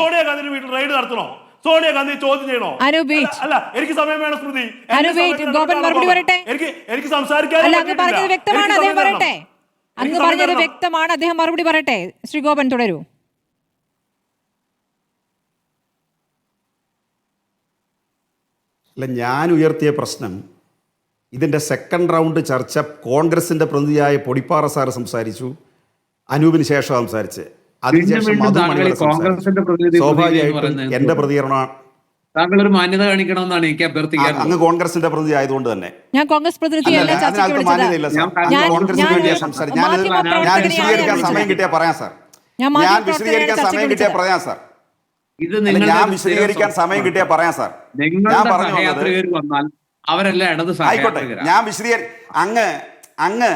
സോണിയാഗാന്ധിയുടെ വീട്ടിൽ റെയ്ഡ് നടത്തണോ? സോണിയാഗാന്ധി ചോദ്യം ചെയ്യണോ? അല്ല, എനിക്ക് സമയം വേണം സ്മൃതി. എനിക്ക് സംസാരിക്കാൻ വ്യക്തമാണ്. അദ്ദേഹം മറുപടി പറയട്ടെ. ശ്രീ ഗോപൻ തുടരൂ. അല്ല, ഞാൻ ഉയർത്തിയ പ്രശ്നം ഇതിൻ്റെ സെക്കൻഡ് റൗണ്ട് ചർച്ച കോൺഗ്രസിൻ്റെ പ്രതിനിധിയായ പൊടിപ്പാറ സാറ് സംസാരിച്ചു, അനൂപിന് ശേഷം സംസാരിച്ച്, അതിനുശേഷം സ്വാഭാവികമായിട്ടും എന്റെ പ്രതികരണമാണ്. താങ്കൾ ഒരു മാന്യത കാണിക്കണമെന്നാണ് എനിക്ക് അഭ്യർത്ഥിക്കുന്നത്. അങ്ങ് കോൺഗ്രസിന്റെ പ്രതിനിധി ആയതുകൊണ്ട് തന്നെ ഞാൻ കോൺഗ്രസ് പ്രതിനിധിയല്ല. അതിനകത്ത് മാന്യതയില്ല സാർ. കോൺഗ്രസിന് വേണ്ടിയാ സംസാരിക്കും. ഞാൻ വിശദീകരിക്കാൻ സമയം കിട്ടിയാൽ പറയാം സാർ. ഞാൻ വിശദീകരിക്കാൻ സമയം കിട്ടിയാൽ പറയാം സാർ. ഞാൻ വിശദീകരിക്കാൻ സമയം കിട്ടിയാൽ പറയാം സാർ. ഞാൻ പറഞ്ഞു അവരെല്ലാം ഇടത് ആയിക്കോട്ടെ. ഞാൻ അങ്ങ്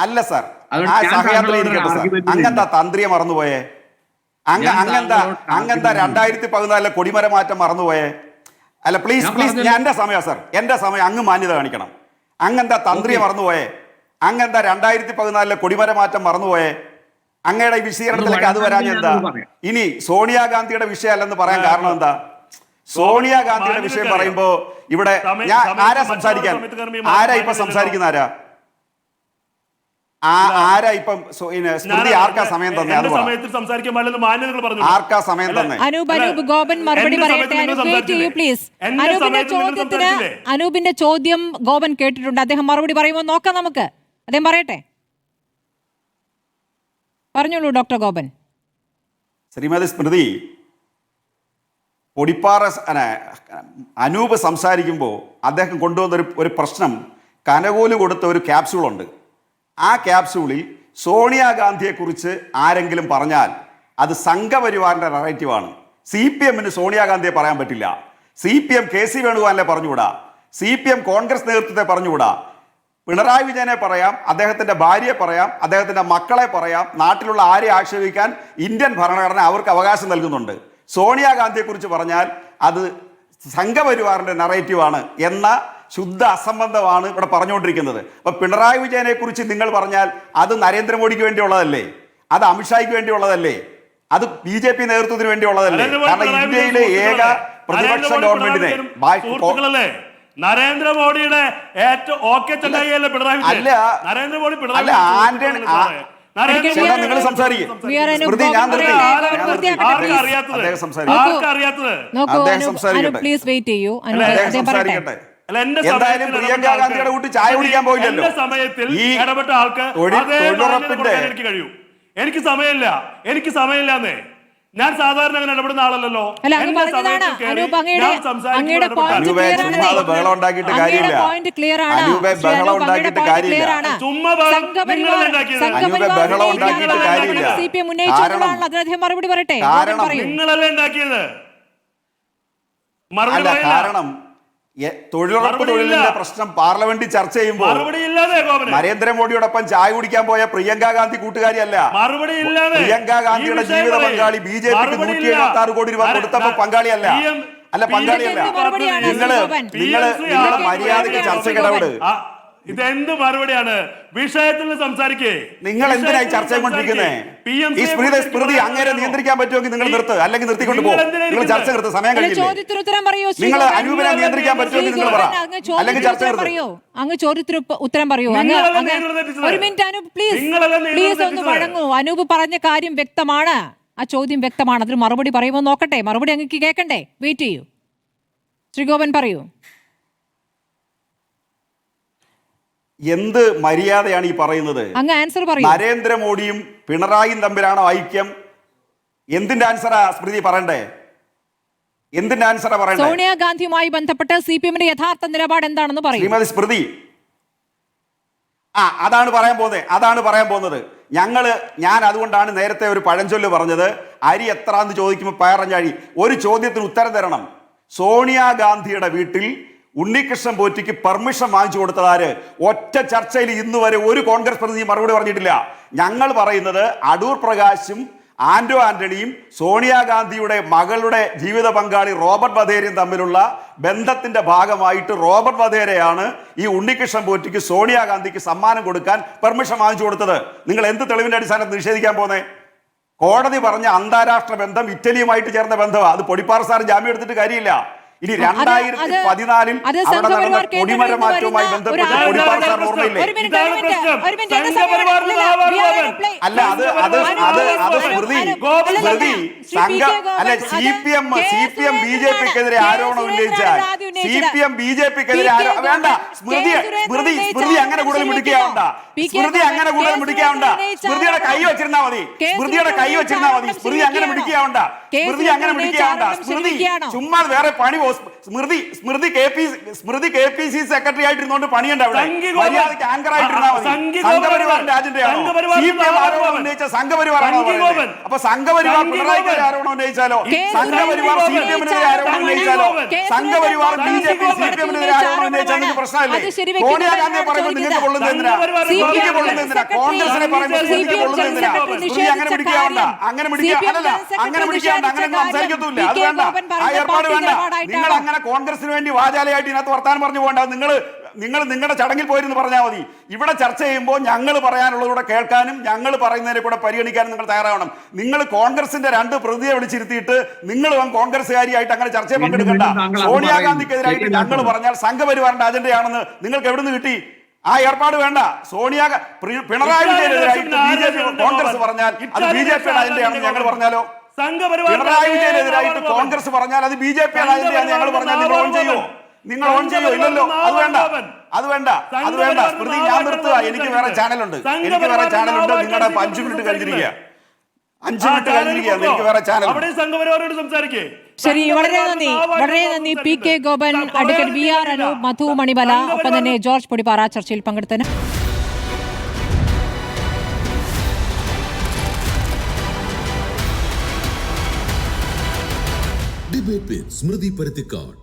അല്ല സാർ, ആ സഹയാത്ര ഇരിക്കട്ടെ സാർ. അങ്ങെന്താ തന്ത്രിയെ മറന്നുപോയേ? അങ്ങെന്താ 2014 കൊടിമര മാറ്റം മറന്നുപോയേ? അല്ല, പ്ലീസ് ഞാൻ എന്റെ സമയം സാർ, എന്റെ സമയം. അങ്ങ് മാന്യത കാണിക്കണം. അങ്ങെന്താ തന്ത്രിയെ മറന്നുപോയേ? അങ്ങെന്താ 2014 കൊടിമര മാറ്റം മറന്നുപോയേ? അങ്ങയുടെ വിശദീകരണത്തിലേക്ക് അത് വരാൻ എന്താ? ഇനി സോണിയാഗാന്ധിയുടെ വിഷയമല്ലെന്ന് പറയാൻ കാരണം എന്താ? സോണിയാഗാന്ധിയുടെ വിഷയം പറയുമ്പോ ഇവിടെ ആരാ സംസാരിക്കാൻ? ആരാ ഇപ്പൊ സംസാരിക്കുന്ന? ആരാ ഇപ്പം സ്മൃതി ആർക്കാ സമയം തന്നെ? ആർക്കാ സമയം തന്നെ? അനൂപിന്റെ ചോദ്യം ഗോപൻ കേട്ടിട്ടുണ്ട്. അദ്ദേഹം മറുപടി പറയുമ്പോൾ നോക്കാം നമുക്ക്. അദ്ദേഹം പറയട്ടെ. പറഞ്ഞോളൂ ഡോക്ടർ ഗോപൻ. ശ്രീമതി സ്മൃതി, പൊടിപ്പാറ അനൂപ് സംസാരിക്കുമ്പോൾ അദ്ദേഹം കൊണ്ടുവന്ന ഒരു പ്രശ്നം, കനകോല് കൊടുത്ത ഒരു ക്യാപ്സ്യൂളുണ്ട്. ആ ക്യാപ്സ്യൂളിൽ സോണിയാഗാന്ധിയെക്കുറിച്ച് ആരെങ്കിലും പറഞ്ഞാൽ അത് സംഘപരിവാറിൻ്റെ നറേറ്റീവാണ്. CPMന് സോണിയാഗാന്ധിയെ പറയാൻ പറ്റില്ല. CPM KC വേണുഗോപാലിനെ പറഞ്ഞുകൂടാ. CPM കോൺഗ്രസ് നേതൃത്വത്തെ പറഞ്ഞുകൂടാ. പിണറായി വിജയനെ പറയാം, അദ്ദേഹത്തിൻ്റെ ഭാര്യയെ പറയാം, അദ്ദേഹത്തിൻ്റെ മക്കളെ പറയാം. നാട്ടിലുള്ള ആരെ ആക്ഷേപിക്കാൻ ഇന്ത്യൻ ഭരണഘടന അവർക്ക് അവകാശം നൽകുന്നുണ്ട്. സോണിയാഗാന്ധിയെക്കുറിച്ച് പറഞ്ഞാൽ അത് സംഘപരിവാറിൻ്റെ നറേറ്റീവാണ് എന്ന ശുദ്ധ അസംബന്ധമാണ് ഇവിടെ പറഞ്ഞുകൊണ്ടിരിക്കുന്നത്. അപ്പൊ പിണറായി വിജയനെ കുറിച്ച് നിങ്ങൾ പറഞ്ഞാൽ അത് നരേന്ദ്രമോദിക്ക് വേണ്ടിയുള്ളതല്ലേ? അത് അമിത്ഷായ്ക്ക് വേണ്ടിയുള്ളതല്ലേ? അത് BJP നേതൃത്വത്തിന് വേണ്ടിയുള്ളതല്ലേ? കാരണം ഇന്ത്യയിലെ ഏക പ്രതിപക്ഷ ഗവൺമെന്റിനെ നരേന്ദ്രമോദിയുടെ ഏറ്റവും പിണറായി അല്ല, നരേന്ദ്രമോദി അല്ല ആന്റണി നിങ്ങൾ സംസാരിക്കും. എന്തായാലും പ്രിയങ്ക ഗാന്ധിയുടെ കൂട്ടി ചായ കുടിക്കാൻ പോയില്ലല്ലോ. ഈ തൊഴിലുറപ്പിന്റെ എനിക്ക് സമയമില്ല. ഞാൻ സാധാരണ അങ്ങനെ ഇടപെടുന്ന ആളല്ലല്ലോ. അല്ല, അങ്ങ് എന്റെ പറഞ്ഞതാണ് സമയത്തിൽ കയറി അനൂപ് അങ്ങയുടെ ഞാൻ സംസാരിക്കുമ്പോൾ അങ്ങയുടെ ഇടപെട്ടാൽ പോയിന്റ് അനൂപേ, ക്ലിയർ ചുമ്മാ അത് ബഹളം ഉണ്ടാക്കിയിട്ട് കാര്യമില്ല. പോയിന്റ് ക്ലിയർ ആണ്. അനൂപേ, ശ്രീ ബഹളം അനൂപ് അങ്ങയുടെ ഉണ്ടാക്കിയിട്ട് പോയിന്റ് കാര്യമില്ല. ക്ലിയർ ആണ്. ചുമ്മാ ബഹളം നിങ്ങൾ ഉണ്ടാക്കിയത്. അനൂപേ, ബഹളം ഉണ്ടാക്കിയിട്ട് കാര്യമില്ല. CPM ഉന്നയിച്ചതാണ്. അതിന് അദ്ദേഹം മറുപടി പറയട്ടെ. കാരണം പറയൂ. നിങ്ങളല്ലേ ഉണ്ടാക്കിയത്? മറുപടി അല്ല, പറയില്ല. കാരണം തൊഴിലുറപ്പ് മറുപടി തൊഴിലിന്റെ ഇല്ല. പ്രശ്നം പാർലമെന്റിൽ ചർച്ച ചെയ്യുമ്പോൾ മറുപടി ഇല്ലാതെ ഗോപനെ. നരേന്ദ്രമോദിയോടൊപ്പം ചായ കുടിക്കാൻ പോയ പ്രിയങ്ക ഗാന്ധി കൂട്ടുകാരിയല്ല. മറുപടി ഇല്ലാതെ പ്രിയങ്ക ഗാന്ധിയുടെ ഈ വിഷയം ജീവിത പറയ്. പങ്കാളി BJP മറുപടി ഇല്ല. 176 കോടി രൂപ കൊടുത്തപ്പോ പങ്കാളിയല്ല. അല്ല, പങ്കാളിയല്ല. എന്ത് മറുപടിയാണ് നിങ്ങള് മര്യാദയ്ക്ക് ചർച്ചയ്ക്ക് ഇടപെട്. ഇതെന്ത് മറുപടിയാണ്? വിഷയത്തിൽ സംസാരിക്കേ. നിങ്ങൾ എന്തിനായി ചർച്ച ചെയ്തുകൊണ്ടിരിക്കുന്നത്? ഈ സ്മൃതി അങ്ങനെ നിയന്ത്രിക്കാൻ പറ്റുമെങ്കിൽ നിങ്ങൾ നിർത്ത്, അല്ലെങ്കിൽ നിർത്തിക്കൊണ്ട് പോകും. നിങ്ങൾ ചർച്ച നിർത്ത്, സമയം കഴിഞ്ഞില്ലേ? ചോദ്യത്തിന് ഉത്തരം പറയൂ. നിങ്ങൾ അനൂപിനെ നിയന്ത്രിക്കാൻ പറ്റുമെങ്കിൽ നിങ്ങൾ പറ, അല്ലെങ്കിൽ ചർച്ച നിർത്ത്. അങ്ങ് ചോദ്യത്തിന് ഉത്തരം പറയൂ. ഒരു മിനിറ്റ് അനൂപ്, പ്ലീസ് ഒന്ന് വഴങ്ങൂ. അനൂപ് പറഞ്ഞ കാര്യം വ്യക്തമാണ്, ആ ചോദ്യം വ്യക്തമാണ്. അതിന് മറുപടി പറയുമോ നോക്കട്ടെ. മറുപടി അങ്ങക്ക് കേൾക്കണ്ടേ? വെയിറ്റ് ചെയ്യൂ. ശ്രീ ഗോപൻ പറയൂ. എന്ത് മര്യാദയാണ് ഈ പറയുന്നത്? അങ്ങ് ആൻസർ പറയൂ. നരേന്ദ്രമോദിയും പിണറായിയും തമ്മിലാണോ ഐക്യം? എന്തിന്റെ ആൻസറാ സ്മൃതി പറയണ്ടേ? എന്തിന്റെ ആൻസറാ പറയണ്ടേ? സോണിയാഗാന്ധിയുമായി ബന്ധപ്പെട്ട് CPM-ന്റെ യഥാർത്ഥ നിലപാട് എന്താണെന്ന് പറയും. ശ്രീമതി സ്മൃതി, അതാണ് പറയാൻ പോകുന്നത്. ഞാൻ അതുകൊണ്ടാണ് നേരത്തെ ഒരു പഴഞ്ചൊല്ല് പറഞ്ഞത്, അരി എത്രാന്ന് ചോദിക്കുമ്പോൾ പയറഞ്ഞാഴി. ഒരു ചോദ്യത്തിന് ഉത്തരം തരണം. സോണിയാഗാന്ധിയുടെ വീട്ടിൽ ഉണ്ണികൃഷ്ണൻ പോറ്റിക്ക് പെർമിഷൻ വാങ്ങിച്ചു കൊടുത്തതാര്? ഒറ്റ ചർച്ചയിൽ ഇന്ന് വരെ ഒരു കോൺഗ്രസ് പ്രതിനിധി മറുപടി പറഞ്ഞിട്ടില്ല. ഞങ്ങൾ പറയുന്നത് അടൂർ പ്രകാശും ആന്റോ ആന്റണിയും സോണിയാഗാന്ധിയുടെ മകളുടെ ജീവിത പങ്കാളി റോബർട്ട് വധേരയും തമ്മിലുള്ള ബന്ധത്തിന്റെ ഭാഗമായിട്ട് റോബർട്ട് വധേരയാണ് ഈ ഉണ്ണികൃഷ്ണൻ പോറ്റിക്ക് സോണിയാഗാന്ധിക്ക് സമ്മാനം കൊടുക്കാൻ പെർമിഷൻ വാങ്ങിച്ചു കൊടുത്തത്. നിങ്ങൾ എന്ത് തെളിവിന്റെ അടിസ്ഥാനത്തിൽ നിഷേധിക്കാൻ പോന്നേ? കോടതി പറഞ്ഞ അന്താരാഷ്ട്ര ബന്ധം ഇറ്റലിയുമായിട്ട് ചേർന്ന ബന്ധമാണ്. അത് പൊടിപ്പാറ സാർ ജാമ്യം എടുത്തിട്ട് കാര്യമില്ല. ഇനി 2014 അവിടെ നടന്ന കൊടിമര മാറ്റവുമായി ബന്ധപ്പെട്ട് പൊടിപ്പാറ സാർ ഓർമ്മയില്ലേ? അല്ല, അത് സ്മൃതി അല്ല, CPM BJPക്കെതിരെ ആരോപണം ഉന്നയിച്ചാൽ CPM BJPക്കെതിരെ വേണ്ട. സ്മൃതി അങ്ങനെ കൂടുതൽ മിടിക്കാവുണ്ട. സ്മൃതിയുടെ കൈ വെച്ചിരുന്നാ മതി. സ്മൃതി അങ്ങനെ മിടിക്കാവുണ്ട. സ്മൃതി ചുമ്മാ വേറെ പണി. സ്മൃതി KPCC സെക്രട്ടറി ആയിട്ടിരുന്നോണ്ട് പണിയുണ്ട് അവിടെ. മര്യാദയ്ക്ക് ആങ്കർ ആയിട്ടിരുന്നാ മതി. സംഘപരിവാറിന്റെ അജണ്ടയാണോ? CPM ആരോപണം ഉന്നയിച്ച സംഘപരിവാറാണോ പറയുന്നത്? അപ്പൊ സംഘപരിവാർ പിണറായിക്കെതിരെ ആരോപണം ഉന്നയിച്ചാലോ? സംഘപരിവാർ CPM-നെതിരെ ആരോപണം ഉന്നയിച്ചാലോ? സംഘപരിവാർ BJP CPM-നെതിരെ ആരോപണം ഉന്നയിച്ചാൽ നിങ്ങൾക്ക് പ്രശ്നമല്ലേ? സോണിയാഗാന്ധിയെ പറയുമ്പോൾ നിങ്ങൾക്ക് കൊള്ളുന്നത് എന്തിനാ? സ്മൃതിക്ക് കൊള്ളുന്നത് എന്തിനാ? കോൺഗ്രസിനെ പറയുമ്പോൾ സ്മൃതിക്ക് കൊള്ളുന്നത് എന്തിനാ? സ്മൃതി അങ്ങനെ പിടിക്കാവണ്ട. അങ്ങനെ സംസാരിക്കത്തില്ല. അത് വേണ്ട, ആ ഏർപ്പാട് വേണ്ട. നിങ്ങൾ അങ്ങനെ കോൺഗ്രസിന് വേണ്ടി വാചാലയായിട്ട് ഇതിനകത്ത് വർത്താനം പറഞ്ഞു പോകണ്ട. നിങ്ങൾ നിങ്ങളുടെ ചടങ്ങിൽ പോയിരുന്നു പറഞ്ഞാൽ മതി. ഇവിടെ ചർച്ച ചെയ്യുമ്പോൾ ഞങ്ങൾ പറയാനുള്ളതൂടെ കേൾക്കാനും ഞങ്ങൾ പറയുന്നതിനെ കൂടെ പരിഗണിക്കാനും നിങ്ങൾ തയ്യാറാവണം. നിങ്ങൾ കോൺഗ്രസിന്റെ 2 പ്രതിയെ വിളിച്ചിരുത്തിയിട്ട് നിങ്ങൾ കോൺഗ്രസ്സുകാരിയായിട്ട് അങ്ങനെ ചർച്ചയിൽ പങ്കെടുക്കണ്ട. സോണിയാഗാന്ധിക്കെതിരായിട്ട് ഞങ്ങൾ പറഞ്ഞാൽ സംഘപരിവാറിന്റെ അജണ്ടയാണെന്ന് നിങ്ങൾക്ക് എവിടെ നിന്ന് കിട്ടി? ആ ഏർപ്പാട് വേണ്ട. പിണറായി വിജയനെതിരായിട്ട് BJP കോൺഗ്രസ് പറഞ്ഞാൽ അത് BJPയുടെ അജണ്ടയാണെന്ന് ഞങ്ങൾ പറഞ്ഞാലോ? പിണറായി വിജയനെതിരായിട്ട് കോൺഗ്രസ് പറഞ്ഞാൽ അത് BJPയുടെ അജണ്ടയാണെന്ന് ഞങ്ങൾ പറഞ്ഞാൽ നിങ്ങൾ ഓൺ ചെയ്യോ? ഇല്ലല്ലോ. അത് വേണ്ട. സ്മൃതി, ഞാൻ നിർത്തുക. എനിക്ക് വേറെ ചാനലുണ്ട്. നിങ്ങളുടെ 5 മിനിറ്റ് കഴിഞ്ഞിരിക്കുക. 5 മിനിറ്റ് കഴിഞ്ഞിരിക്കുകയാണ്. എനിക്ക് വേറെ ചാനൽ. ശരി, വളരെ നന്ദി PK Gopan, advocate VR Anoop, Madhu Manimala, ഒപ്പം തന്നെ ജോർജ് പൊടിപ്പാറ ചർച്ചയിൽ പങ്കെടുത്തതിന്. ഡിബേറ്റ് വിത്ത് സ്മൃതി പരുത്തിക്കാട്.